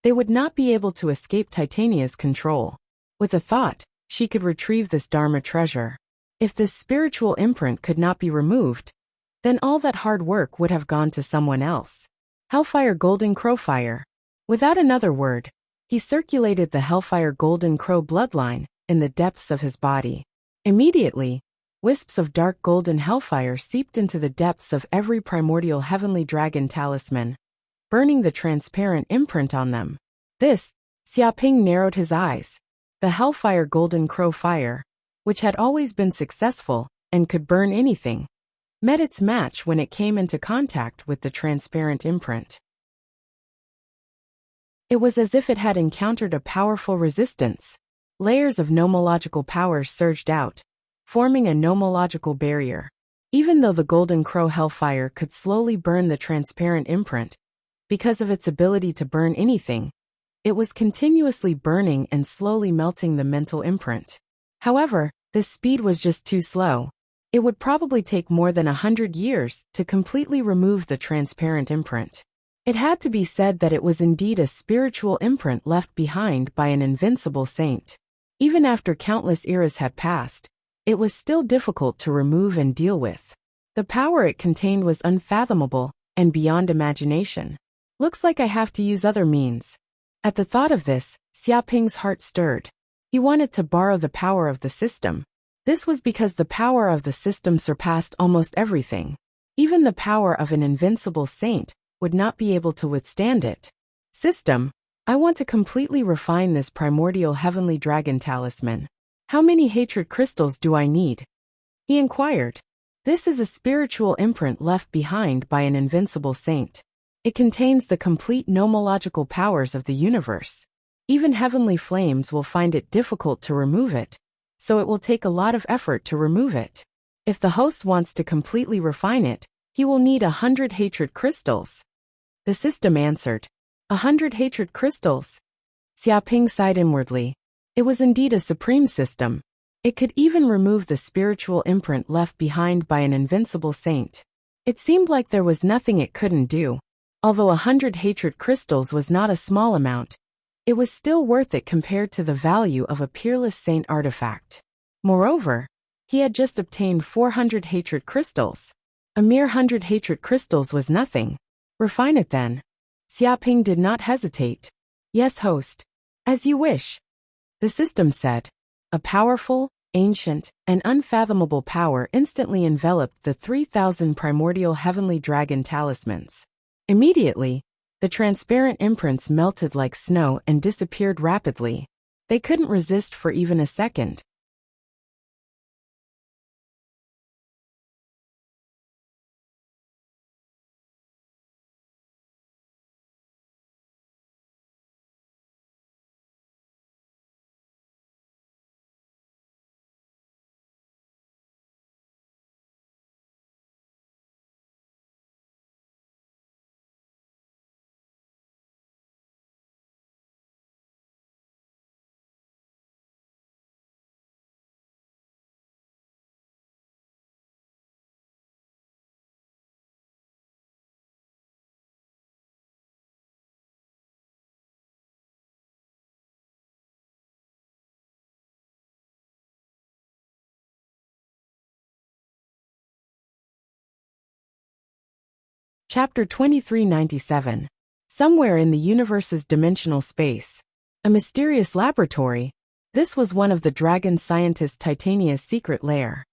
they would not be able to escape Titania's control. With a thought, she could retrieve this Dharma treasure. If this spiritual imprint could not be removed, then all that hard work would have gone to someone else. Hellfire Golden Crowfire. Without another word, he circulated the Hellfire Golden Crow bloodline in the depths of his body. Immediately, wisps of dark golden hellfire seeped into the depths of every primordial heavenly dragon talisman, burning the transparent imprint on them. Xiaoping narrowed his eyes. The Hellfire Golden Crow fire, which had always been successful and could burn anything, met its match when it came into contact with the transparent imprint. It was as if it had encountered a powerful resistance. Layers of nomological powers surged out, forming a nomological barrier. Even though the Golden Crow Hellfire could slowly burn the transparent imprint, because of its ability to burn anything, it was continuously burning and slowly melting the mental imprint. However, this speed was just too slow. It would probably take more than 100 years to completely remove the transparent imprint. It had to be said that it was indeed a spiritual imprint left behind by an invincible saint. Even after countless eras had passed, it was still difficult to remove and deal with. The power it contained was unfathomable and beyond imagination. Looks like I have to use other means. At the thought of this, Xiaoping's heart stirred. He wanted to borrow the power of the system. This was because the power of the system surpassed almost everything. Even the power of an invincible saint would not be able to withstand it. System, I want to completely refine this primordial heavenly dragon talisman. How many hatred crystals do I need? He inquired. This is a spiritual imprint left behind by an invincible saint. It contains the complete nomological powers of the universe. Even heavenly flames will find it difficult to remove it, so it will take a lot of effort to remove it. If the host wants to completely refine it, he will need 100 hatred crystals. The system answered. 100 hatred crystals? Xiaoping sighed inwardly. It was indeed a supreme system. It could even remove the spiritual imprint left behind by an invincible saint. It seemed like there was nothing it couldn't do. Although 100 hatred crystals was not a small amount, it was still worth it compared to the value of a peerless saint artifact. Moreover, he had just obtained 400 hatred crystals. A mere 100 hatred crystals was nothing. Refine it then. Xiaoping did not hesitate. Yes, host. As you wish. The system said. A powerful, ancient, and unfathomable power instantly enveloped the 3,000 primordial heavenly dragon talismans. Immediately, the transparent imprints melted like snow and disappeared rapidly. They couldn't resist for even a second. Chapter 2397. Somewhere in the universe's dimensional space. A mysterious laboratory. This was one of the dragon scientist Titania's secret lair.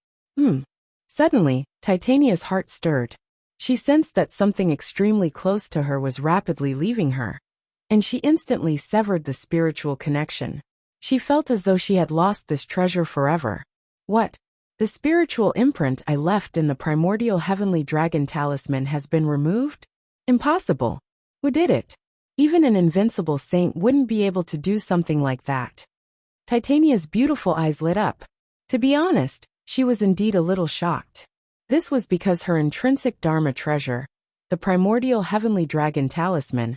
Suddenly, Titania's heart stirred. She sensed that something extremely close to her was rapidly leaving her, and she instantly severed the spiritual connection. She felt as though she had lost this treasure forever. What? The spiritual imprint I left in the primordial heavenly dragon talisman has been removed? Impossible. Who did it? Even an invincible saint wouldn't be able to do something like that. Titania's beautiful eyes lit up. To be honest, she was indeed a little shocked. This was because her intrinsic Dharma treasure, the primordial heavenly dragon talisman,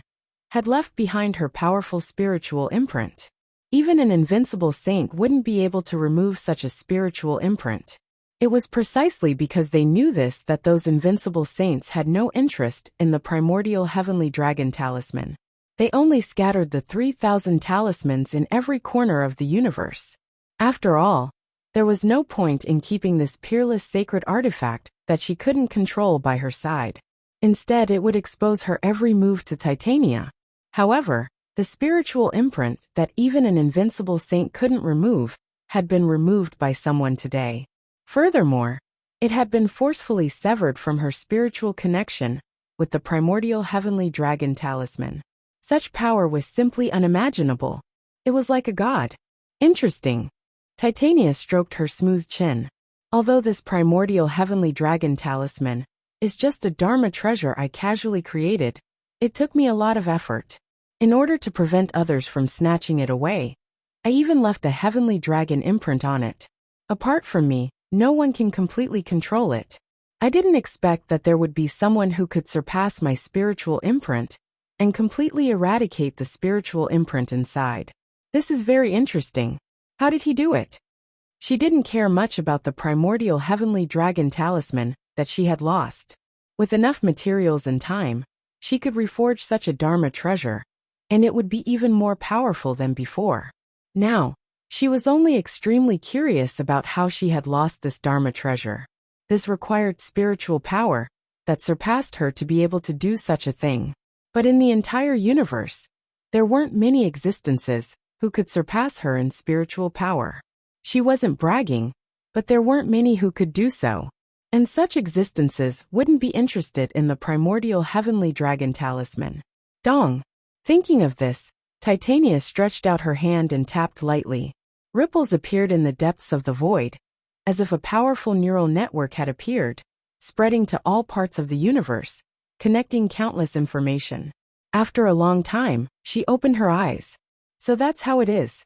had left behind her powerful spiritual imprint. Even an invincible saint wouldn't be able to remove such a spiritual imprint. It was precisely because they knew this that those invincible saints had no interest in the primordial heavenly dragon talisman. They only scattered the 3,000 talismans in every corner of the universe. After all, there was no point in keeping this peerless sacred artifact that she couldn't control by her side. Instead, it would expose her every move to Titania. However, the spiritual imprint that even an invincible saint couldn't remove had been removed by someone today. Furthermore, it had been forcefully severed from her spiritual connection with the primordial heavenly dragon talisman. Such power was simply unimaginable. It was like a god. Interesting. Titania stroked her smooth chin. Although this primordial heavenly dragon talisman is just a Dharma treasure I casually created, it took me a lot of effort. In order to prevent others from snatching it away, I even left a heavenly dragon imprint on it. Apart from me, no one can completely control it. I didn't expect that there would be someone who could surpass my spiritual imprint and completely eradicate the spiritual imprint inside. This is very interesting. How did he do it? She didn't care much about the primordial heavenly dragon talisman that she had lost. With enough materials and time, she could reforge such a Dharma treasure, and it would be even more powerful than before. Now, she was only extremely curious about how she had lost this Dharma treasure. This required spiritual power that surpassed her to be able to do such a thing. But in the entire universe, there weren't many existences who could surpass her in spiritual power. She wasn't bragging, but there weren't many who could do so. And such existences wouldn't be interested in the primordial heavenly dragon talisman. Dong. Thinking of this, Titania stretched out her hand and tapped lightly. Ripples appeared in the depths of the void, as if a powerful neural network had appeared, spreading to all parts of the universe, connecting countless information. After a long time, she opened her eyes. So that's how it is.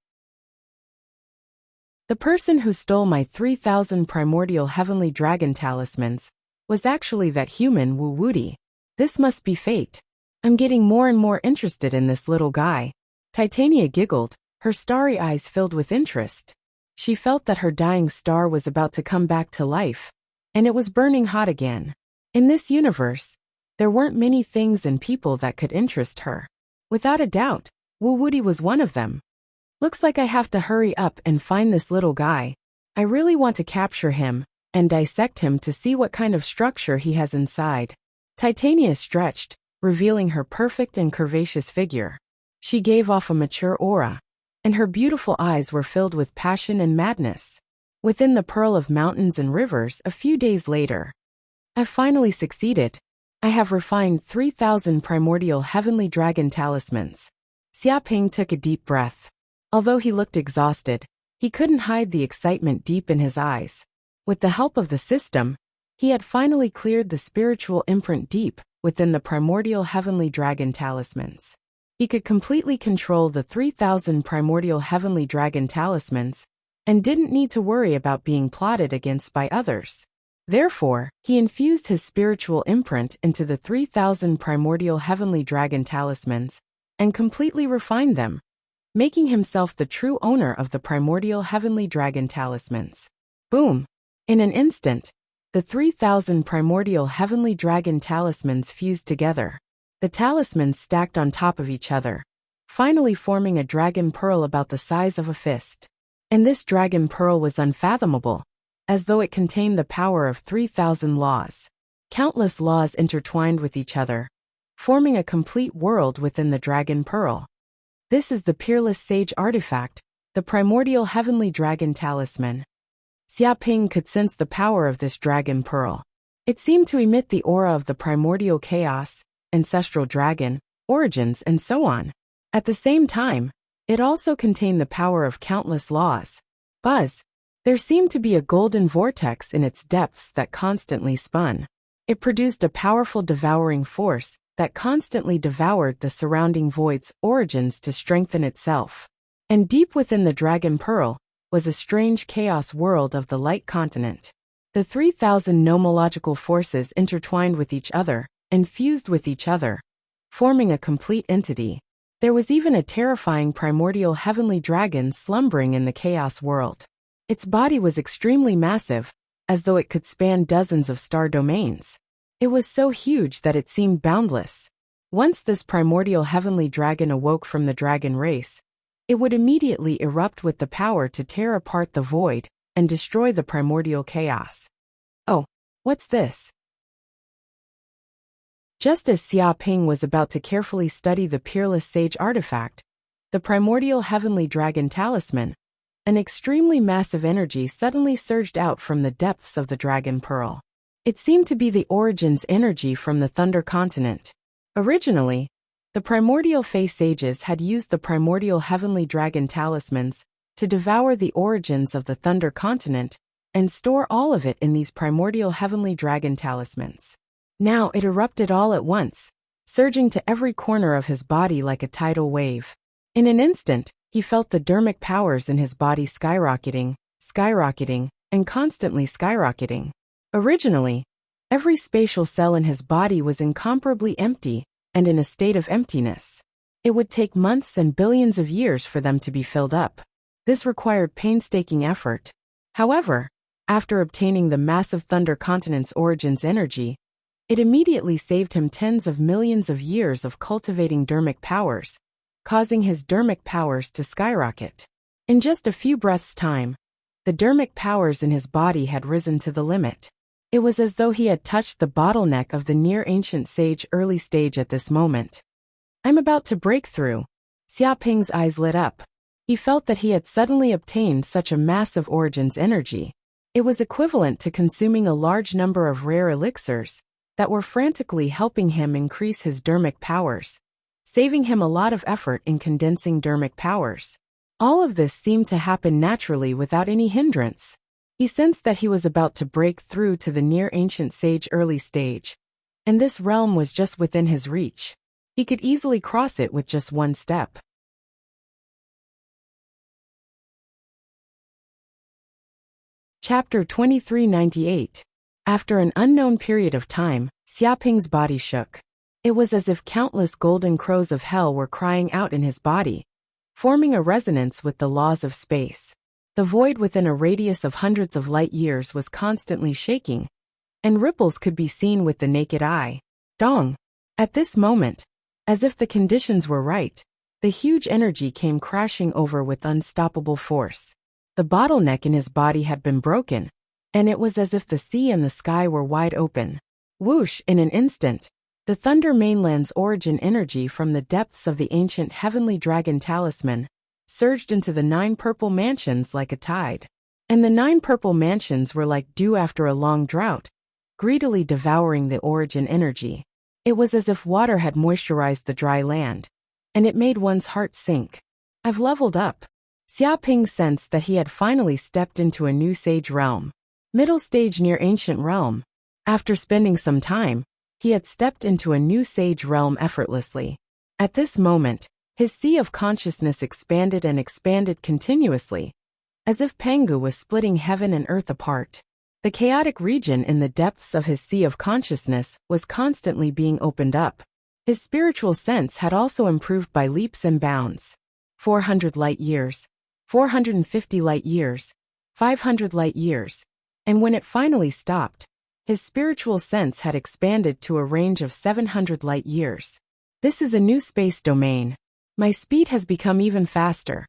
The person who stole my 3,000 primordial heavenly dragon talismans was actually that human Wuxia. This must be fate. I'm getting more and more interested in this little guy. Titania giggled, her starry eyes filled with interest. She felt that her dying star was about to come back to life, and it was burning hot again. In this universe, there weren't many things and people that could interest her. Without a doubt, Wuxia was one of them. Looks like I have to hurry up and find this little guy. I really want to capture him and dissect him to see what kind of structure he has inside. Titania stretched, revealing her perfect and curvaceous figure. She gave off a mature aura, and her beautiful eyes were filled with passion and madness. Within the pearl of mountains and rivers a few days later. I finally succeeded. I have refined 3,000 primordial heavenly dragon talismans. Xiaoping took a deep breath. Although he looked exhausted, he couldn't hide the excitement deep in his eyes. With the help of the system, he had finally cleared the spiritual imprint deep within the primordial heavenly dragon talismans. He could completely control the 3,000 primordial heavenly dragon talismans and didn't need to worry about being plotted against by others. Therefore, he infused his spiritual imprint into the 3,000 primordial heavenly dragon talismans and completely refined them, making himself the true owner of the primordial heavenly dragon talismans. Boom! In an instant, the 3,000 primordial heavenly dragon talismans fused together. The talismans stacked on top of each other, finally forming a dragon pearl about the size of a fist. And this dragon pearl was unfathomable, as though it contained the power of 3,000 laws. Countless laws intertwined with each other, forming a complete world within the dragon pearl. This is the peerless sage artifact, the primordial heavenly dragon talisman. Xiaoping could sense the power of this dragon pearl. It seemed to emit the aura of the primordial chaos, ancestral dragon, origins, and so on. At the same time, it also contained the power of countless laws. Buzz! There seemed to be a golden vortex in its depths that constantly spun. It produced a powerful devouring force that constantly devoured the surrounding void's origins to strengthen itself. And deep within the dragon pearl was a strange chaos world of the light continent. The 3,000 nomological forces intertwined with each other and fused with each other, forming a complete entity. There was even a terrifying primordial heavenly dragon slumbering in the chaos world. Its body was extremely massive, as though it could span dozens of star domains. It was so huge that it seemed boundless. Once this primordial heavenly dragon awoke from the dragon race, it would immediately erupt with the power to tear apart the void and destroy the primordial chaos. Oh, what's this? Just as Xiaoping was about to carefully study the peerless sage artifact, the primordial heavenly dragon talisman, an extremely massive energy suddenly surged out from the depths of the dragon pearl. It seemed to be the origins energy from the Thunder Continent. Originally, the primordial Fey sages had used the primordial heavenly dragon talismans to devour the origins of the Thunder Continent and store all of it in these primordial heavenly dragon talismans. Now it erupted all at once, surging to every corner of his body like a tidal wave. In an instant, he felt the dermic powers in his body skyrocketing, and constantly skyrocketing. Originally, every spatial cell in his body was incomparably empty and in a state of emptiness. It would take months and billions of years for them to be filled up. This required painstaking effort. However, after obtaining the massive Thunder Continent's origins energy, it immediately saved him tens of millions of years of cultivating dermic powers, causing his dermic powers to skyrocket. In just a few breaths' time, the dermic powers in his body had risen to the limit. It was as though he had touched the bottleneck of the near-ancient sage early stage at this moment. I'm about to break through. Xiaoping's eyes lit up. He felt that he had suddenly obtained such a massive origins energy. It was equivalent to consuming a large number of rare elixirs that were frantically helping him increase his dermic powers, saving him a lot of effort in condensing dermic powers. All of this seemed to happen naturally without any hindrance. He sensed that he was about to break through to the near-ancient sage early stage, and this realm was just within his reach. He could easily cross it with just one step. Chapter 2398. After an unknown period of time, Xiaoping's body shook. It was as if countless golden crows of hell were crying out in his body, forming a resonance with the laws of space. The void within a radius of hundreds of light years was constantly shaking, and ripples could be seen with the naked eye. Dong! At this moment, as if the conditions were right, the huge energy came crashing over with unstoppable force. The bottleneck in his body had been broken, and it was as if the sea and the sky were wide open. Whoosh! In an instant, the Thunder Mainland's origin energy from the depths of the ancient heavenly dragon talisman surged into the 9 purple mansions like a tide. And the 9 purple mansions were like dew after a long drought, greedily devouring the origin energy. It was as if water had moisturized the dry land, and it made one's heart sink. I've leveled up. Xiaoping sensed that he had finally stepped into a new sage realm. Middle stage near ancient realm. After spending some time, he had stepped into a new sage realm effortlessly. At this moment, his sea of consciousness expanded and expanded continuously, as if Pangu was splitting heaven and earth apart. The chaotic region in the depths of his sea of consciousness was constantly being opened up. His spiritual sense had also improved by leaps and bounds. 400 light years, 450 light years, 500 light years, and when it finally stopped, his spiritual sense had expanded to a range of 700 light years. This is a new space domain. My speed has become even faster.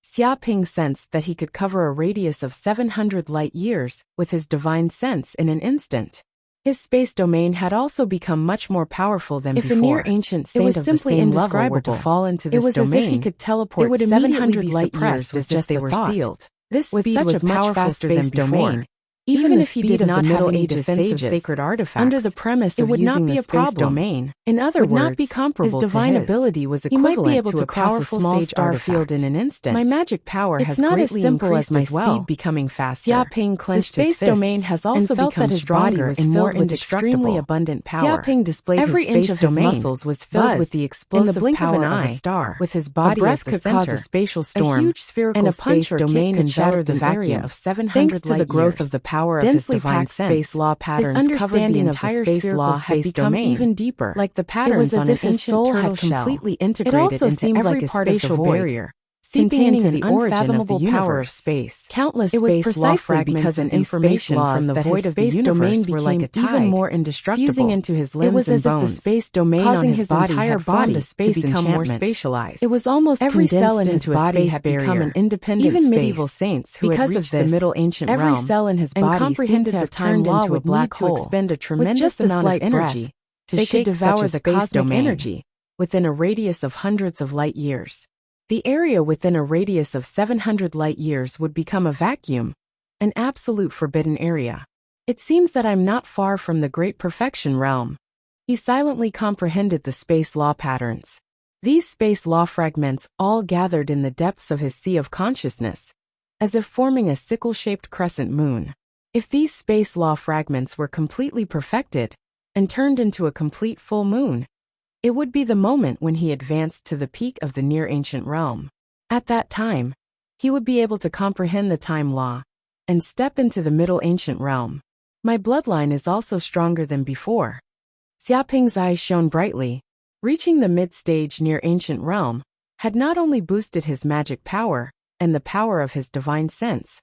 Xiaoping sensed that he could cover a radius of 700 light years with his divine sense in an instant. His space domain had also become much more powerful than before. If a near ancient saint of the same level were to fall into this domain, it was as if he could teleport. It would 700 light years as if they were sealed. This speed was much faster than before. Even if he did not have any defensive sacred artifacts, under the premise of using the space domain, in other words, his divine ability was equivalent to a powerful small star field in an instant. My magic power has greatly increased as my speed becoming faster. Xiaoping clenched his fists, the space domain has also become stronger and more filled with extremely abundant power. Xiaoping displayed every inch of his muscles was filled with the explosive power of a star. With his body as the center, cause a spatial storm, a huge spherical space domain could shatter the vacuum of 700 light years. Thanks to the growth of the power of densely packed space law patterns, his understanding of the space law had become even deeper, like the patterns on an ancient soul had completely integrated into every part of the barrier, containing the unfathomable power of space. Countless space law fragments and information from the void of the universe were like a tide, even more indestructible, fusing into his limbs and bones. It was as if the space domain on his entire body to become more spatialized. It was almost every cell in his body had become an independent space. Even medieval saints who had reached the Middle Ancient realm, every cell in his body comprehended the time law would black hole to expend a tremendous amount of energy to shake devour the cosmic energy within a radius of hundreds of light years. The area within a radius of 700 light years would become a vacuum, an absolute forbidden area. It seems that I'm not far from the great perfection realm. He silently comprehended the space law patterns. These space law fragments all gathered in the depths of his sea of consciousness, as if forming a sickle-shaped crescent moon. If these space law fragments were completely perfected and turned into a complete full moon, it would be the moment when he advanced to the peak of the near-ancient realm. At that time, he would be able to comprehend the time law and step into the Middle Ancient realm. My bloodline is also stronger than before. Xiaoping's eyes shone brightly. Reaching the mid-stage near-ancient realm had not only boosted his magic power and the power of his divine sense,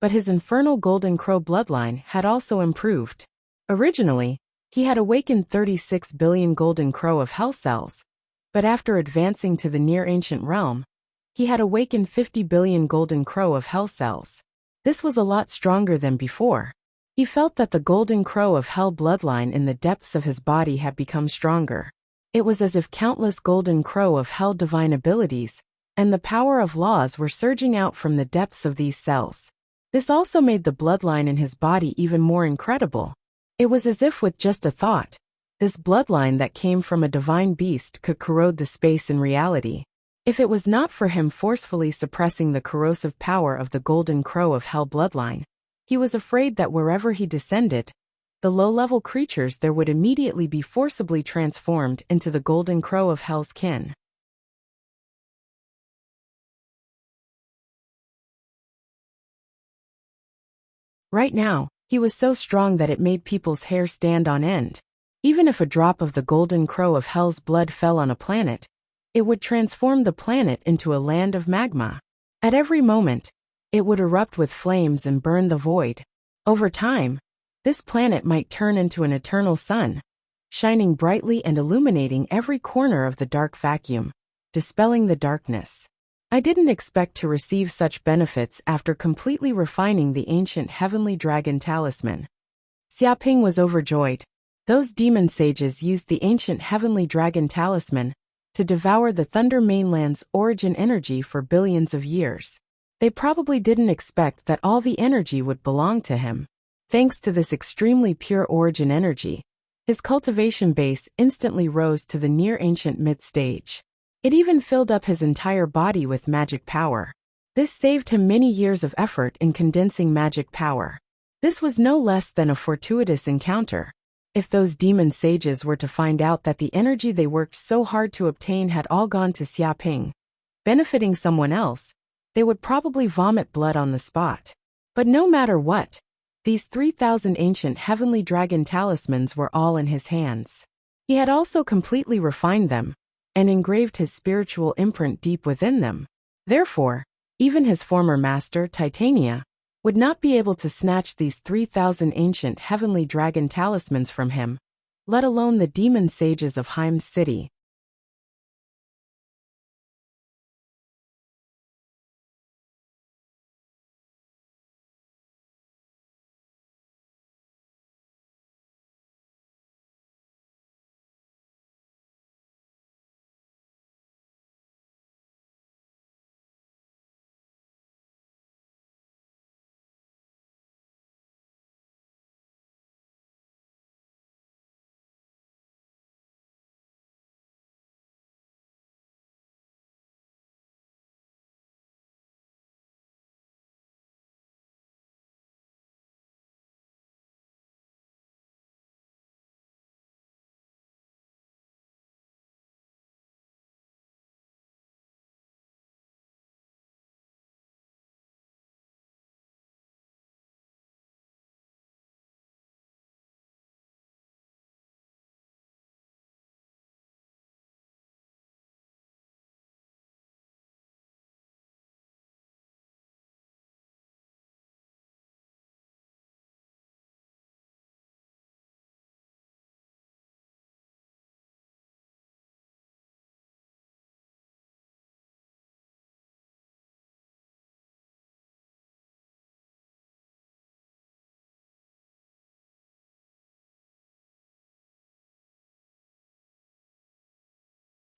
but his infernal golden crow bloodline had also improved. Originally, he had awakened 36 billion golden crow of hell cells, but after advancing to the near-ancient realm, he had awakened 50 billion golden crow of hell cells. This was a lot stronger than before. He felt that the golden crow of hell bloodline in the depths of his body had become stronger. It was as if countless golden crow of hell divine abilities and the power of laws were surging out from the depths of these cells. This also made the bloodline in his body even more incredible. It was as if with just a thought, this bloodline that came from a divine beast could corrode the space in reality. If it was not for him forcefully suppressing the corrosive power of the golden crow of hell bloodline, he was afraid that wherever he descended, the low-level creatures there would immediately be forcibly transformed into the golden crow of hell's kin. Right now, he was so strong that it made people's hair stand on end. Even if a drop of the golden crow of hell's blood fell on a planet, it would transform the planet into a land of magma. At every moment, it would erupt with flames and burn the void. Over time, this planet might turn into an eternal sun, shining brightly and illuminating every corner of the dark vacuum, dispelling the darkness. I didn't expect to receive such benefits after completely refining the ancient heavenly dragon talisman. Xiaoping was overjoyed. Those demon sages used the ancient heavenly dragon talisman to devour the Thunder Mainland's origin energy for billions of years. They probably didn't expect that all the energy would belong to him. Thanks to this extremely pure origin energy, his cultivation base instantly rose to the near-ancient mid-stage. It even filled up his entire body with magic power. This saved him many years of effort in condensing magic power. This was no less than a fortuitous encounter. If those demon sages were to find out that the energy they worked so hard to obtain had all gone to Xiaoping, benefiting someone else, they would probably vomit blood on the spot. But no matter what, these 3,000 ancient heavenly dragon talismans were all in his hands. He had also completely refined them and engraved his spiritual imprint deep within them. Therefore, even his former master, Titania, would not be able to snatch these 3,000 ancient heavenly dragon talismans from him, let alone the demon sages of Heim's city.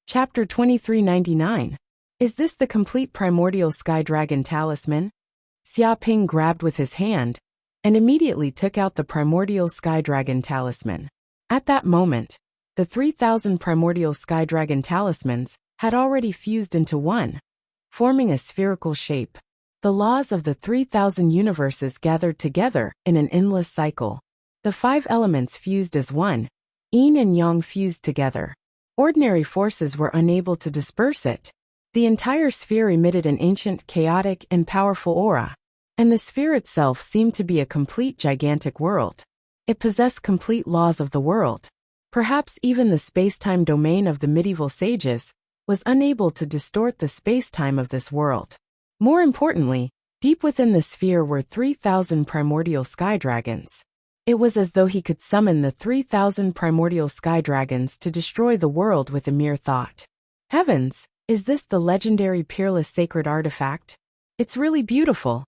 Chapter 2399. Is this the complete primordial sky dragon talisman? Xiaoping grabbed with his hand and immediately took out the primordial sky dragon talisman. At that moment, the 3,000 primordial sky dragon talismans had already fused into one, forming a spherical shape. The laws of the 3,000 universes gathered together in an endless cycle. The 5 elements fused as one, yin and yang fused together. Ordinary forces were unable to disperse it. The entire sphere emitted an ancient, chaotic, and powerful aura, and the sphere itself seemed to be a complete gigantic world. It possessed complete laws of the world. Perhaps even the space-time domain of the medieval sages was unable to distort the space-time of this world. More importantly, deep within the sphere were 3,000 primordial sky dragons. It was as though he could summon the 3,000 primordial sky dragons to destroy the world with a mere thought. Heavens, is this the legendary peerless sacred artifact? It's really beautiful.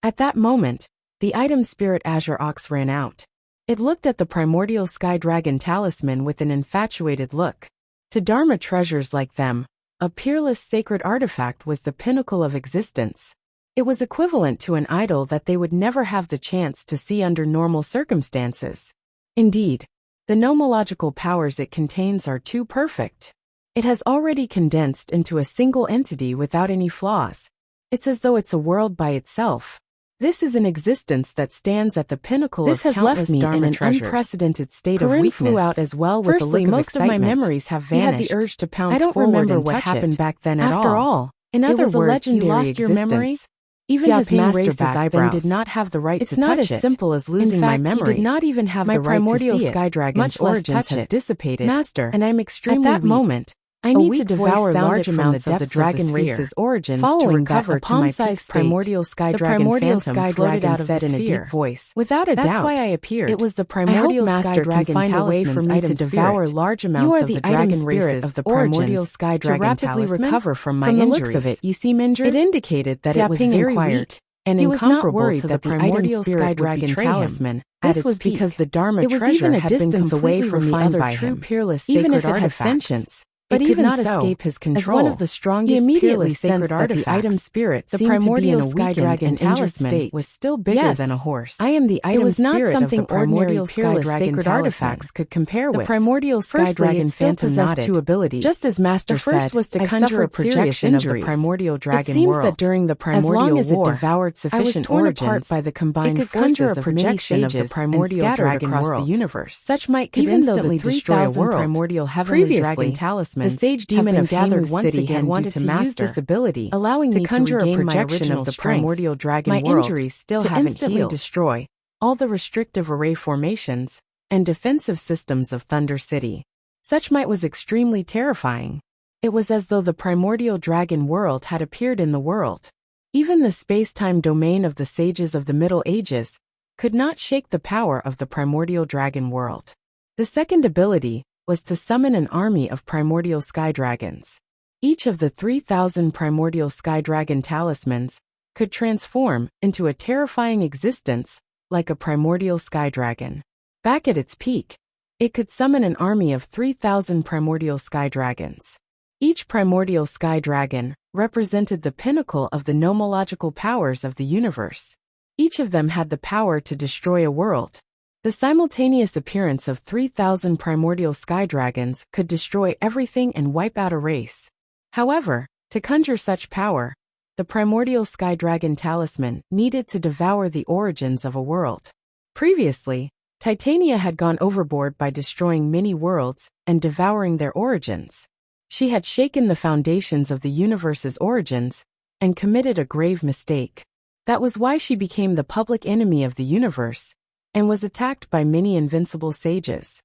At that moment, the item Spirit Azure Ox ran out. It looked at the primordial sky dragon talisman with an infatuated look. To Dharma treasures like them, a peerless sacred artifact was the pinnacle of existence. It was equivalent to an idol that they would never have the chance to see under normal circumstances. Indeed, the nomological powers it contains are too perfect. It has already condensed into a single entity without any flaws. It's as though it's a world by itself. This is an existence that stands at the pinnacle This of has left countless me Dharma in an treasures. Unprecedented state Corinne of weakness. flew out as well with Firstly, a look of most of my excitement. memories have He had vanished. the urge to pounce I don't forward remember and what touch happened it. back then at After all, In it other was a words, legendary you lost your memory? existence. Even his Xiaoping master raised his back then eyebrows. did not have the right It's to not touch as it. simple as losing In fact, my he memories. did not even have My the right primordial to see it, sky dragon's much less origins touch has it. dissipated, Master, and I'm extremely at that weak. moment, I a need to weak devour voice large sounded amounts from of the the depths of dragon the race's sphere. origins Following to recover that, a to my palm-sized peak primordial sky The dragon primordial phantom sky floated dragon out of said the in a sphere. deep voice. Without a That's doubt, why I appeared. it was the I hope primordial sky Master can dragon find a way for talisman's me to item devour spirit. large You amounts are of the the item dragon spirit races of the origins primordial sky to dragon rapidly talisman. recover from my From the injuries. looks of it, you seem injured. It indicated that it was Xiaoping very inquired. weak and He was not incomparable worried to that the the primordial item sky spirit would dragon betray him. talisman. This At was its peak. because the Dharma It was treasure even a had been distance away completely from the refined other by true him. peerless Even sacred if it had artifacts. sentience, But it could even not so, escape his as control. one of the strongest He immediately peerless sacred sensed that the artifacts, item spirit the seemed to be in primordial a sky weakened dragon and injured talisman state. was still bigger Yes, than a horse. I am the item It was not spirit something of the primordial ordinary sky peerless dragon sacred talisman artifacts could compare The with. primordial sky Firstly, dragon it still phantom possessed nodded. two abilities. Just as Master The first said, was to I've conjure a suffered serious projection of the injuries. primordial dragon It seems world. that during the As primordial long as it war, devoured I was sufficient torn origins, apart by the it combined could conjure a forces of many projection of the sages primordial and scattered dragon across world. the universe. Such might could Even though the instantly destroy a 3,000 world. primordial heavenly Previously, dragon talismans, the sage demon have of been gathered Hamu once City again had due wanted to to use master, this ability, allowing to me conjure to a regain my projection original of the strength, primordial dragon my world, injuries still to haven't instantly healed. destroy all the restrictive array formations and defensive systems of Thunder City. Such might was extremely terrifying. It was as though the primordial dragon world had appeared in the world. Even the space-time domain of the sages of the Middle Ages could not shake the power of the primordial dragon world. The second ability was to summon an army of primordial sky dragons. Each of the 3,000 primordial sky dragon talismans could transform into a terrifying existence like a primordial sky dragon. Back at its peak, it could summon an army of 3,000 primordial sky dragons. Each primordial sky dragon represented the pinnacle of the nomological powers of the universe. Each of them had the power to destroy a world. The simultaneous appearance of 3,000 primordial sky dragons could destroy everything and wipe out a race. However, to conjure such power, the primordial sky dragon talisman needed to devour the origins of a world. Previously, Titania had gone overboard by destroying many worlds and devouring their origins. She had shaken the foundations of the universe's origins and committed a grave mistake. That was why she became the public enemy of the universe and was attacked by many invincible sages.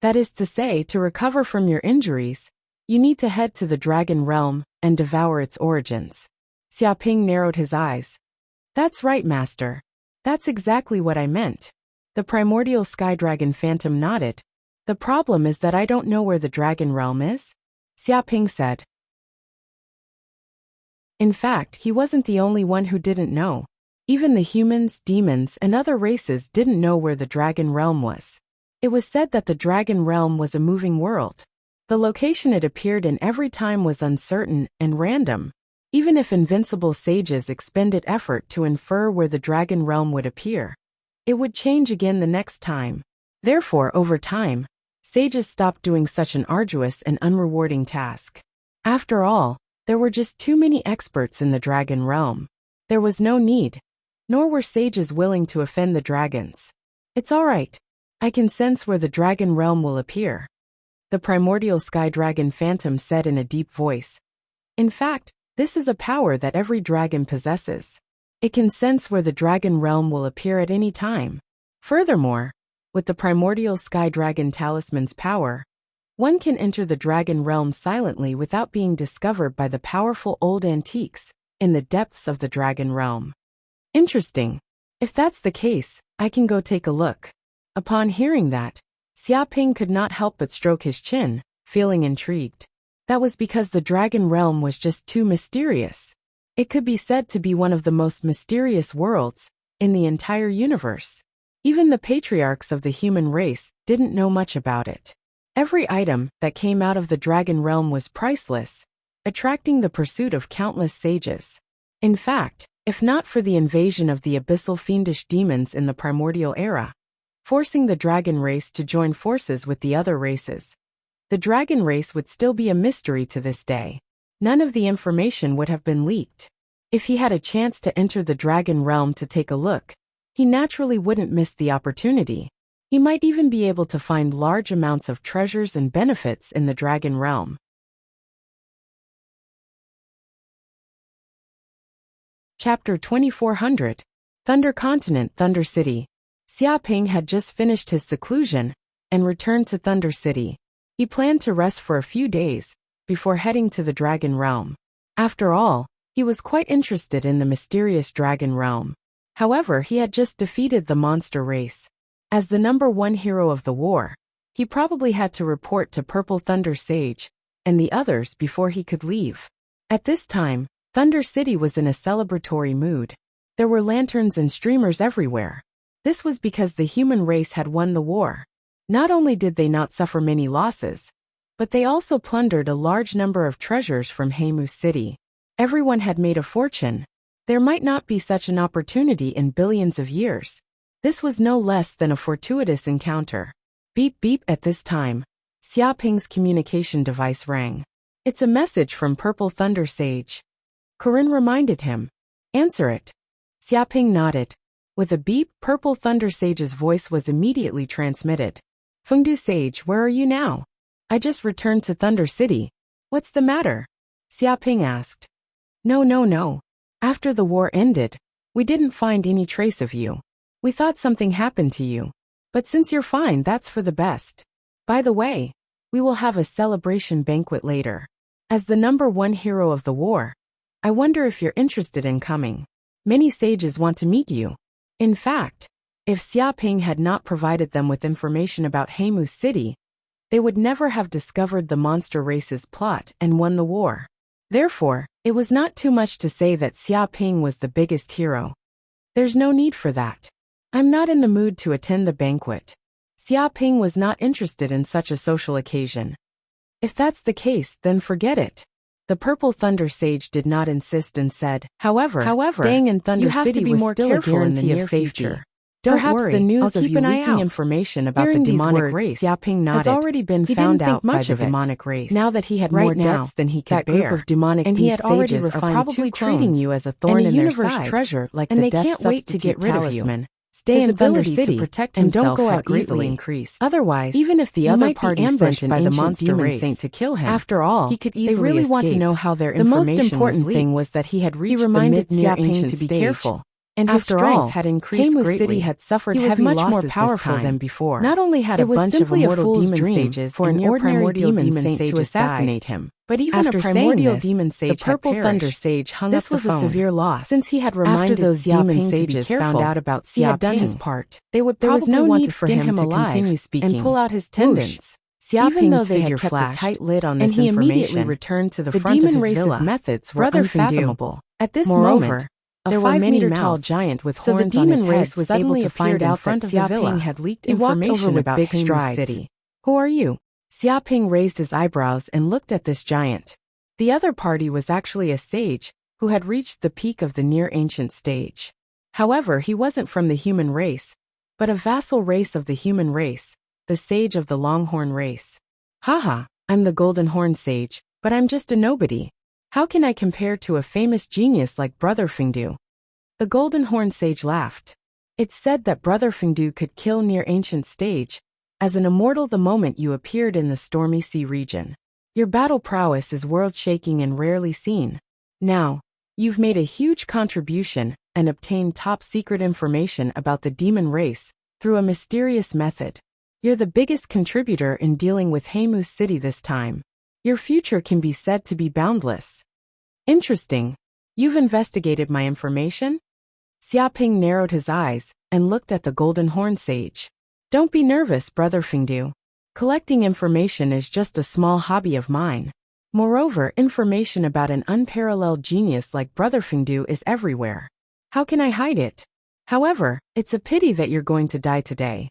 That is to say, to recover from your injuries, you need to head to the dragon realm and devour its origins. Xiaoping narrowed his eyes. That's right, Master. That's exactly what I meant. The primordial sky dragon phantom nodded. The problem is that I don't know where the dragon realm is, Xiaoping said. In fact, he wasn't the only one who didn't know. Even the humans, demons, and other races didn't know where the dragon realm was. It was said that the dragon realm was a moving world. The location it appeared in every time was uncertain and random. Even if invincible sages expended effort to infer where the dragon realm would appear, it would change again the next time. Therefore, over time, sages stopped doing such an arduous and unrewarding task. After all, there were just too many experts in the dragon realm. There was no need, nor were sages willing to offend the dragons. It's all right. I can sense where the dragon realm will appear, the primordial sky dragon phantom said in a deep voice. In fact, this is a power that every dragon possesses. It can sense where the dragon realm will appear at any time. Furthermore, with the primordial sky dragon talisman's power, one can enter the dragon realm silently without being discovered by the powerful old antiques in the depths of the dragon realm. Interesting. If that's the case, I can go take a look. Upon hearing that, Xiaoping could not help but stroke his chin, feeling intrigued. That was because the dragon realm was just too mysterious. It could be said to be one of the most mysterious worlds in the entire universe. Even the patriarchs of the human race didn't know much about it. Every item that came out of the dragon realm was priceless, attracting the pursuit of countless sages. In fact, if not for the invasion of the abyssal fiendish demons in the primordial era, forcing the dragon race to join forces with the other races, the dragon race would still be a mystery to this day. None of the information would have been leaked. If he had a chance to enter the Dragon Realm to take a look, he naturally wouldn't miss the opportunity. He might even be able to find large amounts of treasures and benefits in the Dragon Realm. Chapter 2400, Thunder Continent, Thunder City. Xia Ping had just finished his seclusion and returned to Thunder City. He planned to rest for a few days before heading to the Dragon Realm. After all, he was quite interested in the mysterious Dragon Realm. However, he had just defeated the monster race. As the #1 hero of the war, he probably had to report to Purple Thunder Sage and the others before he could leave. At this time, Thunder City was in a celebratory mood. There were lanterns and streamers everywhere. This was because the human race had won the war. Not only did they not suffer many losses, but they also plundered a large number of treasures from Heimu City. Everyone had made a fortune. There might not be such an opportunity in billions of years. This was no less than a fortuitous encounter. Beep beep. At this time, Xia Ping's communication device rang. It's a message from Purple Thunder Sage. Corinne reminded him. Answer it. Xia Ping nodded. With a beep, Purple Thunder Sage's voice was immediately transmitted. Fengdu Sage, where are you now? I just returned to Thunder City. What's the matter? Xia Ping asked. No. After the war ended, we didn't find any trace of you. We thought something happened to you. But since you're fine, that's for the best. By the way, we will have a celebration banquet later. As the #1 hero of the war, I wonder if you're interested in coming. Many sages want to meet you. In fact, if Xia Ping had not provided them with information about Heimu City, they would never have discovered the monster race's plot and won the war. Therefore, it was not too much to say that Xia Ping was the biggest hero. There's no need for that. I'm not in the mood to attend the banquet. Xia Ping was not interested in such a social occasion. If that's the case, then forget it. The Purple Thunder Sage did not insist and said, However, staying in Thunder City was still a guarantee of safety. Don't worry, the news of you leaking information about the demonic race has already been found out by the demonic race. Now that he had more debts than he could bear, of demonic and he had already refined two treating you as a thorn in their side, treasure like and the they can't wait to get rid of you. Stay in Thunder City to protect and don't go out greatly increased. Otherwise, even if the other party ambushed by the monster race saint to kill him, after all, he could easily they really escape. Want to know how their information was. The most important thing was that he had reached the mid-near ancient to be careful. And his strength had increased greatly. Heimu City had suffered heavy losses. He was much more powerful than before. Not only had a bunch of immortal demon sages for an ordinary demon saint to assassinate him, but even after a primordial demon sage, the Purple Thunder Sage hung up the phone. This was a severe loss. Since he had reminded those demon sages found out about Xia Ping, he had done his part. They would probably no want to skin him alive continue speaking and pull out his tendons. Even though they had kept a tight lid on this information, and he immediately returned to the front of his villa. Methods were unfathomable. At this moment, a 5-meter-tall giant with horns on his head was able to find out that Xia Ping had leaked information about Heimu City. Who are you? Xia Ping raised his eyebrows and looked at this giant. The other party was actually a sage who had reached the peak of the near-ancient stage. However, he wasn't from the human race, but a vassal race of the human race, the sage of the Longhorn race. Haha, I'm the Golden Horn Sage, but I'm just a nobody. How can I compare to a famous genius like Brother Fengdu? The Golden Horn Sage laughed. It's said that Brother Fengdu could kill near ancient stage, as an immortal the moment you appeared in the Stormy Sea region. Your battle prowess is world-shaking and rarely seen. Now, you've made a huge contribution and obtained top-secret information about the demon race through a mysterious method. You're the biggest contributor in dealing with Heimu City this time. Your future can be said to be boundless. Interesting. You've investigated my information? Xia Ping narrowed his eyes and looked at the Golden Horn Sage. Don't be nervous, Brother Fengdu. Collecting information is just a small hobby of mine. Moreover, information about an unparalleled genius like Brother Fengdu is everywhere. How can I hide it? However, it's a pity that you're going to die today.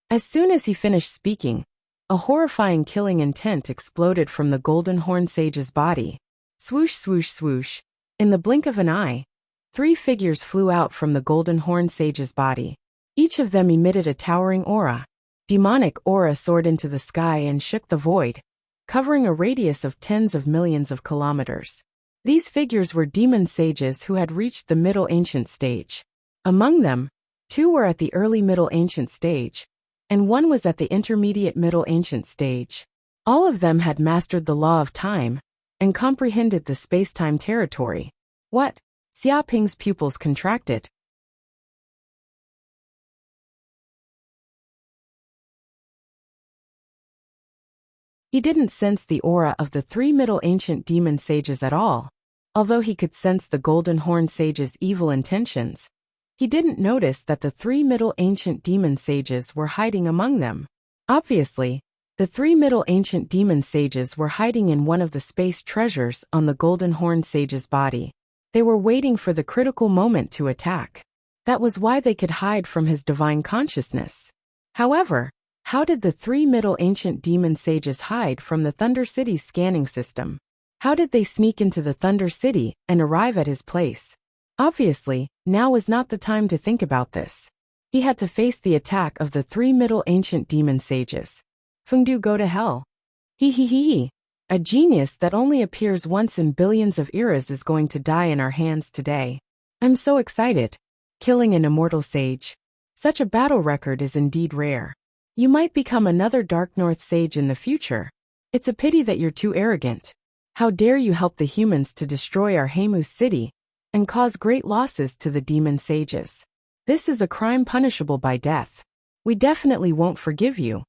As soon as he finished speaking, a horrifying killing intent exploded from the Golden Horn Sage's body. Swoosh, swoosh, swoosh. In the blink of an eye, 3 figures flew out from the Golden Horn Sage's body. Each of them emitted a towering aura. Demonic aura soared into the sky and shook the void, covering a radius of tens of millions of kilometers. These figures were demon sages who had reached the Middle Ancient stage. Among them, 2 were at the early Middle Ancient stage, and 1 was at the intermediate Middle Ancient stage. All of them had mastered the law of time and comprehended the space-time territory. What? Xiaoping's pupils contracted. He didn't sense the aura of the 3 Middle Ancient demon sages at all. Although he could sense the Golden Horn sage's evil intentions, he didn't notice that the 3 Middle Ancient demon sages were hiding among them. Obviously, the 3 Middle Ancient demon sages were hiding in one of the space treasures on the Golden Horn sage's body. They were waiting for the critical moment to attack. That was why they could hide from his divine consciousness. However, how did the 3 Middle Ancient demon sages hide from the Thunder City's scanning system? How did they sneak into the Thunder City and arrive at his place? Obviously, now was not the time to think about this. He had to face the attack of the 3 Middle Ancient demon sages. Fengdu, go to hell. He. A genius that only appears once in billions of eras is going to die in our hands today. I'm so excited. Killing an immortal sage. Such a battle record is indeed rare. You might become another Dark North sage in the future. It's a pity that you're too arrogant. How dare you help the humans to destroy our Heimu city and cause great losses to the demon sages. This is a crime punishable by death. We definitely won't forgive you.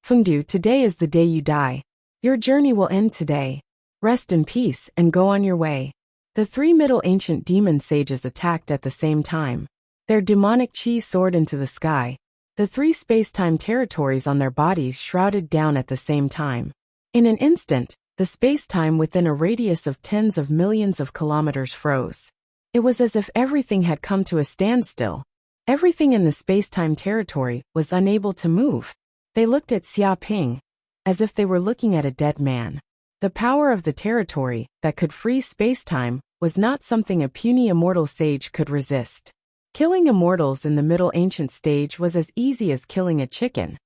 Fengdu, today is the day you die. Your journey will end today. Rest in peace and go on your way. The 3 Middle Ancient demon sages attacked at the same time. Their demonic chi soared into the sky. The 3 space-time territories on their bodies shrouded down at the same time. In an instant, the space-time within a radius of tens of millions of kilometers froze. It was as if everything had come to a standstill. Everything in the space-time territory was unable to move. They looked at Xiaoping as if they were looking at a dead man. The power of the territory that could freeze space-time was not something a puny immortal sage could resist. Killing immortals in the Middle Ancient stage was as easy as killing a chicken.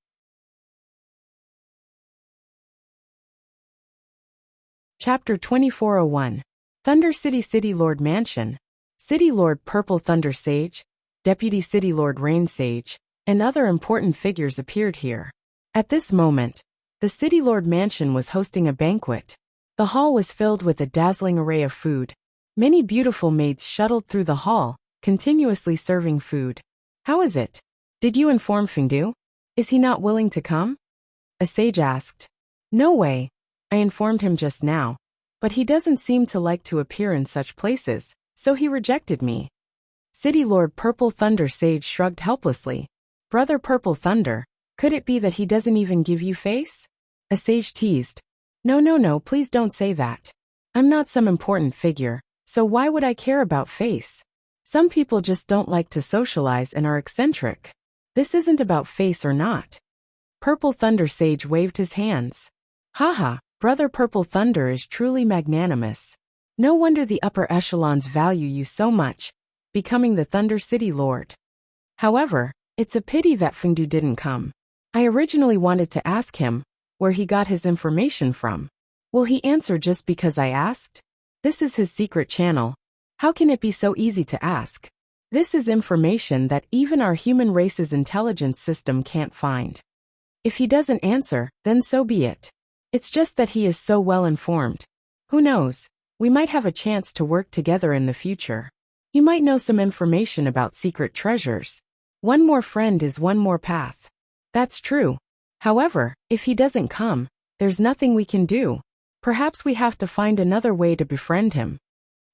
Chapter 2401. Thunder City City Lord Mansion. City Lord Purple Thunder Sage, Deputy City Lord Rain Sage, and other important figures appeared here. At this moment, the City Lord Mansion was hosting a banquet. The hall was filled with a dazzling array of food. Many beautiful maids shuttled through the hall, continuously serving food. How is it? Did you inform Fengdu? Is he not willing to come? A sage asked. No way. I informed him just now. But he doesn't seem to like to appear in such places, so he rejected me. City Lord Purple Thunder Sage shrugged helplessly. Brother Purple Thunder, could it be that he doesn't even give you face? A sage teased. No, please don't say that. I'm not some important figure, so why would I care about face? Some people just don't like to socialize and are eccentric. This isn't about face or not. Purple Thunder Sage waved his hands. Haha, Brother Purple Thunder is truly magnanimous. No wonder the upper echelons value you so much, becoming the Thunder City Lord. However, it's a pity that Fengdu didn't come. I originally wanted to ask him where he got his information from. Will he answer just because I asked? This is his secret channel. How can it be so easy to ask? This is information that even our human race's intelligence system can't find. If he doesn't answer, then so be it. It's just that he is so well informed. Who knows? We might have a chance to work together in the future. He might know some information about secret treasures. One more friend is one more path. That's true. However, if he doesn't come, there's nothing we can do. Perhaps we have to find another way to befriend him.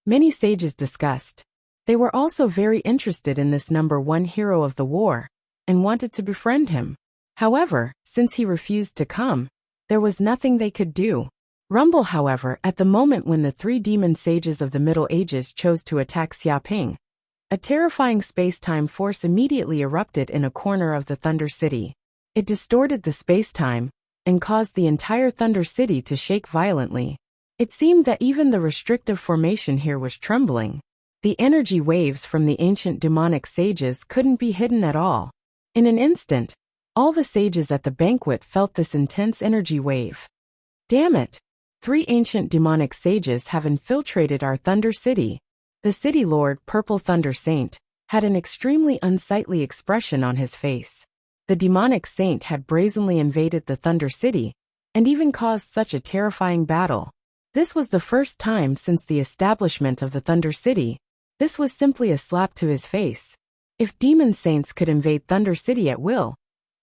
Many sages discussed. They were also very interested in this number 1 hero of the war, and wanted to befriend him. However, since he refused to come, there was nothing they could do. Rumble, however, at the moment when the 3 demon sages of the Middle Ages chose to attack Xiaoping, a terrifying space-time force immediately erupted in a corner of the Thunder City. It distorted the space-time and caused the entire Thunder City to shake violently. It seemed that even the restrictive formation here was trembling. The energy waves from the ancient demonic sages couldn't be hidden at all. In an instant, all the sages at the banquet felt this intense energy wave. Damn it! Three ancient demonic sages have infiltrated our Thunder City. The city lord, Purple Thunder Saint, had an extremely unsightly expression on his face. The demonic saint had brazenly invaded the Thunder City, and even caused such a terrifying battle. This was the first time since the establishment of the Thunder City. This was simply a slap to his face. If demon saints could invade Thunder City at will,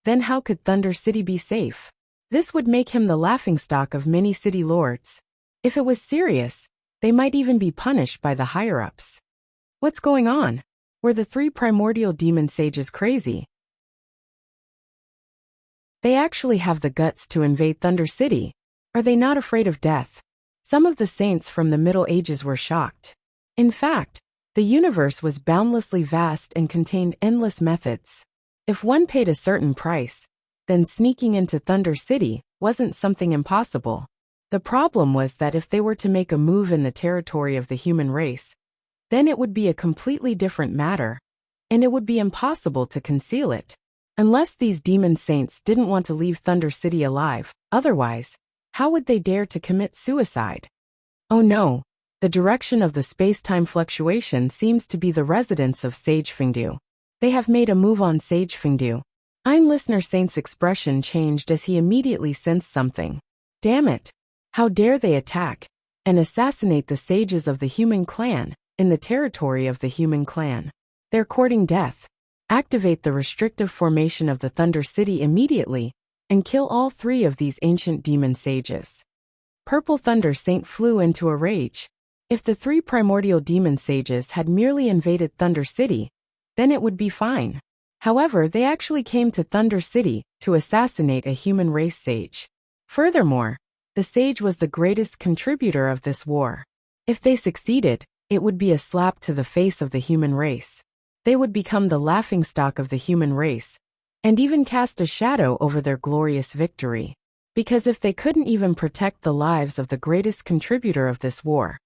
then how could Thunder City be safe? This would make him the laughingstock of many city lords. If it was serious, they might even be punished by the higher-ups. What's going on? Were the three primordial demon sages crazy? They actually have the guts to invade Thunder City. Are they not afraid of death? Some of the saints from the Middle Ages were shocked. In fact, the universe was boundlessly vast and contained endless methods. If one paid a certain price, then sneaking into Thunder City wasn't something impossible. The problem was that if they were to make a move in the territory of the human race, then it would be a completely different matter, and it would be impossible to conceal it. Unless these demon saints didn't want to leave Thunder City alive, otherwise, how would they dare to commit suicide? Oh no, the direction of the space-time fluctuation seems to be the residence of Sage Fengdu. They have made a move on Sage Fengdu. Listener Saint's expression changed as he immediately sensed something. Damn it! How dare they attack and assassinate the sages of the human clan in the territory of the human clan? They're courting death. Activate the restrictive formation of the Thunder City immediately and kill all three of these ancient demon sages. Purple Thunder Saint flew into a rage. If the three primordial demon sages had merely invaded Thunder City, then it would be fine. However, they actually came to Thunder City to assassinate a human race sage. Furthermore, the sage was the greatest contributor of this war. If they succeeded, it would be a slap to the face of the human race. They would become the laughingstock of the human race, and even cast a shadow over their glorious victory. Because if they couldn't even protect the lives of the greatest contributor of this war,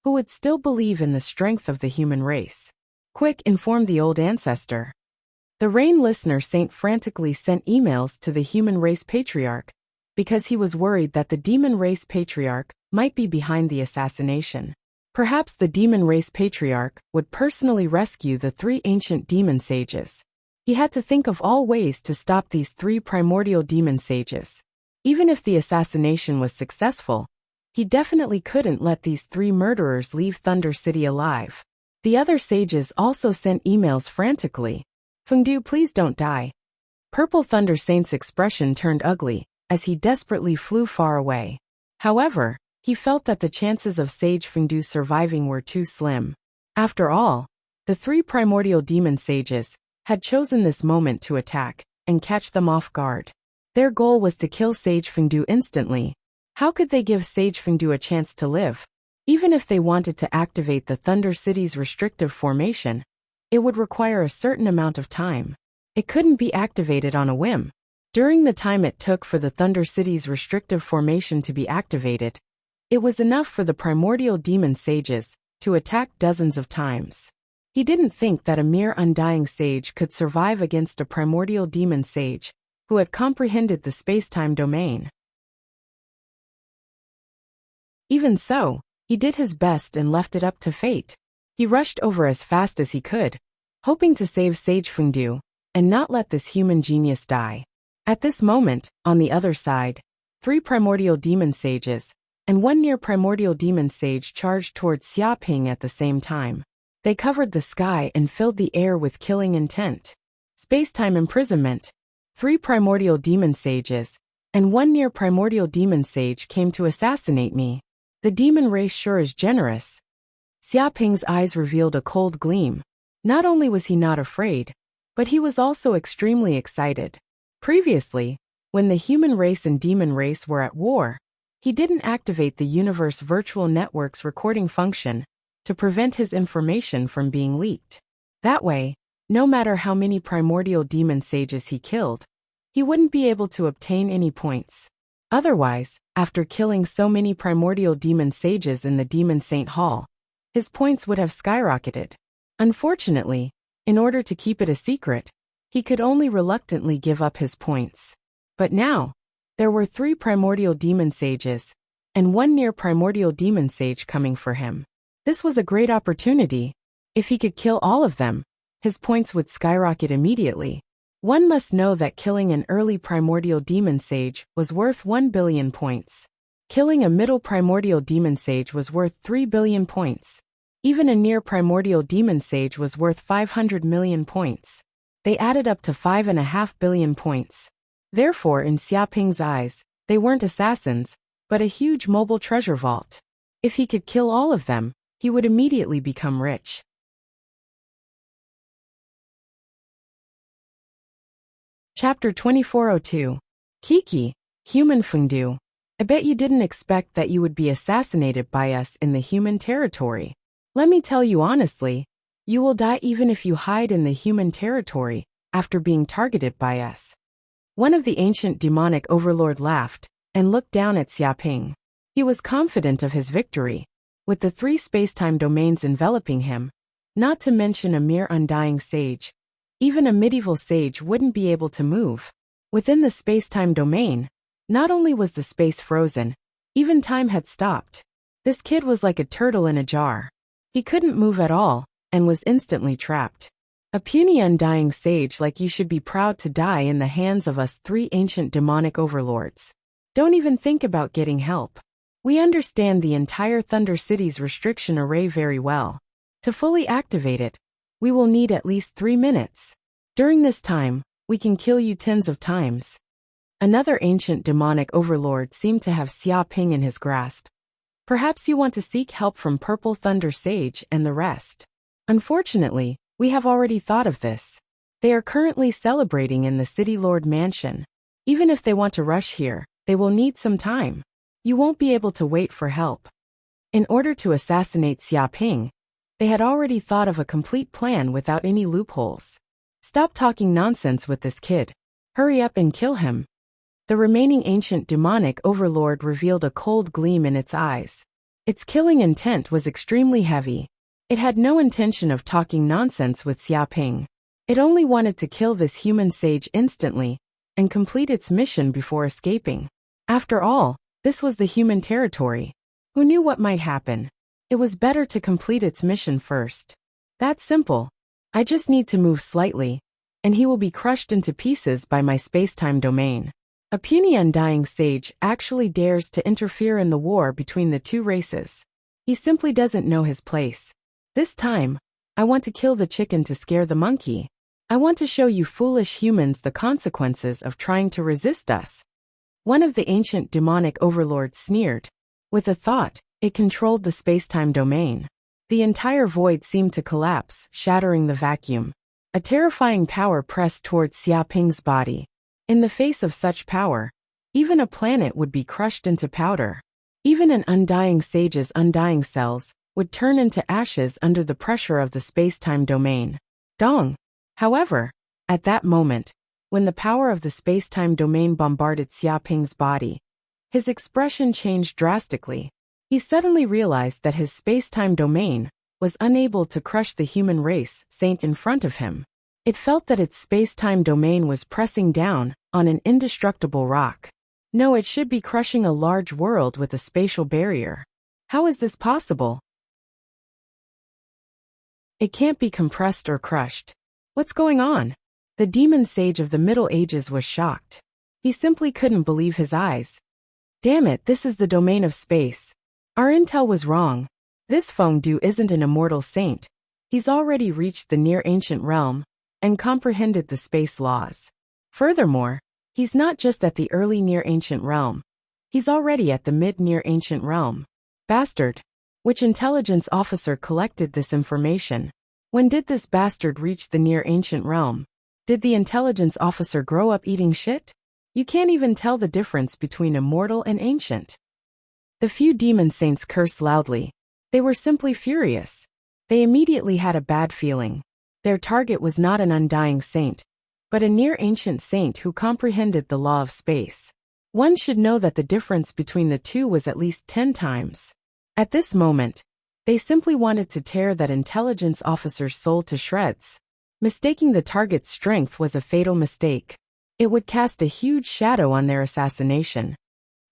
who would still believe in the strength of the human race? Quick, inform the old ancestor. The Rain Listener Saint frantically sent emails to the human race patriarch, because he was worried that the demon race patriarch might be behind the assassination. Perhaps the demon race patriarch would personally rescue the three ancient demon sages. He had to think of all ways to stop these three primordial demon sages. Even if the assassination was successful, he definitely couldn't let these three murderers leave Thunder City alive. The other sages also sent emails frantically. Fengdu, please don't die. Purple Thunder Saint's expression turned ugly as he desperately flew far away. However, he felt that the chances of Sage Fengdu surviving were too slim. After all, the three primordial demon sages had chosen this moment to attack and catch them off guard. Their goal was to kill Sage Fengdu instantly. How could they give Sage Fengdu a chance to live? Even if they wanted to activate the Thunder City's restrictive formation, it would require a certain amount of time. It couldn't be activated on a whim. During the time it took for the Thunder City's restrictive formation to be activated, it was enough for the primordial demon sages to attack dozens of times. He didn't think that a mere undying sage could survive against a primordial demon sage who had comprehended the space-time domain. Even so, he did his best and left it up to fate. He rushed over as fast as he could, hoping to save Sage Fengdu and not let this human genius die. At this moment, on the other side, three primordial demon sages and one near primordial demon sage charged towards Xiaoping at the same time. They covered the sky and filled the air with killing intent. Space-time imprisonment. Three primordial demon sages and one near primordial demon sage came to assassinate me. The demon race sure is generous. Xiaoping's eyes revealed a cold gleam. Not only was he not afraid, but he was also extremely excited. Previously, when the human race and demon race were at war, he didn't activate the universe virtual network's recording function to prevent his information from being leaked. That way, no matter how many primordial demon sages he killed, he wouldn't be able to obtain any points. Otherwise, after killing so many primordial demon sages in the Demon Saint Hall, his points would have skyrocketed. Unfortunately, in order to keep it a secret, he could only reluctantly give up his points. But now, there were three primordial demon sages and one near primordial demon sage coming for him. This was a great opportunity. If he could kill all of them, his points would skyrocket immediately. One must know that killing an early primordial demon sage was worth 1 billion points. Killing a middle primordial demon sage was worth 3 billion points. Even a near primordial demon sage was worth 500 million points. They added up to 5.5 billion points. Therefore, in Xiaoping's eyes, they weren't assassins, but a huge mobile treasure vault. If he could kill all of them, he would immediately become rich. Chapter 2402. Kiki, Human Fengdu. I bet you didn't expect that you would be assassinated by us in the human territory. Let me tell you honestly, you will die even if you hide in the human territory after being targeted by us. One of the ancient demonic overlord laughed and looked down at Xiaoping. He was confident of his victory. With the 3 spacetime domains enveloping him, not to mention a mere undying sage, even a medieval sage wouldn't be able to move. Within the spacetime domain, not only was the space frozen, even time had stopped. This kid was like a turtle in a jar. He couldn't move at all, and was instantly trapped. A puny undying sage like you should be proud to die in the hands of us 3 ancient demonic overlords. Don't even think about getting help. We understand the entire Thunder City's restriction array very well. To fully activate it, we will need at least 3 minutes. During this time, we can kill you tens of times. Another ancient demonic overlord seemed to have Xiaoping in his grasp. Perhaps you want to seek help from Purple Thunder Sage and the rest. Unfortunately, we have already thought of this. They are currently celebrating in the City Lord Mansion. Even if they want to rush here, they will need some time. You won't be able to wait for help. In order to assassinate Xiaoping, they had already thought of a complete plan without any loopholes. Stop talking nonsense with this kid. Hurry up and kill him. The remaining ancient demonic overlord revealed a cold gleam in its eyes. Its killing intent was extremely heavy. It had no intention of talking nonsense with Xiaoping. It only wanted to kill this human sage instantly and complete its mission before escaping. After all, this was the human territory. Who knew what might happen? It was better to complete its mission first. That's simple. I just need to move slightly, and he will be crushed into pieces by my spacetime domain. A puny undying sage actually dares to interfere in the war between the 2 races. He simply doesn't know his place. This time, I want to kill the chicken to scare the monkey. I want to show you foolish humans the consequences of trying to resist us. One of the ancient demonic overlords sneered. With a thought, it controlled the spacetime domain. The entire void seemed to collapse, shattering the vacuum. A terrifying power pressed towards Xiaoping's body. In the face of such power, even a planet would be crushed into powder. Even an undying sage's undying cells would turn into ashes under the pressure of the spacetime domain. Dong! However, at that moment, when the power of the spacetime domain bombarded Xiaoping's body, his expression changed drastically. He suddenly realized that his spacetime domain was unable to crush the human race saint in front of him. It felt that its spacetime domain was pressing down on an indestructible rock. No, it should be crushing a large world with a spatial barrier. How is this possible? It can't be compressed or crushed. What's going on? The demon sage of the Middle Ages was shocked. He simply couldn't believe his eyes. Damn it, this is the domain of space. Our intel was wrong. This Fengdu isn't an immortal saint. He's already reached the near ancient realm and comprehended the space laws. Furthermore, he's not just at the early near ancient realm. He's already at the mid near ancient realm. Bastard. Which intelligence officer collected this information? When did this bastard reach the near ancient realm? Did the intelligence officer grow up eating shit? You can't even tell the difference between immortal and ancient. The few demon saints cursed loudly. They were simply furious. They immediately had a bad feeling. Their target was not an undying saint, but a near ancient saint who comprehended the law of space. One should know that the difference between the two was at least 10 times. At this moment, they simply wanted to tear that intelligence officer's soul to shreds. Mistaking the target's strength was a fatal mistake. It would cast a huge shadow on their assassination.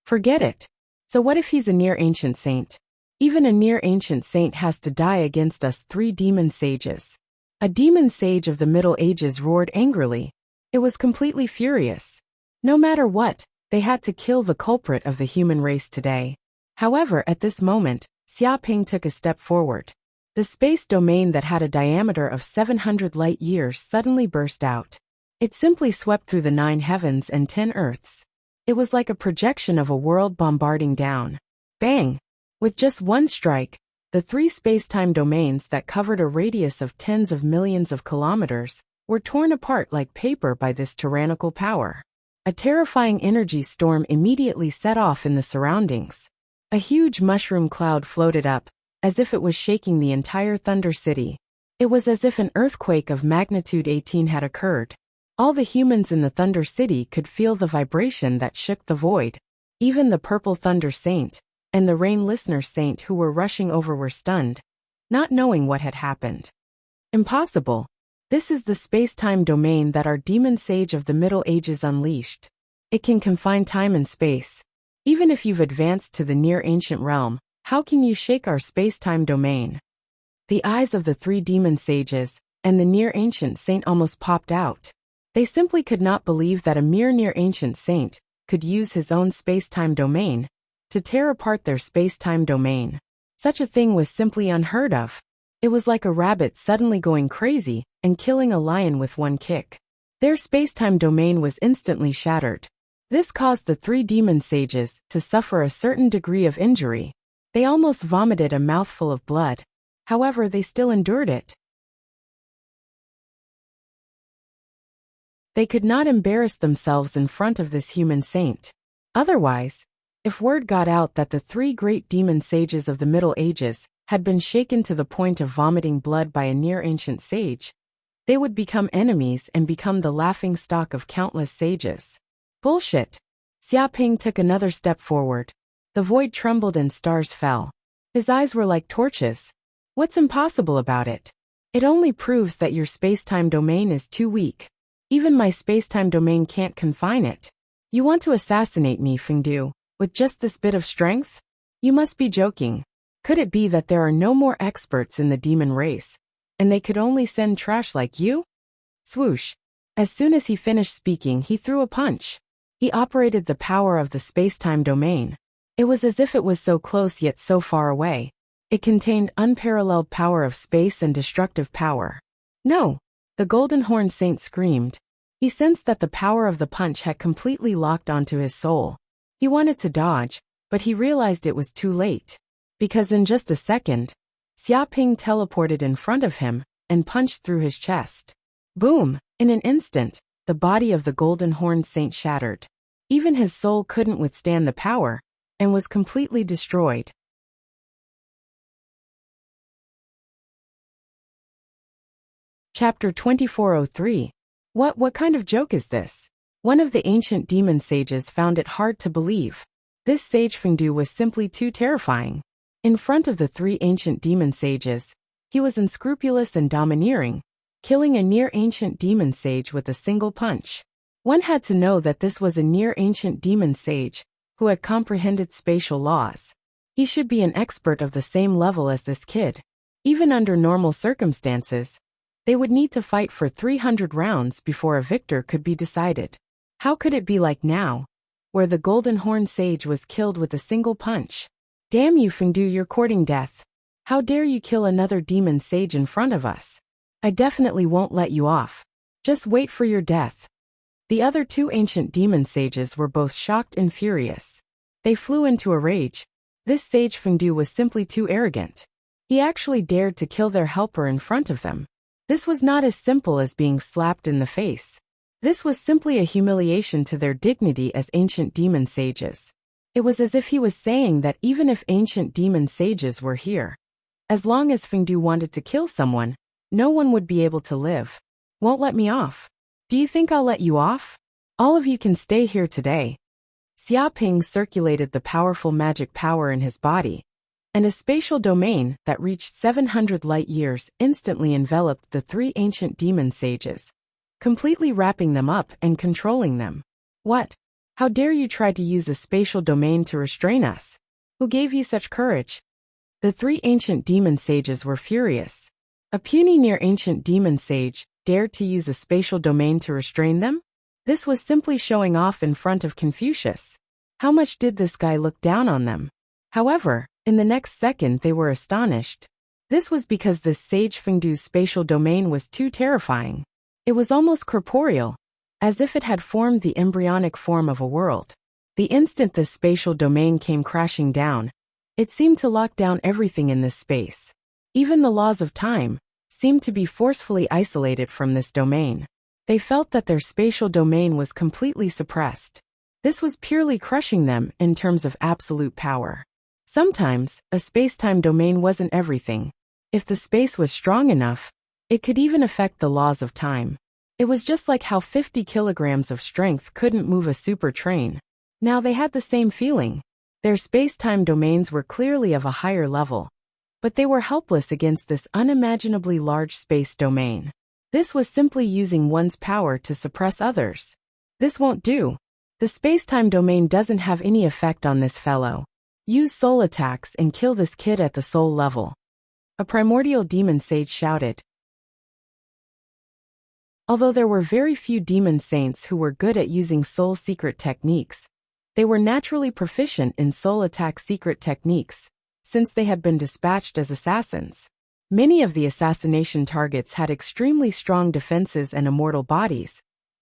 Forget it. So what if he's a near-ancient saint? Even a near-ancient saint has to die against us 3 demon sages. A demon sage of the Middle Ages roared angrily. It was completely furious. No matter what, they had to kill the culprit of the human race today. However, at this moment, Xiaoping took a step forward. The space domain that had a diameter of 700 light-years suddenly burst out. It simply swept through the 9 heavens and 10 earths. It was like a projection of a world bombarding down. Bang! With just one strike, the 3 space-time domains that covered a radius of tens of millions of kilometers were torn apart like paper by this tyrannical power. A terrifying energy storm immediately set off in the surroundings. A huge mushroom cloud floated up, as if it was shaking the entire Thunder City. It was as if an earthquake of magnitude 18 had occurred. All the humans in the Thunder City could feel the vibration that shook the void. Even the Purple Thunder Saint and the Rain Listener Saint who were rushing over were stunned, not knowing what had happened. Impossible. This is the space-time domain that our demon sage of the Middle Ages unleashed. It can confine time and space. Even if you've advanced to the near-ancient realm, how can you shake our space-time domain? The eyes of the 3 demon sages and the near-ancient saint almost popped out. They simply could not believe that a mere near-ancient saint could use his own space-time domain to tear apart their space-time domain. Such a thing was simply unheard of. It was like a rabbit suddenly going crazy and killing a lion with one kick. Their space-time domain was instantly shattered. This caused the 3 demon sages to suffer a certain degree of injury. They almost vomited a mouthful of blood. However, they still endured it. They could not embarrass themselves in front of this human saint. Otherwise, if word got out that the 3 great demon sages of the Middle Ages had been shaken to the point of vomiting blood by a near-ancient sage, they would become enemies and become the laughingstock of countless sages. Bullshit. Xiaoping took another step forward. The void trembled and stars fell. His eyes were like torches. What's impossible about it? It only proves that your space-time domain is too weak. Even my space-time domain can't confine it. You want to assassinate me, Fengdu, with just this bit of strength? You must be joking. Could it be that there are no more experts in the demon race, and they could only send trash like you? Swoosh. As soon as he finished speaking, he threw a punch. He operated the power of the space-time domain. It was as if it was so close yet so far away. It contained unparalleled power of space and destructive power. No! The Golden Horn Saint screamed. He sensed that the power of the punch had completely locked onto his soul. He wanted to dodge, but he realized it was too late. Because in just a second, Xiaoping teleported in front of him and punched through his chest. Boom! In an instant, the body of the Golden Horned Saint shattered. Even his soul couldn't withstand the power, and was completely destroyed. Chapter 2403. What kind of joke is this? One of the ancient demon sages found it hard to believe. This sage Fengdu was simply too terrifying. In front of the 3 ancient demon sages, he was unscrupulous and domineering, killing a near-ancient demon sage with a single punch. One had to know that this was a near-ancient demon sage who had comprehended spatial laws. He should be an expert of the same level as this kid. Even under normal circumstances, they would need to fight for 300 rounds before a victor could be decided. How could it be like now, where the Golden Horn Sage was killed with a single punch? Damn you, Fengdu, you're courting death. How dare you kill another demon sage in front of us? I definitely won't let you off. Just wait for your death. The other 2 ancient demon sages were both shocked and furious. They flew into a rage. This sage Fengdu was simply too arrogant. He actually dared to kill their helper in front of them. This was not as simple as being slapped in the face. This was simply a humiliation to their dignity as ancient demon sages. It was as if he was saying that even if ancient demon sages were here, as long as Fengdu wanted to kill someone, no one would be able to live. Won't let me off. Do you think I'll let you off? All of you can stay here today. Xiaoping circulated the powerful magic power in his body, and a spatial domain that reached 700 light-years instantly enveloped the 3 ancient demon sages, completely wrapping them up and controlling them. What? How dare you try to use a spatial domain to restrain us? Who gave you such courage? The three ancient demon sages were furious. A puny near-ancient demon sage dared to use a spatial domain to restrain them? This was simply showing off in front of Confucius. How much did this guy look down on them? However, in the next second they were astonished. This was because this sage Fengdu's spatial domain was too terrifying. It was almost corporeal, as if it had formed the embryonic form of a world. The instant this spatial domain came crashing down, it seemed to lock down everything in this space. Even the laws of time seemed to be forcefully isolated from this domain. They felt that their spatial domain was completely suppressed. This was purely crushing them in terms of absolute power. Sometimes, a space-time domain wasn't everything. If the space was strong enough, it could even affect the laws of time. It was just like how 50 kilograms of strength couldn't move a super train. Now they had the same feeling. Their space-time domains were clearly of a higher level, but they were helpless against this unimaginably large space domain. This was simply using one's power to suppress others. This won't do. The space-time domain doesn't have any effect on this fellow. Use soul attacks and kill this kid at the soul level. A primordial demon sage shouted. Although there were very few demon saints who were good at using soul secret techniques, they were naturally proficient in soul attack secret techniques, since they had been dispatched as assassins. Many of the assassination targets had extremely strong defenses and immortal bodies,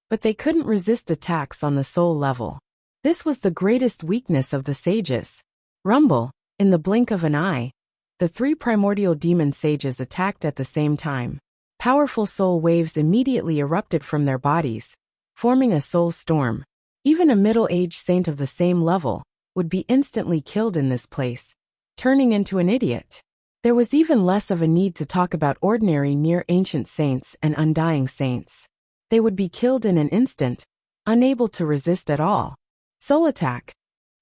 but they couldn't resist attacks on the soul level. This was the greatest weakness of the sages. Rumble, in the blink of an eye, the three primordial demon sages attacked at the same time. Powerful soul waves immediately erupted from their bodies, forming a soul storm. Even a middle-aged saint of the same level would be instantly killed in this place, turning into an idiot. There was even less of a need to talk about ordinary near-ancient saints and undying saints. They would be killed in an instant, unable to resist at all. Soul attack.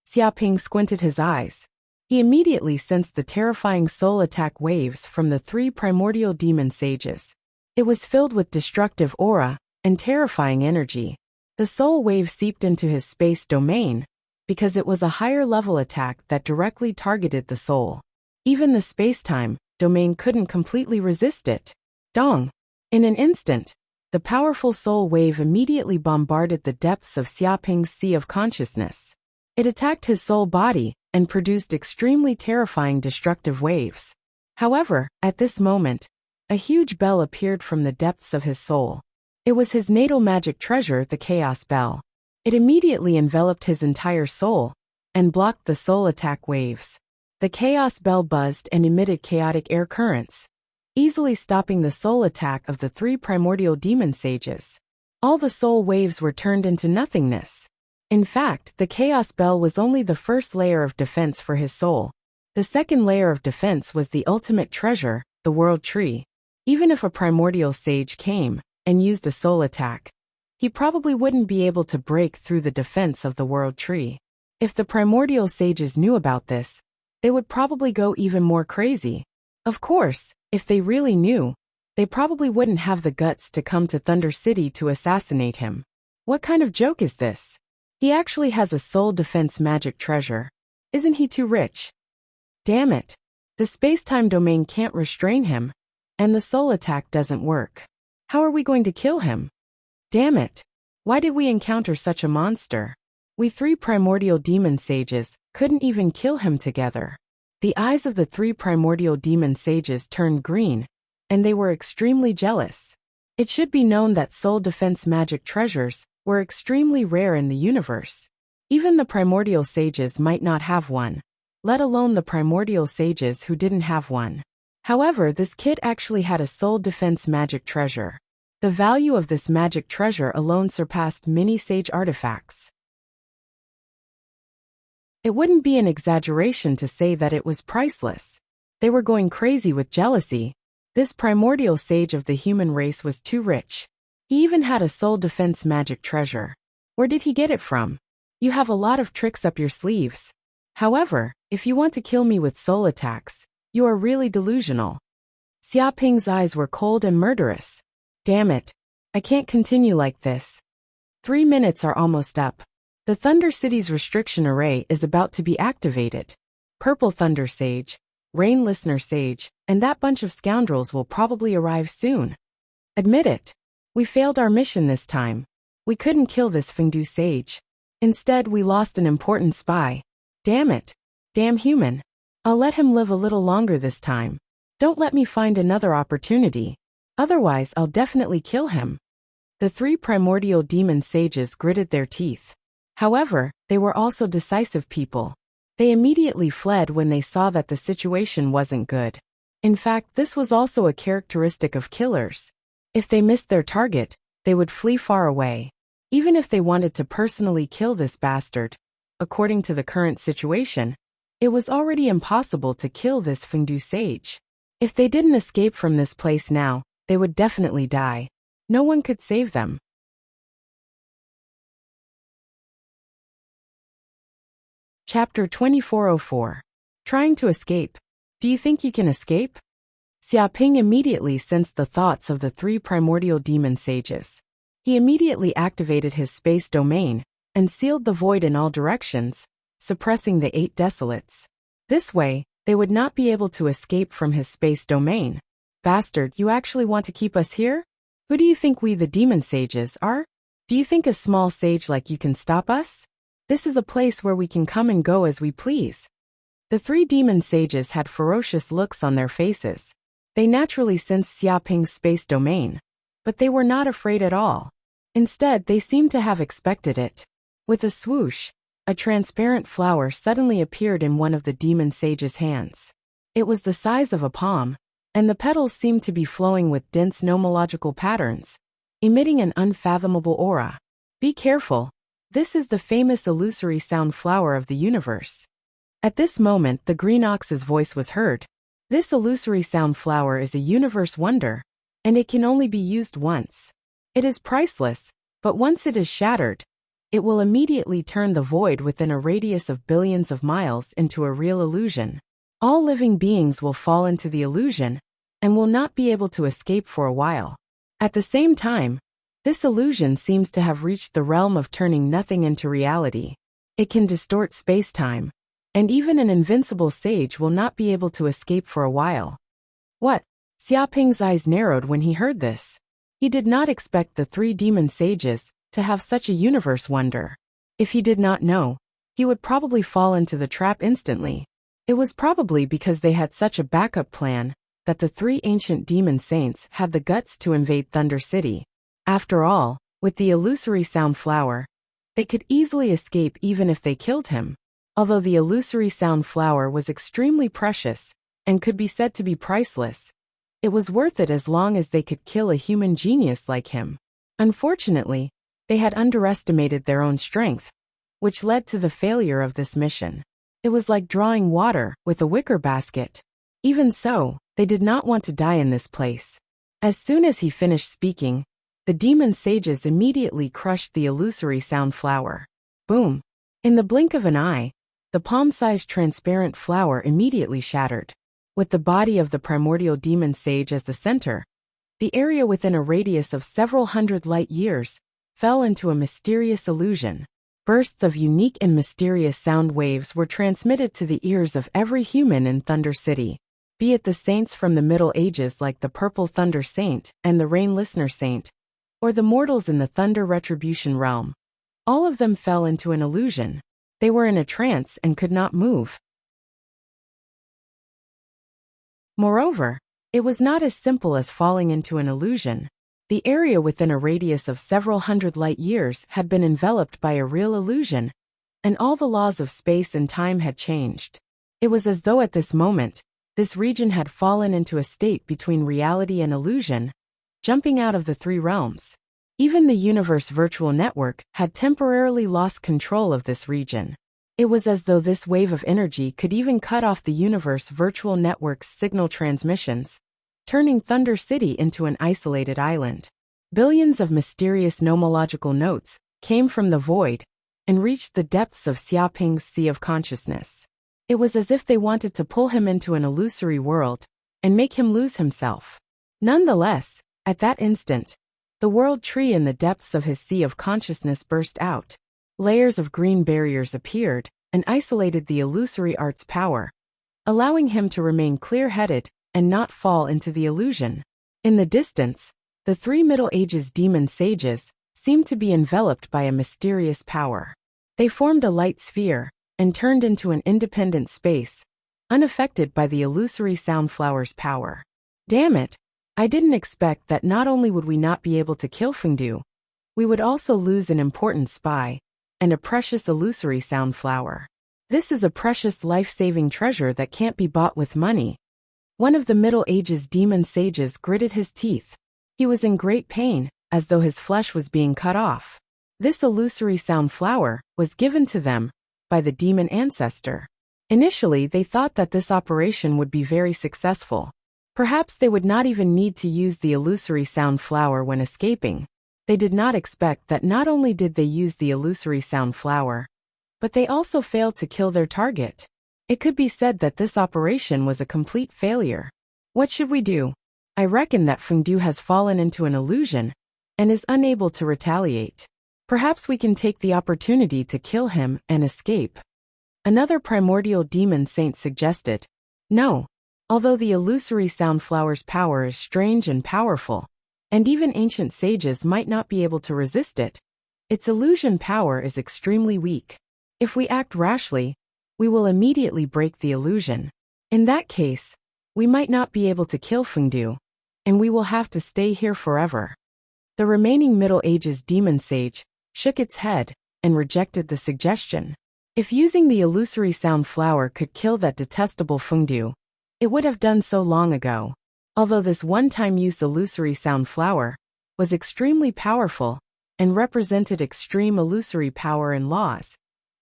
Xiaoping squinted his eyes. He immediately sensed the terrifying soul attack waves from the three primordial demon sages. It was filled with destructive aura and terrifying energy. The soul wave seeped into his space domain because it was a higher level attack that directly targeted the soul. Even the space-time domain couldn't completely resist it. Dong! In an instant, the powerful soul wave immediately bombarded the depths of Xiaoping's sea of consciousness. It attacked his soul body and produced extremely terrifying destructive waves. However, at this moment, a huge bell appeared from the depths of his soul. It was his natal magic treasure, the Chaos Bell. It immediately enveloped his entire soul and blocked the soul attack waves. The Chaos Bell buzzed and emitted chaotic air currents, easily stopping the soul attack of the three primordial demon sages. All the soul waves were turned into nothingness. In fact, the Chaos Bell was only the first layer of defense for his soul. The second layer of defense was the ultimate treasure, the World Tree. Even if a primordial sage came and used a soul attack, he probably wouldn't be able to break through the defense of the World Tree. If the primordial sages knew about this, they would probably go even more crazy. Of course, if they really knew, they probably wouldn't have the guts to come to Thunder City to assassinate him. What kind of joke is this? He actually has a soul defense magic treasure. Isn't he too rich? Damn it. The space-time domain can't restrain him, and the soul attack doesn't work. How are we going to kill him? Damn it. Why did we encounter such a monster? We three primordial demon sages couldn't even kill him together. The eyes of the three primordial demon sages turned green, and they were extremely jealous. It should be known that soul defense magic treasures were extremely rare in the universe. Even the primordial sages might not have one, let alone the primordial sages who didn't have one. However, this kid actually had a soul defense magic treasure. The value of this magic treasure alone surpassed many sage artifacts. It wouldn't be an exaggeration to say that it was priceless. They were going crazy with jealousy. This primordial sage of the human race was too rich. He even had a soul defense magic treasure. Where did he get it from? You have a lot of tricks up your sleeves. However, if you want to kill me with soul attacks, you are really delusional. Xiaoping's eyes were cold and murderous. Damn it. I can't continue like this. 3 minutes are almost up. The Thunder City's restriction array is about to be activated. Purple Thunder Sage, Rain Listener Sage, and that bunch of scoundrels will probably arrive soon. Admit it. We failed our mission this time. We couldn't kill this Fengdu Sage. Instead, we lost an important spy. Damn it. Damn human. I'll let him live a little longer this time. Don't let me find another opportunity. Otherwise, I'll definitely kill him. The 3 primordial demon sages gritted their teeth. However, they were also decisive people. They immediately fled when they saw that the situation wasn't good. In fact, this was also a characteristic of killers. If they missed their target, they would flee far away. Even if they wanted to personally kill this bastard, according to the current situation, it was already impossible to kill this Fengdu sage. If they didn't escape from this place now, they would definitely die. No one could save them. Chapter 2404. Trying to escape. Do you think you can escape? Xiaoping immediately sensed the thoughts of the 3 primordial demon sages. He immediately activated his space domain and sealed the void in all directions, suppressing the 8 desolates. This way, they would not be able to escape from his space domain. Bastard, you actually want to keep us here? Who do you think we the demon sages are? Do you think a small sage like you can stop us? This is a place where we can come and go as we please. The 3 demon sages had ferocious looks on their faces. They naturally sensed Xiaoping's space domain, but they were not afraid at all. Instead, they seemed to have expected it. With a swoosh, a transparent flower suddenly appeared in one of the demon sage's hands. It was the size of a palm, and the petals seemed to be flowing with dense nomological patterns, emitting an unfathomable aura. Be careful. This is the famous illusory sound flower of the universe. At this moment, the green ox's voice was heard. This illusory sound flower is a universe wonder, and it can only be used once. It is priceless, but once it is shattered, it will immediately turn the void within a radius of billions of miles into a real illusion. All living beings will fall into the illusion and will not be able to escape for a while. At the same time, this illusion seems to have reached the realm of turning nothing into reality. It can distort space-time, and even an invincible sage will not be able to escape for a while. What? Xiaoping's eyes narrowed when he heard this. He did not expect the 3 demon sages to have such a universe wonder. If he did not know, he would probably fall into the trap instantly. It was probably because they had such a backup plan that the 3 ancient demon saints had the guts to invade Thunder City. After all, with the illusory sound flower, they could easily escape even if they killed him. Although the illusory sound flower was extremely precious and could be said to be priceless, it was worth it as long as they could kill a human genius like him. Unfortunately, they had underestimated their own strength, which led to the failure of this mission. It was like drawing water with a wicker basket. Even so, they did not want to die in this place. As soon as he finished speaking, the demon sages immediately crushed the illusory sound flower. Boom! In the blink of an eye, the palm-sized transparent flower immediately shattered. With the body of the primordial demon sage as the center, the area within a radius of several hundred light years fell into a mysterious illusion. Bursts of unique and mysterious sound waves were transmitted to the ears of every human in Thunder City, be it the saints from the Middle Ages like the Purple Thunder Saint and the Rain Listener Saint, or the mortals in the Thunder Retribution realm. All of them fell into an illusion. They were in a trance and could not move. Moreover, it was not as simple as falling into an illusion. The area within a radius of several hundred light years had been enveloped by a real illusion, and all the laws of space and time had changed. It was as though at this moment, this region had fallen into a state between reality and illusion, jumping out of the 3 realms. Even the universe virtual network had temporarily lost control of this region. It was as though this wave of energy could even cut off the universe virtual network's signal transmissions, turning Thunder City into an isolated island. Billions of mysterious nomological notes came from the void and reached the depths of Xiaoping's sea of consciousness. It was as if they wanted to pull him into an illusory world and make him lose himself. Nonetheless, at that instant, the world tree in the depths of his sea of consciousness burst out. Layers of green barriers appeared and isolated the illusory art's power, allowing him to remain clear-headed and not fall into the illusion. In the distance, the three Middle Ages demon sages seemed to be enveloped by a mysterious power. They formed a light sphere and turned into an independent space, unaffected by the illusory Soundflower's power. Damn it! I didn't expect that not only would we not be able to kill Fengdu, we would also lose an important spy and a precious illusory Soundflower. This is a precious life-saving treasure that can't be bought with money. One of the Middle Ages demon sages gritted his teeth. He was in great pain, as though his flesh was being cut off. This illusory Soundflower was given to them by the demon ancestor. Initially, they thought that this operation would be very successful. Perhaps they would not even need to use the illusory Soundflower when escaping. They did not expect that not only did they use the illusory Soundflower, but they also failed to kill their target. It could be said that this operation was a complete failure. What should we do? I reckon that Fengdu has fallen into an illusion and is unable to retaliate. Perhaps we can take the opportunity to kill him and escape. Another primordial demon saint suggested. No. Although the illusory Soundflower's power is strange and powerful, and even ancient sages might not be able to resist it, its illusion power is extremely weak. If we act rashly, we will immediately break the illusion. In that case, we might not be able to kill Fengdu, and we will have to stay here forever. The remaining Middle Ages demon sage shook its head and rejected the suggestion. If using the illusory Soundflower could kill that detestable Fengdu, it would have done so long ago. Although this one-time use illusory Soundflower was extremely powerful and represented extreme illusory power and laws,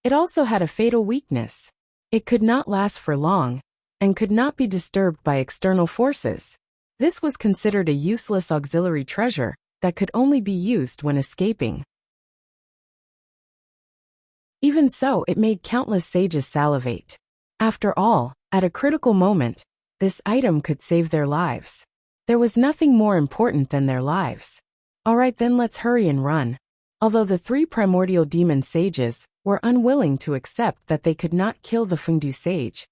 it also had a fatal weakness. It could not last for long and could not be disturbed by external forces. This was considered a useless auxiliary treasure that could only be used when escaping. Even so, it made countless sages salivate. After all, at a critical moment, this item could save their lives. There was nothing more important than their lives. Alright then, let's hurry and run. Although the three primordial demon sages were unwilling to accept that they could not kill the Fengdu sage,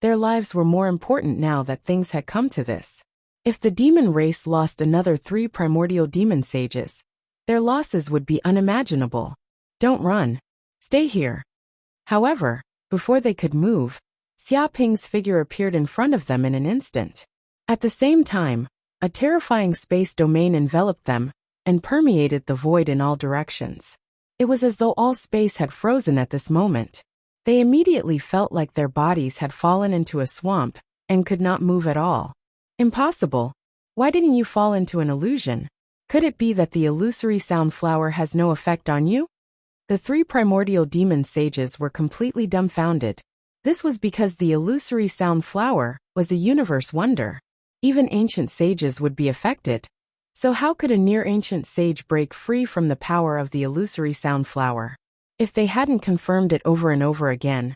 their lives were more important now that things had come to this. If the demon race lost another three primordial demon sages, their losses would be unimaginable. Don't run. Stay here. However, before they could move, Xia Ping's figure appeared in front of them in an instant. At the same time, a terrifying space domain enveloped them and permeated the void in all directions. It was as though all space had frozen at this moment. They immediately felt like their bodies had fallen into a swamp and could not move at all. Impossible. Why didn't you fall into an illusion? Could it be that the illusory Soundflower has no effect on you? The three primordial demon sages were completely dumbfounded. This was because the illusory Soundflower was a universe wonder. Even ancient sages would be affected. So how could a near-ancient sage break free from the power of the illusory Soundflower? If they hadn't confirmed it over and over again,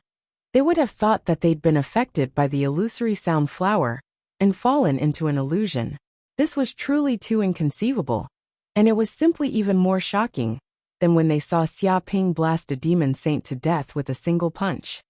they would have thought that they'd been affected by the illusory Soundflower and fallen into an illusion. This was truly too inconceivable, and it was simply even more shocking than when they saw Xia Ping blast a demon saint to death with a single punch.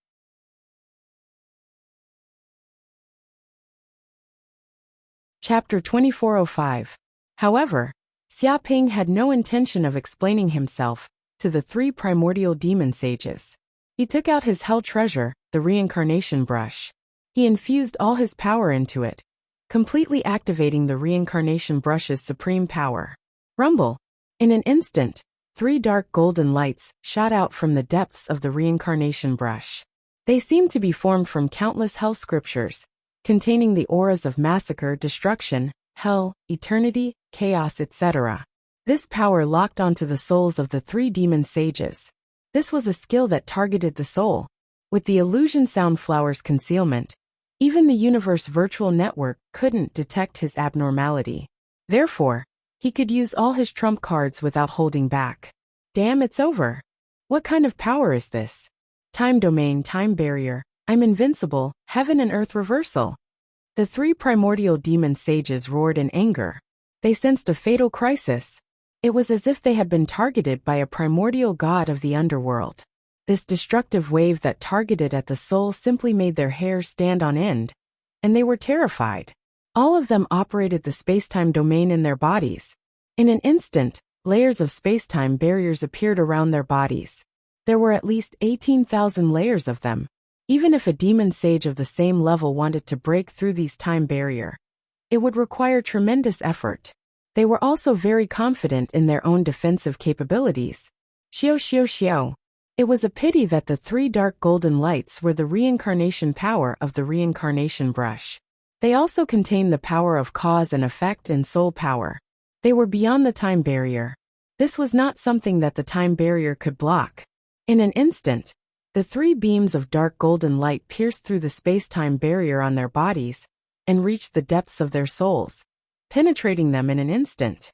Chapter 2405. However, Xia Ping had no intention of explaining himself to the three primordial demon sages. He took out his hell treasure, the reincarnation brush. He infused all his power into it, completely activating the reincarnation brush's supreme power. Rumble! In an instant, three dark golden lights shot out from the depths of the reincarnation brush. They seemed to be formed from countless hell scriptures, containing the auras of massacre, destruction, hell, eternity, chaos, etc. This power locked onto the souls of the three demon sages. This was a skill that targeted the soul. With the illusion Soundflower's concealment, even the universe virtual network couldn't detect his abnormality. Therefore, he could use all his trump cards without holding back. Damn, it's over. What kind of power is this? Time domain, time barrier, I'm invincible, heaven and earth reversal. The three primordial demon sages roared in anger. They sensed a fatal crisis. It was as if they had been targeted by a primordial god of the underworld. This destructive wave that targeted at the soul simply made their hair stand on end, and they were terrified. All of them operated the spacetime domain in their bodies. In an instant, layers of spacetime barriers appeared around their bodies. There were at least 18,000 layers of them. Even if a demon sage of the same level wanted to break through these time barrier, it would require tremendous effort. They were also very confident in their own defensive capabilities. Xiao xiao xiao. It was a pity that the 3 dark golden lights were the reincarnation power of the reincarnation brush. They also contained the power of cause and effect and soul power. They were beyond the time barrier. This was not something that the time barrier could block. In an instant, the 3 beams of dark golden light pierced through the space-time barrier on their bodies and reached the depths of their souls, penetrating them in an instant.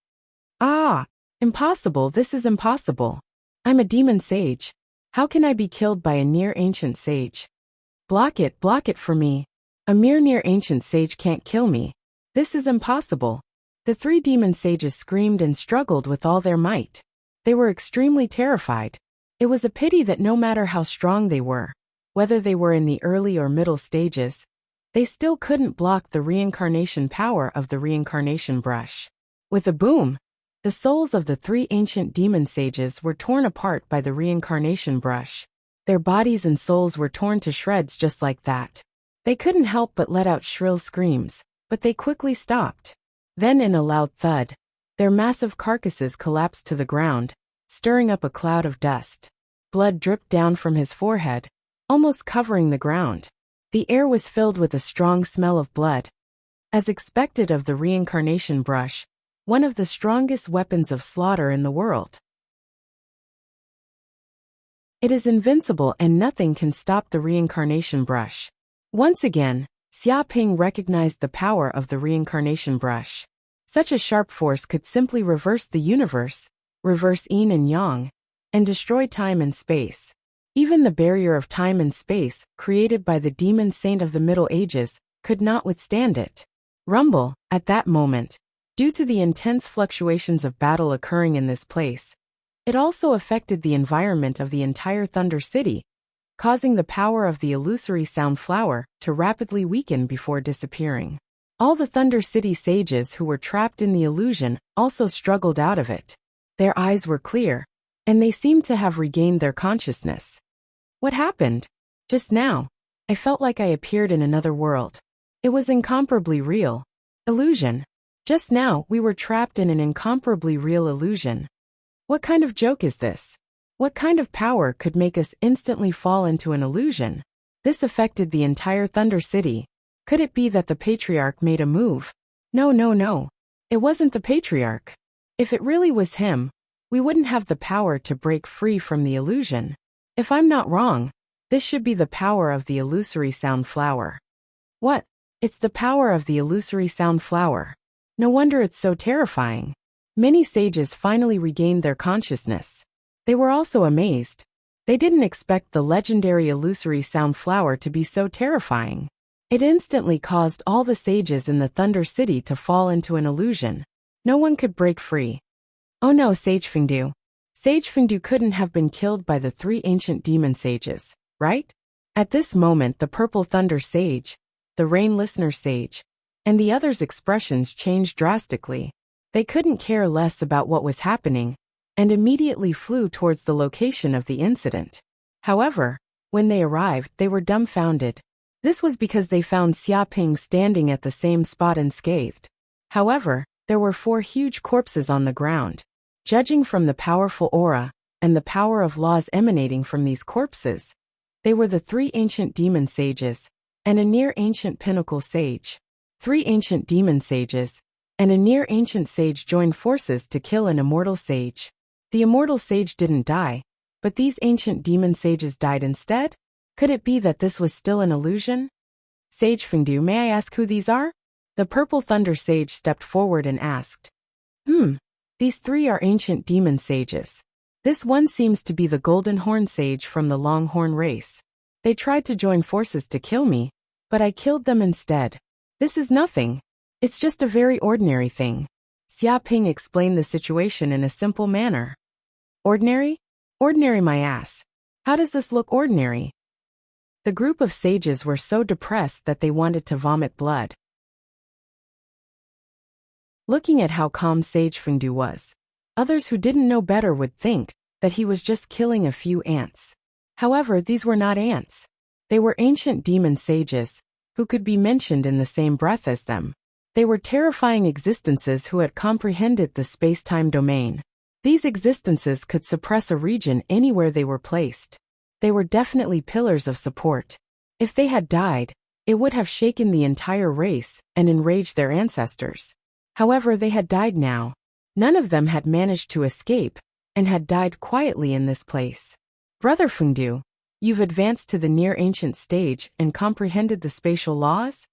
Ah! Impossible, this is impossible. I'm a demon sage. How can I be killed by a near-ancient sage? Block it for me. A mere near-ancient sage can't kill me. This is impossible. The 3 demon sages screamed and struggled with all their might. They were extremely terrified. It was a pity that no matter how strong they were, whether they were in the early or middle stages, they still couldn't block the reincarnation power of the reincarnation brush. With a boom, the souls of the 3 ancient demon sages were torn apart by the reincarnation brush. Their bodies and souls were torn to shreds just like that. They couldn't help but let out shrill screams, but they quickly stopped. Then in a loud thud, their massive carcasses collapsed to the ground, stirring up a cloud of dust. Blood dripped down from his forehead, almost covering the ground. The air was filled with a strong smell of blood. As expected of the reincarnation brush, one of the strongest weapons of slaughter in the world. It is invincible and nothing can stop the reincarnation brush. Once again, Xia Ping recognized the power of the reincarnation brush. Such a sharp force could simply reverse the universe, reverse yin and yang, and destroy time and space. Even the barrier of time and space, created by the demon saint of the Middle Ages, could not withstand it. Rumble, at that moment, due to the intense fluctuations of battle occurring in this place, it also affected the environment of the entire Thunder City, causing the power of the illusory sound flower to rapidly weaken before disappearing. All the Thunder City sages who were trapped in the illusion also struggled out of it. Their eyes were clear, and they seemed to have regained their consciousness. What happened? Just now, I felt like I appeared in another world. It was incomparably real. Illusion. Just now, we were trapped in an incomparably real illusion. What kind of joke is this? What kind of power could make us instantly fall into an illusion? This affected the entire Thunder City. Could it be that the Patriarch made a move? No. It wasn't the Patriarch. If it really was him, we wouldn't have the power to break free from the illusion. If I'm not wrong, this should be the power of the illusory sound flower. What? It's the power of the illusory sound flower. No wonder it's so terrifying. Many sages finally regained their consciousness. They were also amazed. They didn't expect the legendary illusory sound flower to be so terrifying. It instantly caused all the sages in the Thunder City to fall into an illusion. No one could break free. Oh no, Sage Fengdu. Sage Fengdu couldn't have been killed by the 3 ancient demon sages, right? At this moment the Purple Thunder Sage, the Rain Listener Sage, and the others' expressions changed drastically. They couldn't care less about what was happening, and immediately flew towards the location of the incident. However, when they arrived, they were dumbfounded. This was because they found Xia Ping standing at the same spot unscathed. However, there were 4 huge corpses on the ground. Judging from the powerful aura, and the power of laws emanating from these corpses, they were the 3 ancient demon sages, and a near-ancient pinnacle sage. 3 ancient demon sages, and a near-ancient sage joined forces to kill an immortal sage. The immortal sage didn't die, but these ancient demon sages died instead? Could it be that this was still an illusion? Sage Fengdu, may I ask who these are? The Purple Thunder Sage stepped forward and asked. These 3 are ancient demon sages. This one seems to be the Golden Horn Sage from the Longhorn race. They tried to join forces to kill me, but I killed them instead. This is nothing. It's just a very ordinary thing. Xia Ping explained the situation in a simple manner. Ordinary? Ordinary my ass. How does this look ordinary? The group of sages were so depressed that they wanted to vomit blood. Looking at how calm Sage Fengdu was, others who didn't know better would think that he was just killing a few ants. However, these were not ants. They were ancient demon sages, who could be mentioned in the same breath as them. They were terrifying existences who had comprehended the space-time domain. These existences could suppress a region anywhere they were placed. They were definitely pillars of support. If they had died, it would have shaken the entire race and enraged their ancestors. However, they had died now. None of them had managed to escape, and had died quietly in this place. Brother Fengdu, you've advanced to the near-ancient stage and comprehended the spatial laws?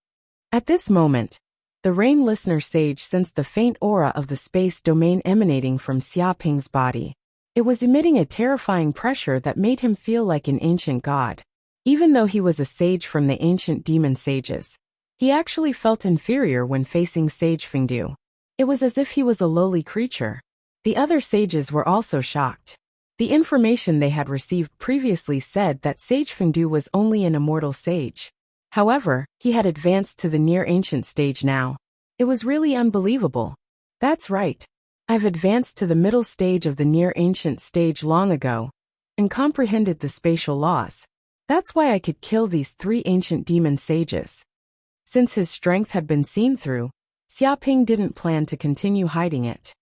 At this moment, the Rain Listener sage sensed the faint aura of the space domain emanating from Xia Ping's body. It was emitting a terrifying pressure that made him feel like an ancient god. Even though he was a sage from the ancient demon sages, he actually felt inferior when facing Sage Fengdu. It was as if he was a lowly creature. The other sages were also shocked. The information they had received previously said that Sage Fengdu was only an immortal sage. However, he had advanced to the near-ancient stage now. It was really unbelievable. That's right. I've advanced to the middle stage of the near-ancient stage long ago, and comprehended the spatial laws. That's why I could kill these 3 ancient demon sages. Since his strength had been seen through, Xia Ping didn't plan to continue hiding it.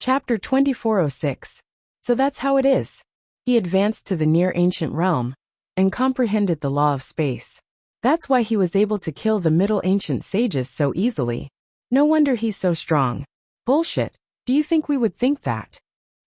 Chapter 2406. So that's how it is. He advanced to the near-ancient realm, and comprehended the law of space. That's why he was able to kill the middle ancient sages so easily. No wonder he's so strong. Bullshit, do you think we would think that?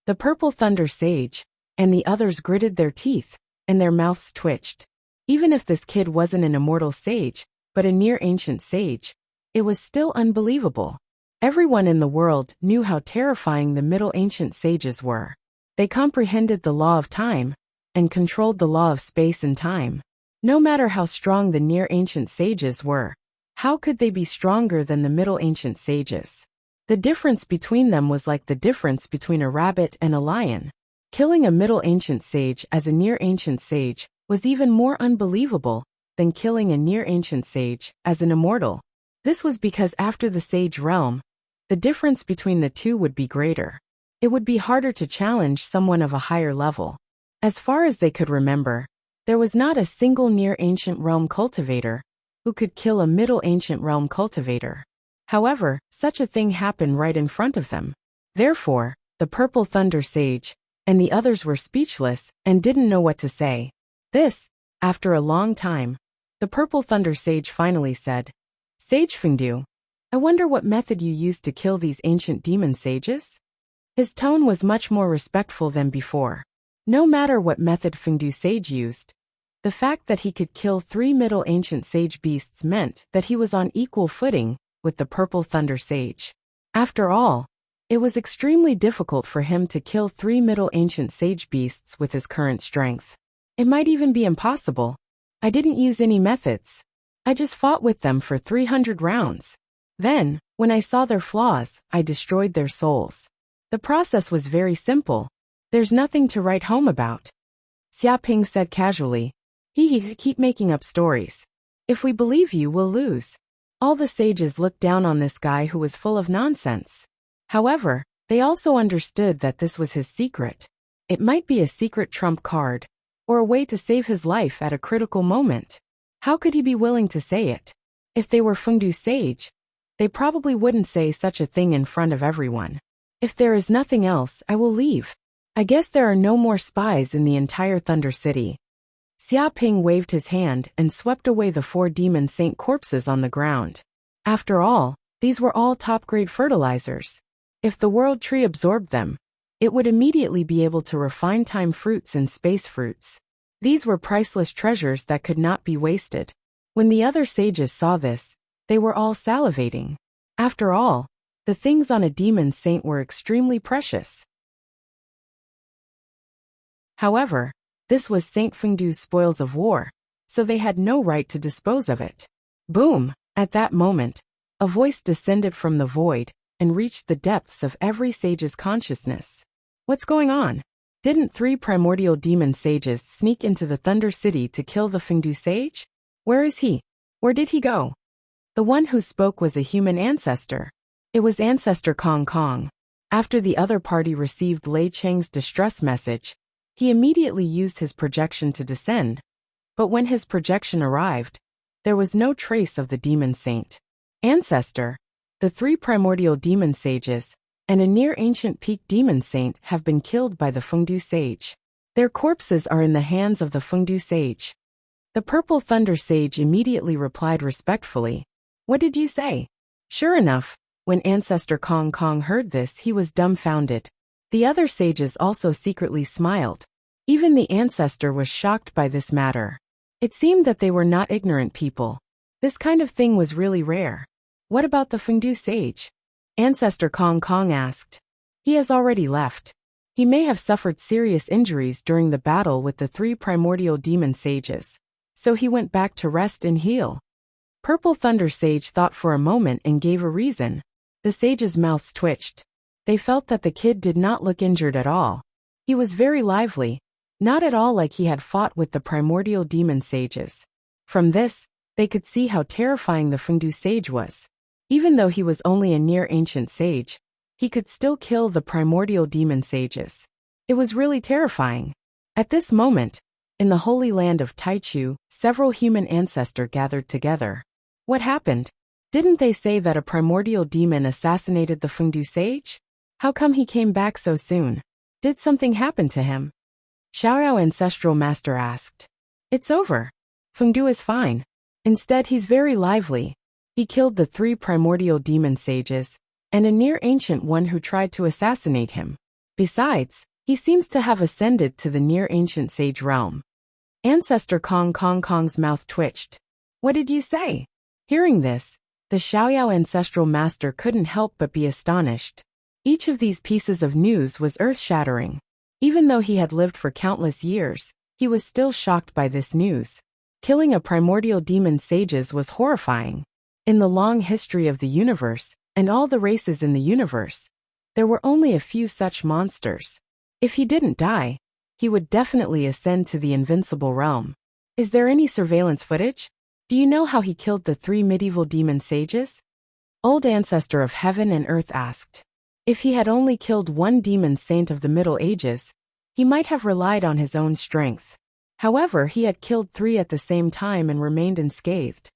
The Purple Thunder Sage, and the others gritted their teeth, and their mouths twitched. Even if this kid wasn't an immortal sage, but a near-ancient sage, it was still unbelievable. Everyone in the world knew how terrifying the middle ancient sages were. They comprehended the law of time, and controlled the law of space and time. No matter how strong the near ancient sages were, how could they be stronger than the middle ancient sages? The difference between them was like the difference between a rabbit and a lion. Killing a middle ancient sage as a near ancient sage was even more unbelievable than killing a near ancient sage as an immortal. This was because after the sage realm, the difference between the two would be greater. It would be harder to challenge someone of a higher level. As far as they could remember, there was not a single near ancient realm cultivator who could kill a middle ancient realm cultivator. However, such a thing happened right in front of them. Therefore, the Purple Thunder Sage and the others were speechless and didn't know what to say. This, after a long time, the Purple Thunder Sage finally said, "Sage Fengdu, I wonder what method you used to kill these ancient demon sages?" His tone was much more respectful than before. No matter what method Fengdu Sage used, the fact that he could kill 3 Middle Ancient Sage beasts meant that he was on equal footing with the Purple Thunder Sage. After all, it was extremely difficult for him to kill 3 Middle Ancient Sage beasts with his current strength. It might even be impossible. I didn't use any methods. I just fought with them for 300 rounds. Then, when I saw their flaws, I destroyed their souls. The process was very simple. There's nothing to write home about. Xia Ping said casually. Keep making up stories. If we believe you, we'll lose. All the sages looked down on this guy who was full of nonsense. However, they also understood that this was his secret. It might be a secret trump card, or a way to save his life at a critical moment. How could he be willing to say it? If they were Fengdu Sage, they probably wouldn't say such a thing in front of everyone. If there is nothing else, I will leave. I guess there are no more spies in the entire Thunder City. Xia Ping waved his hand and swept away the 4 demon saint corpses on the ground. After all, these were all top-grade fertilizers. If the world tree absorbed them, it would immediately be able to refine time fruits and space fruits. These were priceless treasures that could not be wasted. When the other sages saw this, they were all salivating. After all, the things on a demon saint were extremely precious. However, this was Saint Fengdu's spoils of war, so they had no right to dispose of it. Boom! At that moment, a voice descended from the void and reached the depths of every sage's consciousness. What's going on? Didn't 3 primordial demon sages sneak into the Thunder City to kill the Fengdu Sage? Where is he? Where did he go? The one who spoke was a human ancestor. It was Ancestor Kong Kong. After the other party received Lei Cheng's distress message, he immediately used his projection to descend. But when his projection arrived, there was no trace of the demon saint. Ancestor, the 3 primordial demon sages, and a near-ancient peak demon saint have been killed by the Fengdu Sage. Their corpses are in the hands of the Fengdu Sage. The Purple Thunder Sage immediately replied respectfully. What did you say? Sure enough, when Ancestor Kong Kong heard this, he was dumbfounded. The other sages also secretly smiled. Even the ancestor was shocked by this matter. It seemed that they were not ignorant people. This kind of thing was really rare. What about the Fengdu Sage? Ancestor Kong Kong asked. He has already left. He may have suffered serious injuries during the battle with the 3 primordial demon sages, so he went back to rest and heal. Purple Thunder Sage thought for a moment and gave a reason. The sages' mouths twitched. They felt that the kid did not look injured at all. He was very lively, not at all like he had fought with the primordial demon sages. From this, they could see how terrifying the Fengdu Sage was. Even though he was only a near-ancient sage, he could still kill the primordial demon sages. It was really terrifying. At this moment, in the holy land of Taichu, several human ancestors gathered together. What happened? Didn't they say that a primordial demon assassinated the Fengdu Sage? How come he came back so soon? Did something happen to him? Xiaoyao Ancestral Master asked. It's over. Fengdu is fine. Instead, he's very lively. He killed the 3 primordial demon sages, and a near-ancient one who tried to assassinate him. Besides, he seems to have ascended to the near-ancient sage realm. Ancestor Kong Kong's mouth twitched. What did you say? Hearing this, the Xiaoyao Ancestral Master couldn't help but be astonished. Each of these pieces of news was earth-shattering. Even though he had lived for countless years, he was still shocked by this news. Killing a primordial demon sages was horrifying. In the long history of the universe, and all the races in the universe, there were only a few such monsters. If he didn't die, he would definitely ascend to the invincible realm. Is there any surveillance footage? Do you know how he killed the 3 medieval demon sages? Old Ancestor of Heaven and Earth asked. If he had only killed 1 demon saint of the Middle Ages, he might have relied on his own strength. However, he had killed 3 at the same time and remained unscathed.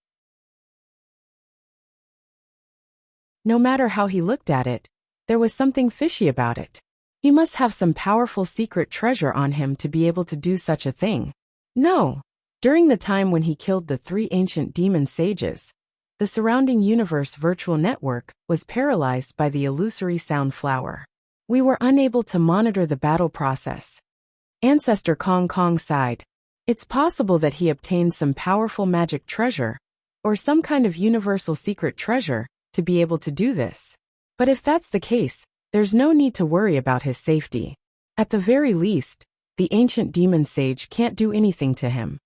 No matter how he looked at it, there was something fishy about it. He must have some powerful secret treasure on him to be able to do such a thing. No. During the time when he killed the 3 ancient demon sages, the surrounding universe virtual network was paralyzed by the illusory sound flower. We were unable to monitor the battle process. Ancestor Kong Kong sighed. It's possible that he obtained some powerful magic treasure, or some kind of universal secret treasure, to be able to do this. But if that's the case, there's no need to worry about his safety. At the very least, the ancient demon sage can't do anything to him.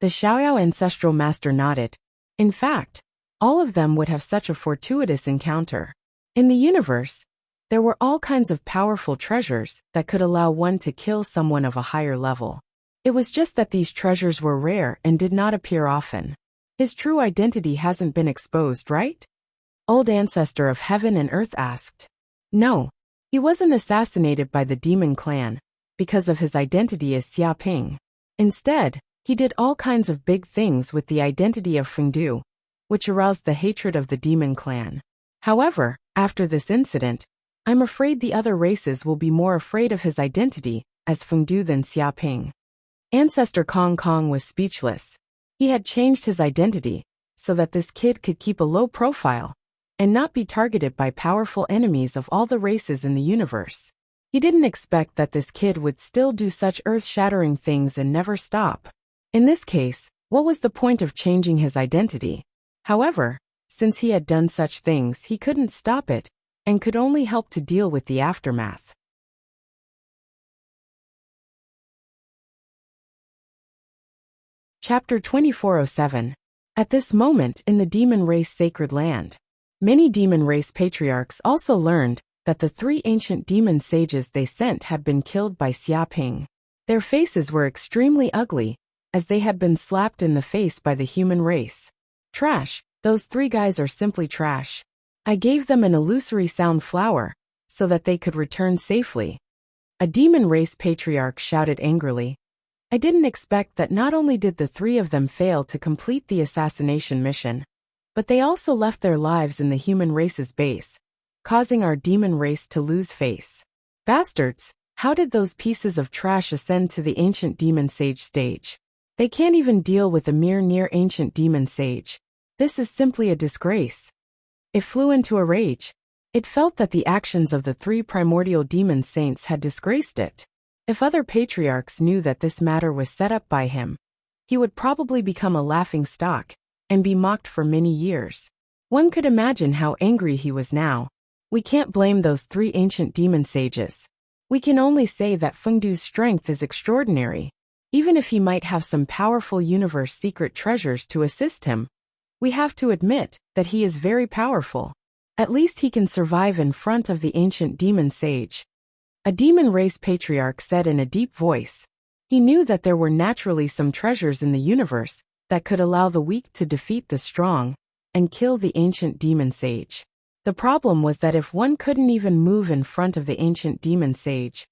The Xiaoyao ancestral master nodded. In fact, all of them would have such a fortuitous encounter. In the universe, there were all kinds of powerful treasures that could allow one to kill someone of a higher level. It was just that these treasures were rare and did not appear often. His true identity hasn't been exposed, right? Old Ancestor of Heaven and Earth asked. No, he wasn't assassinated by the demon clan because of his identity as Xia Ping. Instead, he did all kinds of big things with the identity of Fengdu, which aroused the hatred of the demon clan. However, after this incident, I'm afraid the other races will be more afraid of his identity as Fengdu than Xia Ping. Ancestor Kong Kong was speechless. He had changed his identity so that this kid could keep a low profile and not be targeted by powerful enemies of all the races in the universe. He didn't expect that this kid would still do such earth-shattering things and never stop. In this case, what was the point of changing his identity? However, since he had done such things, he couldn't stop it and could only help to deal with the aftermath. Chapter 2407. At this moment in the demon race sacred land, many demon race patriarchs also learned that the 3 ancient demon sages they sent had been killed by Xia Ping. Their faces were extremely ugly, as they had been slapped in the face by the human race. Trash, those 3 guys are simply trash. I gave them an illusory sound flower, so that they could return safely. A demon race patriarch shouted angrily. I didn't expect that not only did the 3 of them fail to complete the assassination mission, but they also left their lives in the human race's base, causing our demon race to lose face. Bastards, how did those pieces of trash ascend to the ancient demon sage stage? They can't even deal with a mere near-ancient demon sage. This is simply a disgrace. It flew into a rage. It felt that the actions of the 3 primordial demon saints had disgraced it. If other patriarchs knew that this matter was set up by him, he would probably become a laughing stock and be mocked for many years. One could imagine how angry he was now. We can't blame those 3 ancient demon sages. We can only say that Fengdu's strength is extraordinary. Even if he might have some powerful universe secret treasures to assist him, we have to admit that he is very powerful. At least he can survive in front of the ancient demon sage. A demon race patriarch said in a deep voice. He knew that there were naturally some treasures in the universe that could allow the weak to defeat the strong and kill the ancient demon sage. The problem was that if one couldn't even move in front of the ancient demon sage,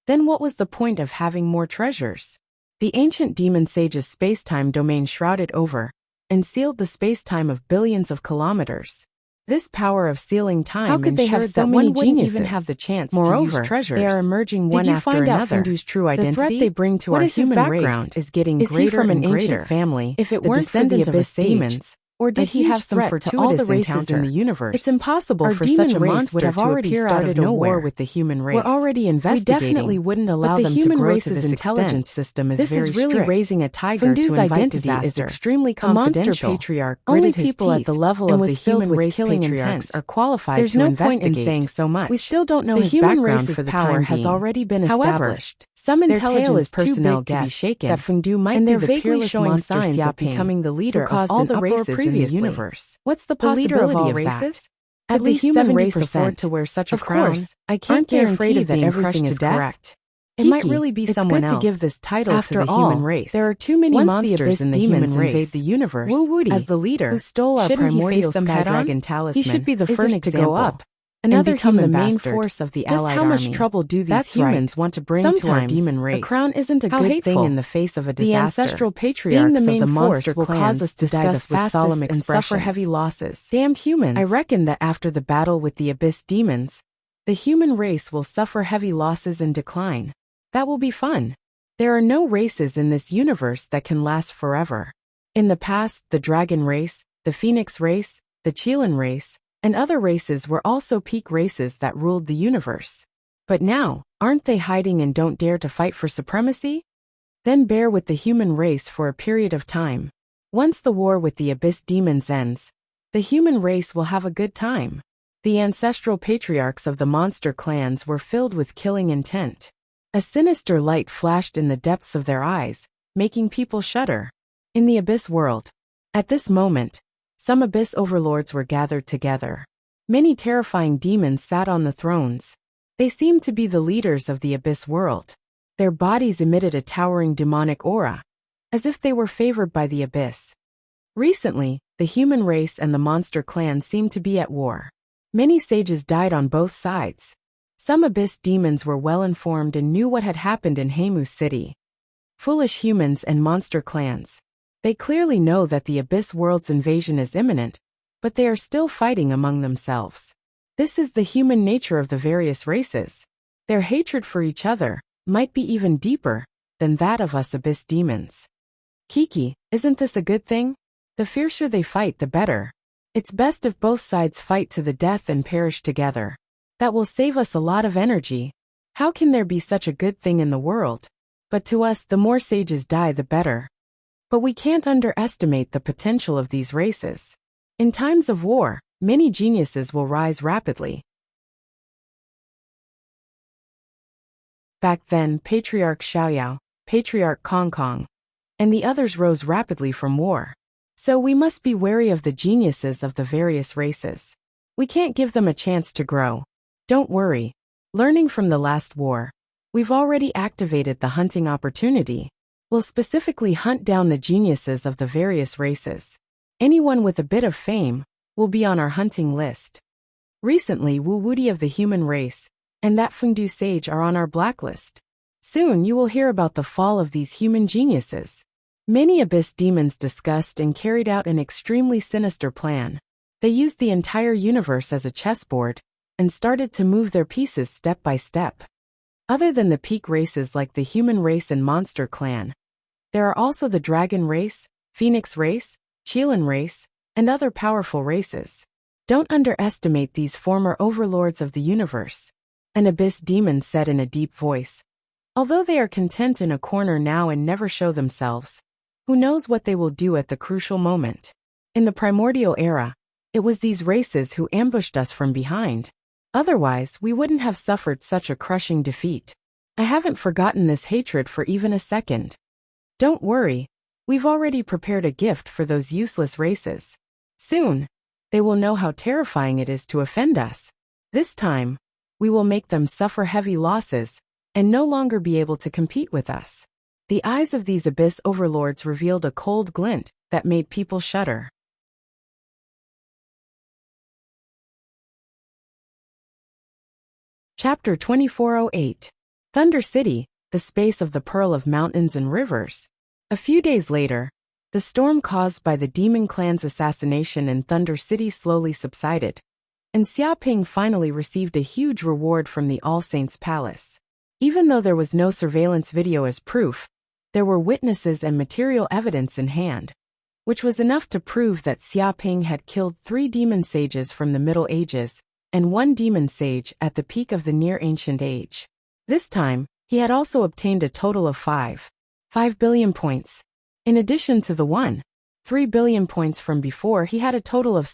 then what was the point of having more treasures? The ancient demon sage's space-time domain shrouded over and sealed the space-time of billions of kilometers. This power of sealing time How could they have ensured so that many one wouldn't geniuses even have the chance Moreover, to use treasures? They are emerging one Did you after find out another. Fengdu's true identity? The threat they bring to What our is his human background? race is getting Is he greater from and an greater. ancient family? If it The weren't for the descendant of abyss Abyss demons, demons? or did he have some threat to all the fortuitous races encounter in the universe? It's impossible Our for demon such a race monster would have to already appear out of started a war nowhere with the human race. We're already investigating. We definitely wouldn't allow but the them human to grow race's to this intelligence extent. system is This very is really strict. raising a tiger Fengdu's to invite identity disaster. is extremely The monster confidential. patriarch Only gritted his people at teeth the level and of was the filled human with race killing patriarchs intent. are qualified There's to no investigate. point in saying so much. We still don't know The his human background race's for the power time has being. already been However, established. some Their intelligence tail is too personnel big to be guessed shaken, that Fengdu might and be they're the vaguely peerless showing monster signs Xia of Ping, becoming the leader who caused of all an the uproar races in the previously. universe. What's the The leader of possibility all of that? races? Could At the least human race 70% afford to wear such a Of crown? course, I can't Aren't they guarantee afraid of that being everything crushed is to death? correct. It might Kiki, really be it's someone good else. to give this title After to the all, human race. there are too many Once monsters the abyss in the demons human race invade the universe, Wu Wuti, as the leader, who stole our shouldn't he primordial face them sky head-on? dragon talisman, He should be the is an first to go example. up. And Another become human the main bastard. force of the Just allied how much army. trouble do these That's humans right. want to bring to our Sometimes, demon a race? crown isn't a How good hateful. thing in the face of a The disaster. ancestral Being patriarchs the main of the force monster will clans cause us to die the discuss with fastest solemn and suffer expressions. heavy losses. Damned humans. I reckon that after the battle with the abyss demons, the human race will suffer heavy losses and decline. That will be fun. There are no races in this universe that can last forever. In the past, the dragon race, the phoenix race, the Qilin race, and other races were also peak races that ruled the universe. But now, Aren't they hiding and don't dare to fight for supremacy? Then bear with the human race for a period of time. Once the war with the abyss demons ends, the human race will have a good time. The ancestral patriarchs of the monster clans were filled with killing intent. A sinister light flashed in the depths of their eyes, making people shudder. In the abyss world. At this moment, some abyss overlords were gathered together. Many terrifying demons sat on the thrones. They seemed to be the leaders of the abyss world. Their bodies emitted a towering demonic aura, as if they were favored by the abyss. Recently, the human race and the monster clan seemed to be at war. Many sages died on both sides. Some abyss demons were well informed and knew what had happened in Hamu City. Foolish humans and monster clans. They clearly know that the abyss world's invasion is imminent, but they are still fighting among themselves. This is the human nature of the various races. Their hatred for each other might be even deeper than that of us abyss demons. Kiki, isn't this a good thing? The fiercer they fight, the better. It's best if both sides fight to the death and perish together. That will save us a lot of energy. How can there be such a good thing in the world? But to us, the more sages die, the better. But we can't underestimate the potential of these races. In times of war, many geniuses will rise rapidly. Back then, Patriarch Xiaoyao, Patriarch Kong Kong, and the others rose rapidly from war. So we must be wary of the geniuses of the various races. We can't give them a chance to grow. Don't worry. Learning from the last war, we've already activated the hunting opportunity. We'll specifically hunt down the geniuses of the various races. Anyone with a bit of fame will be on our hunting list. Recently, Wu Wudi of the human race and that Fengdu sage are on our blacklist. Soon you will hear about the fall of these human geniuses. Many abyss demons discussed and carried out an extremely sinister plan. They used the entire universe as a chessboard and started to move their pieces step by step. Other than the peak races like the human race and monster clan, there are also the dragon race, phoenix race, Qilin race, and other powerful races. Don't underestimate these former overlords of the universe. An abyss demon said in a deep voice. Although they are content in a corner now and never show themselves, who knows what they will do at the crucial moment? In the primordial era, it was these races who ambushed us from behind. Otherwise, we wouldn't have suffered such a crushing defeat. I haven't forgotten this hatred for even a second. Don't worry, we've already prepared a gift for those useless races. Soon, they will know how terrifying it is to offend us. This time, we will make them suffer heavy losses and no longer be able to compete with us. The eyes of these abyss overlords revealed a cold glint that made people shudder. Chapter 2408. Thunder City, the space of the pearl of mountains and rivers. A few days later, the storm caused by the demon clan's assassination in Thunder City slowly subsided, and Xiaoping finally received a huge reward from the All Saints Palace. Even though there was no surveillance video as proof, there were witnesses and material evidence in hand, which was enough to prove that Xiaoping had killed 3 demon sages from the Middle Ages and 1 demon sage at the peak of the Near Ancient Age. This time, he had also obtained a total of 5 billion points. In addition to the 3 billion points from before, he had a total of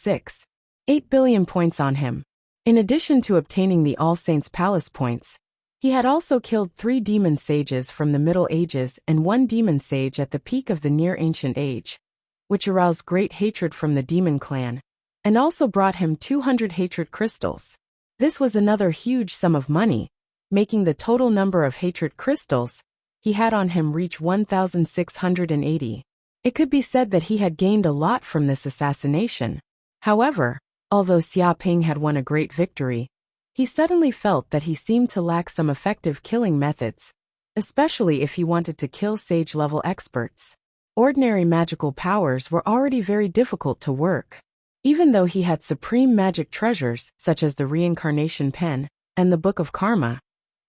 8 billion points on him. In addition to obtaining the All Saints Palace points, he had also killed 3 demon sages from the Middle Ages and 1 demon sage at the peak of the Near Ancient Age, which aroused great hatred from the demon clan, and also brought him 200 hatred crystals. This was another huge sum of money, making the total number of hatred crystals he had on him reach 1,680. It could be said that he had gained a lot from this assassination. However, although Xiaoping had won a great victory, he suddenly felt that he seemed to lack some effective killing methods, especially if he wanted to kill sage-level experts. Ordinary magical powers were already very difficult to work. Even though he had supreme magic treasures, such as the Reincarnation Pen and the Book of Karma,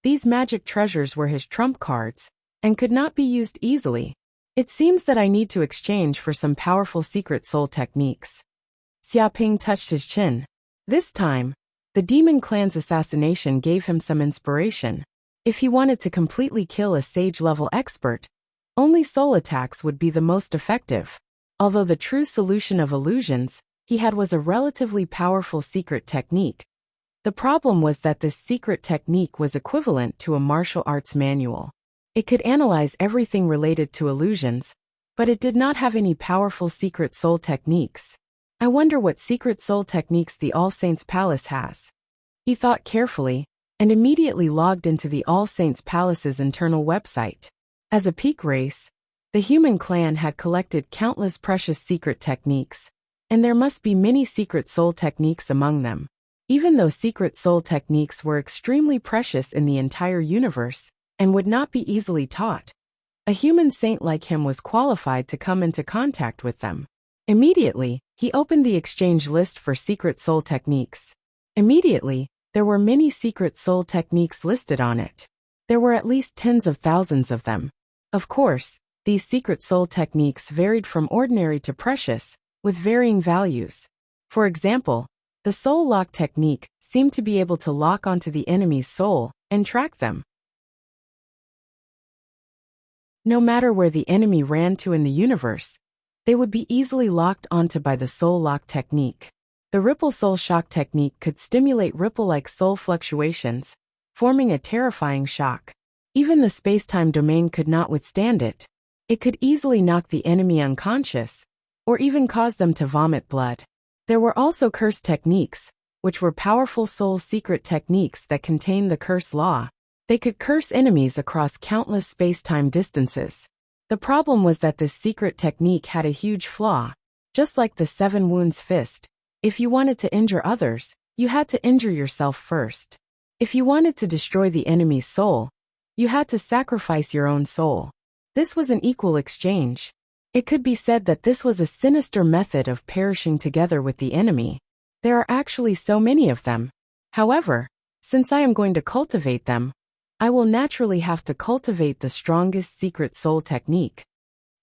these magic treasures were his trump cards and could not be used easily. It seems that I need to exchange for some powerful secret soul techniques. Xiaoping touched his chin. This time, the demon clan's assassination gave him some inspiration. If he wanted to completely kill a sage-level expert, only soul attacks would be the most effective. Although the true solution of illusions he had was a relatively powerful secret technique, the problem was that this secret technique was equivalent to a martial arts manual. It could analyze everything related to illusions, but it did not have any powerful secret soul techniques. I wonder what secret soul techniques the All Saints Palace has. He thought carefully, and immediately logged into the All Saints Palace's internal website. As a peak race, the human clan had collected countless precious secret techniques, and there must be many secret soul techniques among them. Even though secret soul techniques were extremely precious in the entire universe, and would not be easily taught, a human saint like him was qualified to come into contact with them. Immediately, he opened the exchange list for secret soul techniques. Immediately, there were many secret soul techniques listed on it. There were at least tens of thousands of them. Of course, these secret soul techniques varied from ordinary to precious, with varying values. For example, the soul lock technique seemed to be able to lock onto the enemy's soul and track them. No matter where the enemy ran to in the universe, they would be easily locked onto by the soul lock technique. The ripple soul shock technique could stimulate ripple-like soul fluctuations, forming a terrifying shock. Even the space-time domain could not withstand it. It could easily knock the enemy unconscious, or even cause them to vomit blood. There were also curse techniques, which were powerful soul secret techniques that contained the curse law. They could curse enemies across countless space-time distances. The problem was that this secret technique had a huge flaw. Just like the 7 wounds fist, if you wanted to injure others, you had to injure yourself first. If you wanted to destroy the enemy's soul, you had to sacrifice your own soul. This was an equal exchange. It could be said that this was a sinister method of perishing together with the enemy. There are actually so many of them. However, since I am going to cultivate them, I will naturally have to cultivate the strongest secret soul technique.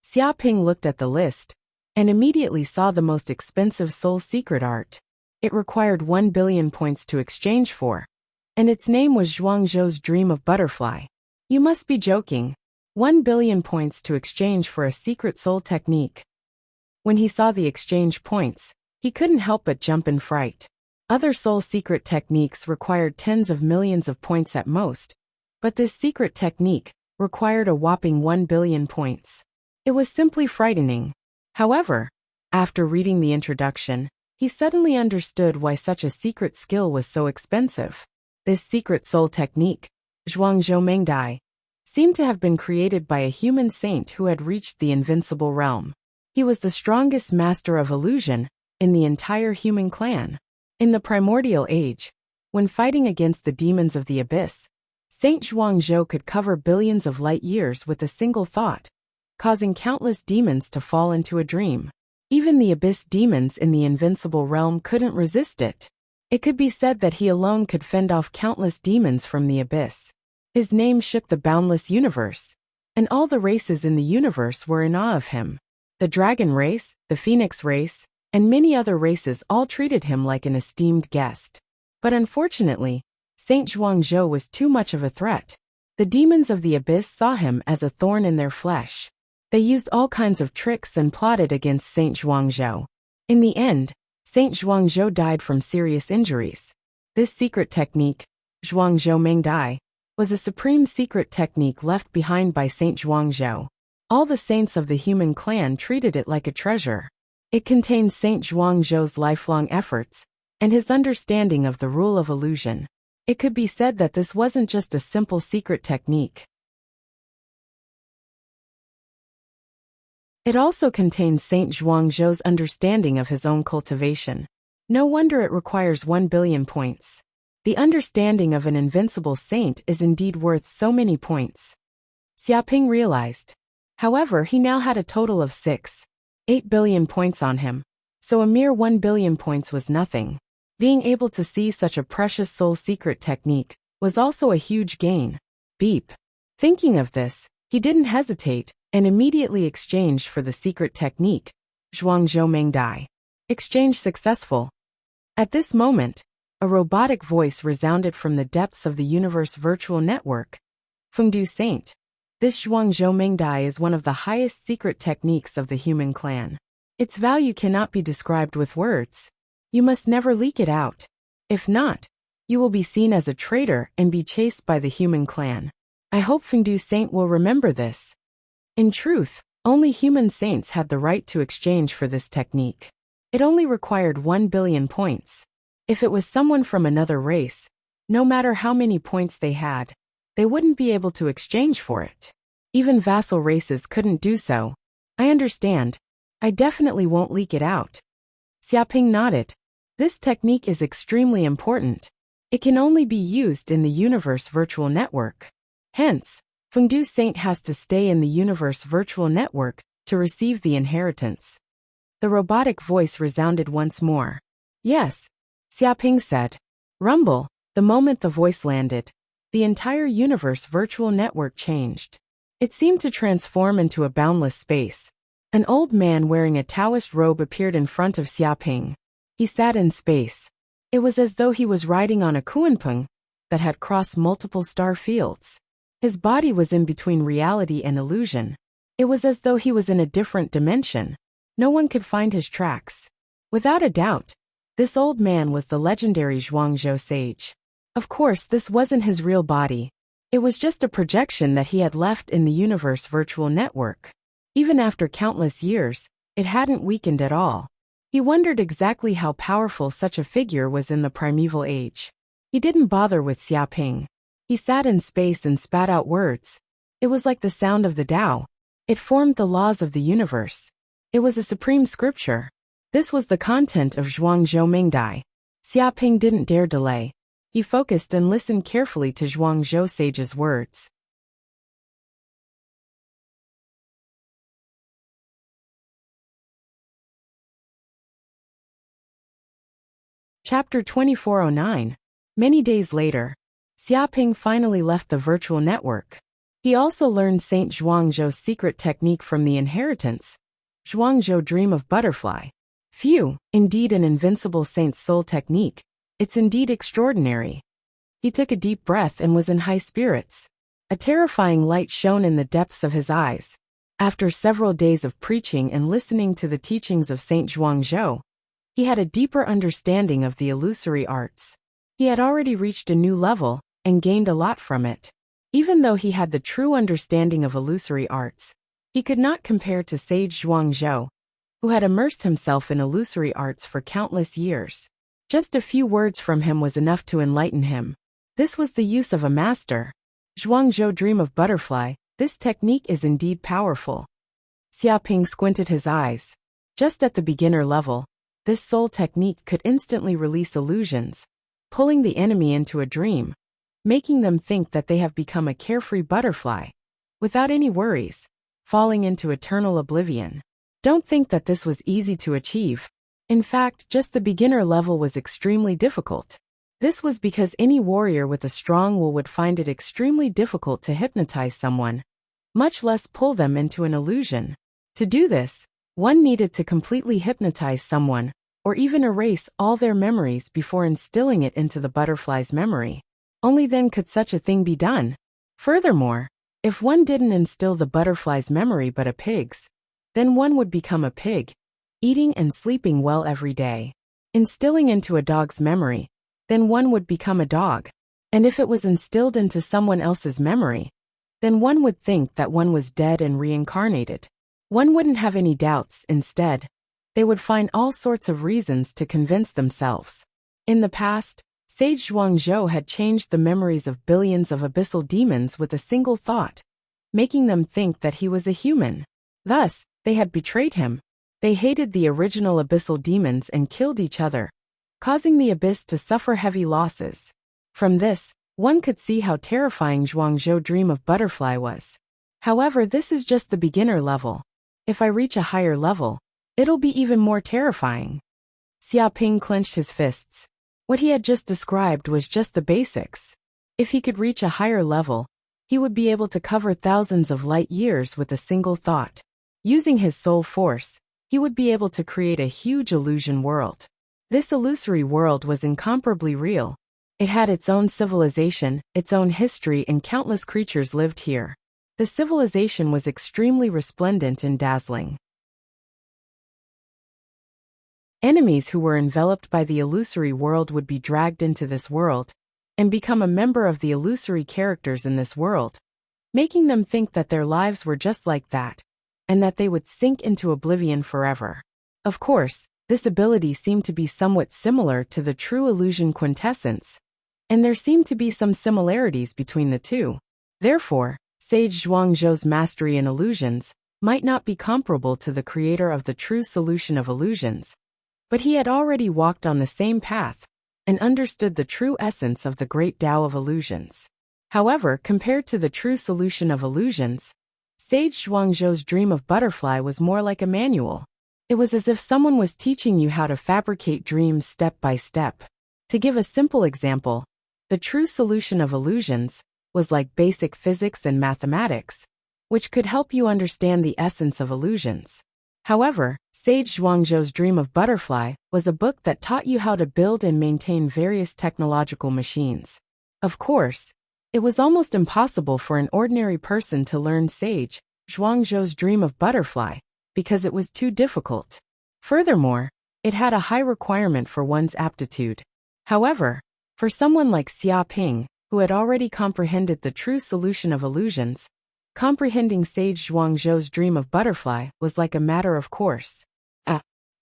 Xiaoping looked at the list, and immediately saw the most expensive soul secret art. It required 1 billion points to exchange for, and its name was Zhuangzhou's Dream of Butterfly. You must be joking. 1 billion points to exchange for a secret soul technique. When he saw the exchange points, he couldn't help but jump in fright. Other soul secret techniques required tens of millions of points at most, but this secret technique required a whopping 1 billion points. It was simply frightening. However, after reading the introduction, he suddenly understood why such a secret skill was so expensive. This secret soul technique, Zhuangzhou Mengdai, seemed to have been created by a human saint who had reached the invincible realm. He was the strongest master of illusion in the entire human clan. In the primordial age, when fighting against the demons of the abyss, Saint Zhuangzhou could cover billions of light years with a single thought, causing countless demons to fall into a dream. Even the abyss demons in the invincible realm couldn't resist it. It could be said that he alone could fend off countless demons from the abyss. His name shook the boundless universe, and all the races in the universe were in awe of him. The dragon race, the phoenix race, and many other races all treated him like an esteemed guest. But unfortunately, Saint Zhuangzhou was too much of a threat. The demons of the abyss saw him as a thorn in their flesh. They used all kinds of tricks and plotted against Saint Zhuangzhou. In the end, Saint Zhuangzhou died from serious injuries. This secret technique, Zhuangzhou Mengdai, was a supreme secret technique left behind by Saint Zhuangzhou. All the saints of the human clan treated it like a treasure. It contained Saint Zhuangzhou's lifelong efforts and his understanding of the rule of illusion. It could be said that this wasn't just a simple secret technique. It also contains Saint Zhuangzhou's understanding of his own cultivation. No wonder it requires 1 billion points. The understanding of an invincible saint is indeed worth so many points. Xiaoping realized. However, he now had a total of 8 billion points on him, so a mere 1 billion points was nothing. Being able to see such a precious soul secret technique was also a huge gain. Beep. Thinking of this, he didn't hesitate and immediately exchanged for the secret technique, Zhuangzhou Mengdai. Exchange successful. At this moment, a robotic voice resounded from the depths of the universe virtual network, Fengdu Saint. This Zhuangzhou Mingdai is one of the highest secret techniques of the human clan. Its value cannot be described with words. You must never leak it out. If not, you will be seen as a traitor and be chased by the human clan. I hope Fengdu Saint will remember this. In truth, only human saints had the right to exchange for this technique. It only required 1 billion points. If it was someone from another race, no matter how many points they had, they wouldn't be able to exchange for it. Even vassal races couldn't do so. I understand. I definitely won't leak it out. Xiaoping nodded. This technique is extremely important. It can only be used in the universe virtual network. Hence, Fengdu Saint has to stay in the universe virtual network to receive the inheritance. The robotic voice resounded once more. Yes, Xiaoping said. Rumble. The moment the voice landed, the entire universe virtual network changed. It seemed to transform into a boundless space. An old man wearing a Taoist robe appeared in front of Xiaoping. He sat in space. It was as though he was riding on a kunpeng that had crossed multiple star fields. His body was in between reality and illusion. It was as though he was in a different dimension. No one could find his tracks. Without a doubt, this old man was the legendary Zhuangzhou sage. Of course, this wasn't his real body. It was just a projection that he had left in the universe virtual network. Even after countless years, it hadn't weakened at all. He wondered exactly how powerful such a figure was in the primeval age. He didn't bother with Xiaoping. He sat in space and spat out words. It was like the sound of the Tao. It formed the laws of the universe. It was a supreme scripture. This was the content of Zhuangzhou Mingdai. Xiaoping didn't dare delay. He focused and listened carefully to Zhuangzhou sage's words. Chapter 2409. Many days later, Xiaoping finally left the virtual network. He also learned Saint Zhuangzhou's secret technique from the inheritance, Zhuangzhou Dream of Butterfly. Phew, indeed an invincible saint's soul technique. It's indeed extraordinary. He took a deep breath and was in high spirits. A terrifying light shone in the depths of his eyes. After several days of preaching and listening to the teachings of Saint Zhuangzhou, he had a deeper understanding of the illusory arts. He had already reached a new level and gained a lot from it. Even though he had the true understanding of illusory arts, he could not compare to Sage Zhuangzhou, who had immersed himself in illusory arts for countless years. Just a few words from him was enough to enlighten him. This was the use of a master. Zhuangzhou Dream of Butterfly. This technique is indeed powerful. Xiaoping squinted his eyes. Just at the beginner level, this soul technique could instantly release illusions, pulling the enemy into a dream, making them think that they have become a carefree butterfly, without any worries, falling into eternal oblivion. Don't think that this was easy to achieve. In fact, just the beginner level was extremely difficult. This was because any warrior with a strong will would find it extremely difficult to hypnotize someone, much less pull them into an illusion. To do this, one needed to completely hypnotize someone, or even erase all their memories before instilling it into the butterfly's memory. Only then could such a thing be done. Furthermore, if one didn't instill the butterfly's memory but a pig's, then one would become a pig, eating and sleeping well every day. Instilling into a dog's memory, then one would become a dog. And if it was instilled into someone else's memory, then one would think that one was dead and reincarnated. One wouldn't have any doubts. Instead, they would find all sorts of reasons to convince themselves. In the past, Sage Zhuangzhou had changed the memories of billions of abyssal demons with a single thought, making them think that he was a human. Thus, they had betrayed him. They hated the original abyssal demons and killed each other, causing the abyss to suffer heavy losses. From this, one could see how terrifying Zhuangzhou Dream of Butterfly was. However, this is just the beginner level. If I reach a higher level, it'll be even more terrifying. Xiaoping clenched his fists. What he had just described was just the basics. If he could reach a higher level, he would be able to cover thousands of light years with a single thought. Using his soul force, he would be able to create a huge illusion world. This illusory world was incomparably real. It had its own civilization, its own history, and countless creatures lived here. The civilization was extremely resplendent and dazzling. Enemies who were enveloped by the illusory world would be dragged into this world and become a member of the illusory characters in this world, making them think that their lives were just like that, and that they would sink into oblivion forever. Of course, this ability seemed to be somewhat similar to the true illusion quintessence, and there seemed to be some similarities between the two. Therefore, Sage Zhuangzhou's mastery in illusions might not be comparable to the creator of the true solution of illusions, but he had already walked on the same path and understood the true essence of the great Tao of illusions. However, compared to the true solution of illusions, Sage Zhuangzhou's dream of butterfly was more like a manual. It was as if someone was teaching you how to fabricate dreams step by step. To give a simple example, the true solution of illusions was like basic physics and mathematics, which could help you understand the essence of illusions. However, Sage Zhuangzhou's Dream of Butterfly was a book that taught you how to build and maintain various technological machines. Of course, it was almost impossible for an ordinary person to learn Sage Zhuangzhou's Dream of Butterfly because it was too difficult. Furthermore, it had a high requirement for one's aptitude. However, for someone like Xia Ping, who had already comprehended the true solution of illusions, comprehending Sage Zhuangzhou's Dream of Butterfly was like a matter of course.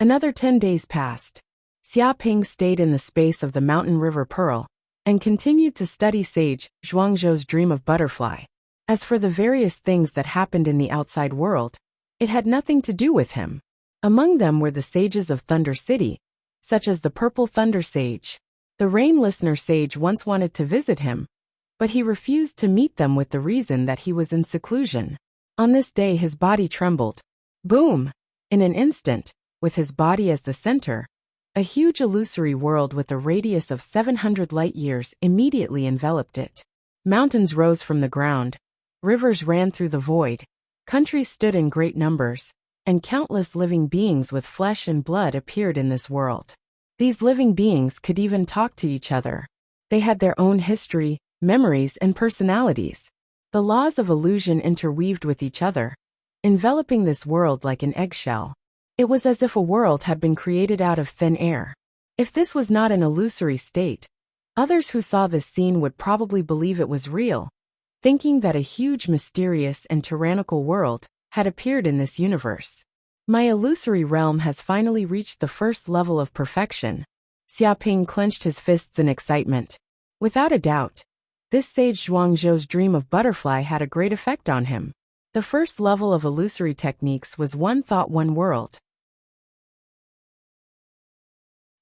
Another 10 days passed. Xia Ping stayed in the space of the mountain river Pearl and continued to study Sage Zhuangzhou's Dream of Butterfly. As for the various things that happened in the outside world, it had nothing to do with him. Among them were the sages of Thunder City, such as the Purple Thunder Sage. The Rain Listener Sage once wanted to visit him, but he refused to meet them with the reason that he was in seclusion. On this day his body trembled. Boom! In an instant, with his body as the center, a huge illusory world with a radius of 700 light-years immediately enveloped it. Mountains rose from the ground, rivers ran through the void, countries stood in great numbers, and countless living beings with flesh and blood appeared in this world. These living beings could even talk to each other. They had their own history, memories, and personalities. The laws of illusion interweaved with each other, enveloping this world like an eggshell. It was as if a world had been created out of thin air. If this was not an illusory state, others who saw this scene would probably believe it was real, thinking that a huge, mysterious, and tyrannical world had appeared in this universe. My illusory realm has finally reached the first level of perfection. Xia Ping clenched his fists in excitement. Without a doubt, this Sage Zhuangzhou's Dream of Butterfly had a great effect on him. The first level of illusory techniques was One Thought, One World.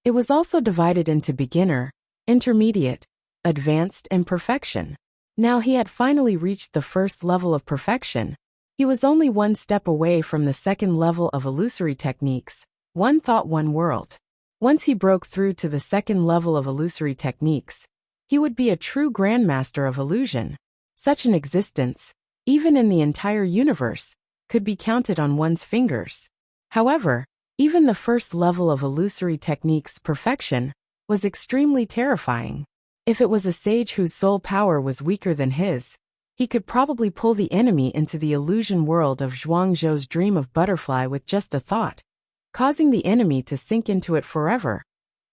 It was also divided into beginner, intermediate, advanced, and perfection. Now he had finally reached the first level of perfection. He was only one step away from the second level of illusory techniques, One Thought, One World. Once he broke through to the second level of illusory techniques, he would be a true grandmaster of illusion. Such an existence, even in the entire universe, could be counted on one's fingers. However, even the first level of illusory techniques perfection was extremely terrifying. If it was a sage whose soul power was weaker than his, he could probably pull the enemy into the illusion world of Zhuangzhou's Dream of Butterfly with just a thought, causing the enemy to sink into it forever,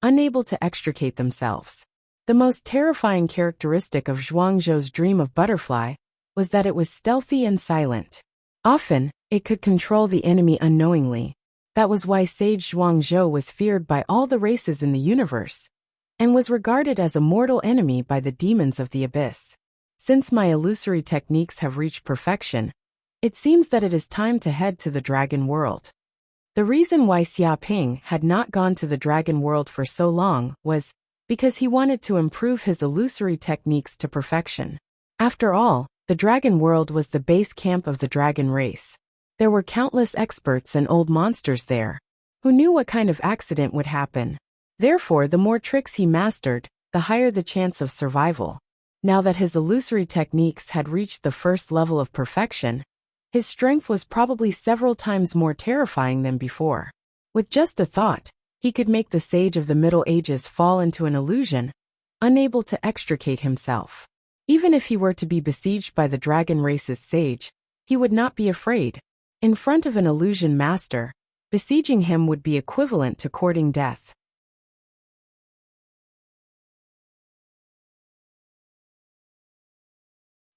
unable to extricate themselves. The most terrifying characteristic of Zhuangzhou's Dream of Butterfly was that it was stealthy and silent. Often, it could control the enemy unknowingly. That was why Sage Zhuangzhou was feared by all the races in the universe, and was regarded as a mortal enemy by the demons of the abyss. Since my illusory techniques have reached perfection, it seems that it is time to head to the dragon world. The reason why Xia Ping had not gone to the dragon world for so long was because he wanted to improve his illusory techniques to perfection. After all, the dragon world was the base camp of the dragon race. There were countless experts and old monsters there, who knew what kind of accident would happen. Therefore, the more tricks he mastered, the higher the chance of survival. Now that his illusory techniques had reached the first level of perfection, his strength was probably several times more terrifying than before. With just a thought, he could make the sage of the Middle Ages fall into an illusion, unable to extricate himself. Even if he were to be besieged by the dragon race's sage, he would not be afraid. In front of an illusion master, besieging him would be equivalent to courting death.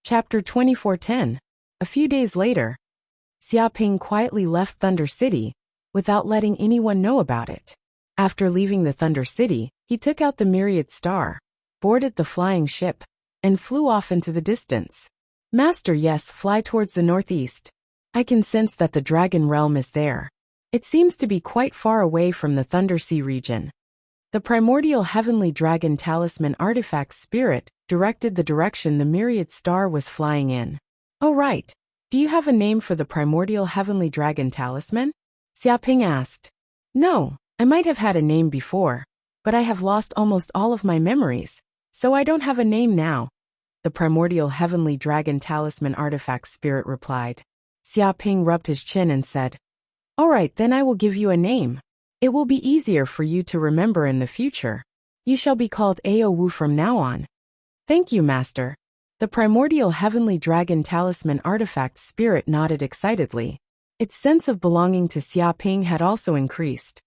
Chapter 2410. A few days later, Xiaoping quietly left Thunder City, without letting anyone know about it. After leaving the Thunder City, he took out the Myriad Star, boarded the flying ship, and flew off into the distance. Master, yes, fly towards the northeast. I can sense that the Dragon Realm is there. It seems to be quite far away from the Thunder Sea region. The primordial heavenly dragon talisman artifact spirit directed the direction the Myriad Star was flying in. Oh right. Do you have a name for the primordial heavenly dragon talisman? Xiaoping asked. No, I might have had a name before, but I have lost almost all of my memories, so I don't have a name now. The primordial heavenly dragon talisman artifact spirit replied. Xiaoping rubbed his chin and said, All right, then I will give you a name. It will be easier for you to remember in the future. You shall be called Ao Wu from now on. Thank you, Master. The primordial heavenly dragon talisman artifact spirit nodded excitedly. Its sense of belonging to Xiaoping had also increased.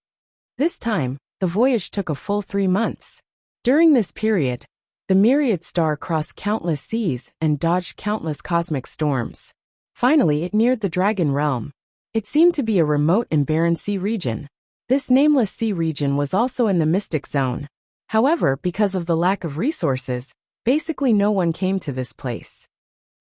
This time, the voyage took a full 3 months. During this period, the Myriad Star crossed countless seas and dodged countless cosmic storms. Finally, it neared the Dragon Realm. It seemed to be a remote and barren sea region. This nameless sea region was also in the Mystic Zone. However, because of the lack of resources, basically no one came to this place.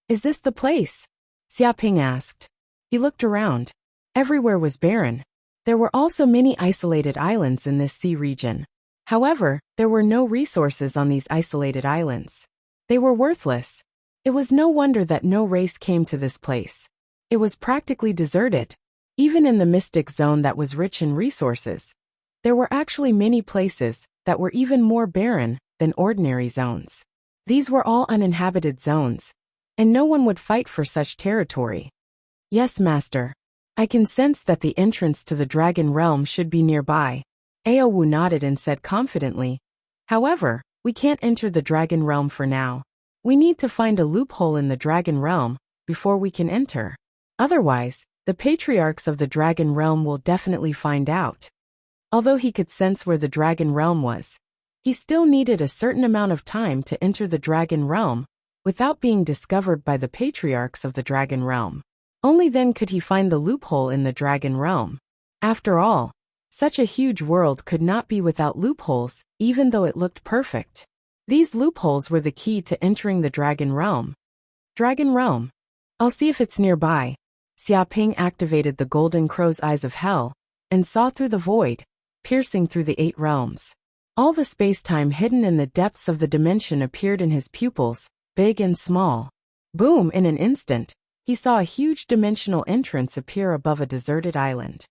Is this the place? Xiaoping asked. He looked around. Everywhere was barren. There were also many isolated islands in this sea region. However, there were no resources on these isolated islands. They were worthless. It was no wonder that no race came to this place. It was practically deserted. Even in the Mystic Zone that was rich in resources, there were actually many places that were even more barren than ordinary zones. These were all uninhabited zones, and no one would fight for such territory. Yes, Master. I can sense that the entrance to the Dragon Realm should be nearby. Ao Wu nodded and said confidently. However, we can't enter the Dragon Realm for now. We need to find a loophole in the Dragon Realm before we can enter. Otherwise, the patriarchs of the Dragon Realm will definitely find out. Although he could sense where the Dragon Realm was, he still needed a certain amount of time to enter the Dragon Realm without being discovered by the patriarchs of the Dragon Realm. Only then could he find the loophole in the Dragon Realm. After all, such a huge world could not be without loopholes, even though it looked perfect. These loopholes were the key to entering the Dragon Realm. Dragon Realm. I'll see if it's nearby. Xiaoping activated the Golden Crow's eyes of hell and saw through the void, piercing through the 8 realms. All the space-time hidden in the depths of the dimension appeared in his pupils, big and small. Boom! In an instant, he saw a huge dimensional entrance appear above a deserted island.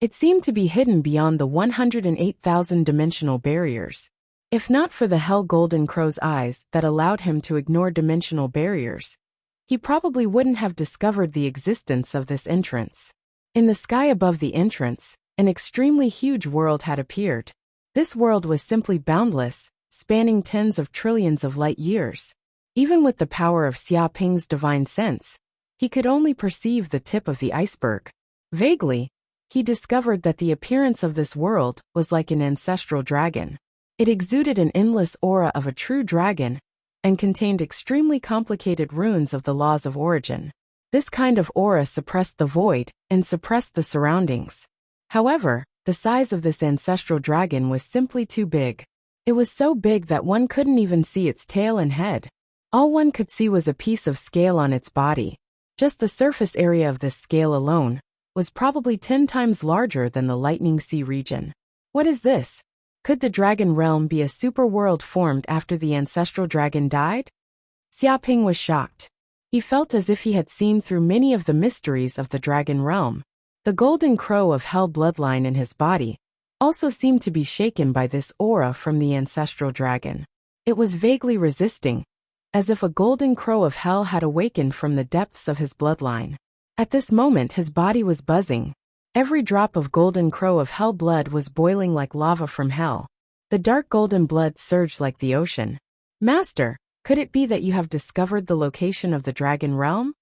It seemed to be hidden beyond the 108,000 dimensional barriers. If not for the Hell Golden Crow's eyes that allowed him to ignore dimensional barriers, he probably wouldn't have discovered the existence of this entrance. In the sky above the entrance, an extremely huge world had appeared. This world was simply boundless, spanning tens of trillions of light years. Even with the power of Xiaoping's divine sense, he could only perceive the tip of the iceberg. Vaguely, he discovered that the appearance of this world was like an ancestral dragon. It exuded an endless aura of a true dragon and contained extremely complicated runes of the laws of origin. This kind of aura suppressed the void and suppressed the surroundings. However, the size of this ancestral dragon was simply too big. It was so big that one couldn't even see its tail and head. All one could see was a piece of scale on its body. Just the surface area of this scale alone was probably 10 times larger than the Lightning Sea region. What is this? Could the Dragon Realm be a super world formed after the ancestral dragon died? Xiaoping was shocked. He felt as if he had seen through many of the mysteries of the Dragon Realm. The Golden Crow of Hell bloodline in his body also seemed to be shaken by this aura from the ancestral dragon. It was vaguely resisting, as if a Golden Crow of Hell had awakened from the depths of his bloodline. At this moment his body was buzzing. Every drop of Golden Crow of Hell blood was boiling like lava from hell. The dark golden blood surged like the ocean. Master, could it be that you have discovered the location of the dragon realm?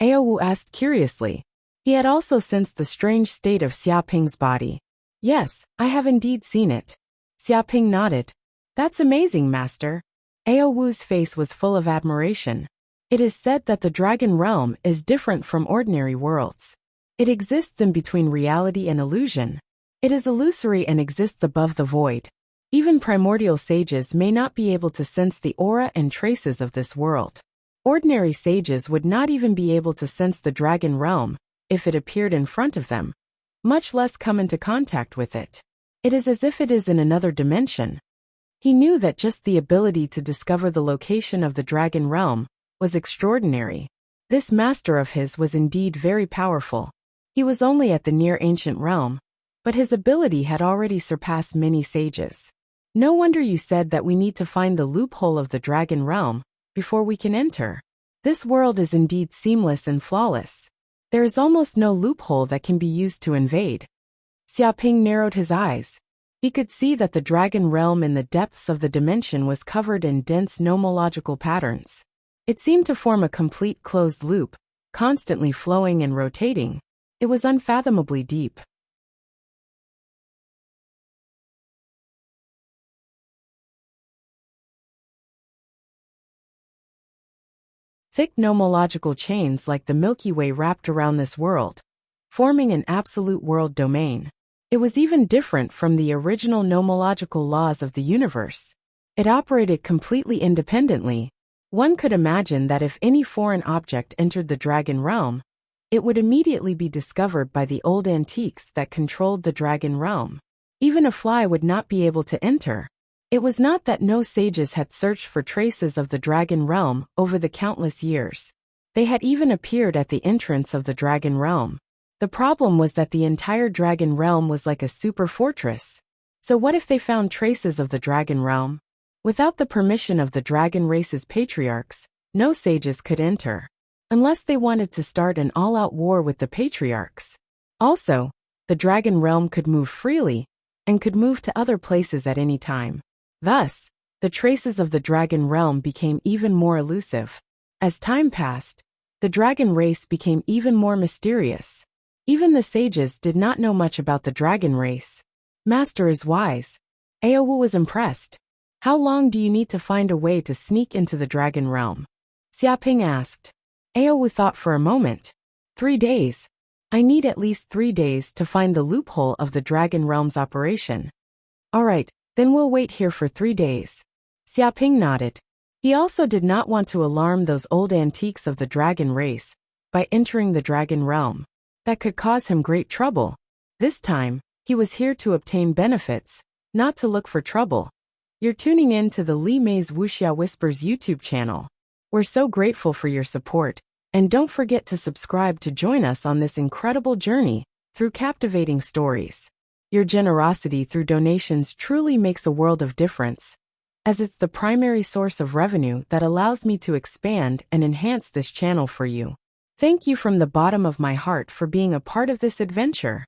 Aowu asked curiously. He had also sensed the strange state of Xiaoping's body. Yes, I have indeed seen it. Xiaoping nodded. That's amazing, Master. Aowu's face was full of admiration. It is said that the dragon realm is different from ordinary worlds. It exists in between reality and illusion. It is illusory and exists above the void. Even primordial sages may not be able to sense the aura and traces of this world. Ordinary sages would not even be able to sense the dragon realm if it appeared in front of them, much less come into contact with it. It is as if it is in another dimension. He knew that just the ability to discover the location of the dragon realm was extraordinary. This master of his was indeed very powerful. He was only at the near ancient realm, but his ability had already surpassed many sages. No wonder you said that we need to find the loophole of the dragon realm before we can enter. This world is indeed seamless and flawless. There is almost no loophole that can be used to invade. Xiaoping narrowed his eyes. He could see that the dragon realm in the depths of the dimension was covered in dense nomological patterns. It seemed to form a complete closed loop, constantly flowing and rotating. It was unfathomably deep. Thick nomological chains like the Milky Way wrapped around this world, forming an absolute world domain. It was even different from the original nomological laws of the universe. It operated completely independently. One could imagine that if any foreign object entered the dragon realm, it would immediately be discovered by the old antiques that controlled the dragon realm. Even a fly would not be able to enter. It was not that no sages had searched for traces of the dragon realm over the countless years. They had even appeared at the entrance of the dragon realm. The problem was that the entire dragon realm was like a super fortress. So what if they found traces of the dragon realm? Without the permission of the dragon race's patriarchs, no sages could enter. Unless they wanted to start an all-out war with the patriarchs. Also, the dragon realm could move freely, and could move to other places at any time. Thus, the traces of the dragon realm became even more elusive. As time passed, the dragon race became even more mysterious. Even the sages did not know much about the dragon race. Master is wise. Aowu was impressed. How long do you need to find a way to sneak into the dragon realm? Xiaoping asked. Aowu thought for a moment. 3 days. I need at least 3 days to find the loophole of the dragon realm's operation. All right. Then we'll wait here for 3 days. Xiaoping nodded. He also did not want to alarm those old antiques of the dragon race by entering the dragon realm. That could cause him great trouble. This time, he was here to obtain benefits, not to look for trouble. You're tuning in to the Li Mei's Wuxia Whispers YouTube channel. We're so grateful for your support, and don't forget to subscribe to join us on this incredible journey through captivating stories. Your generosity through donations truly makes a world of difference, as it's the primary source of revenue that allows me to expand and enhance this channel for you. Thank you from the bottom of my heart for being a part of this adventure.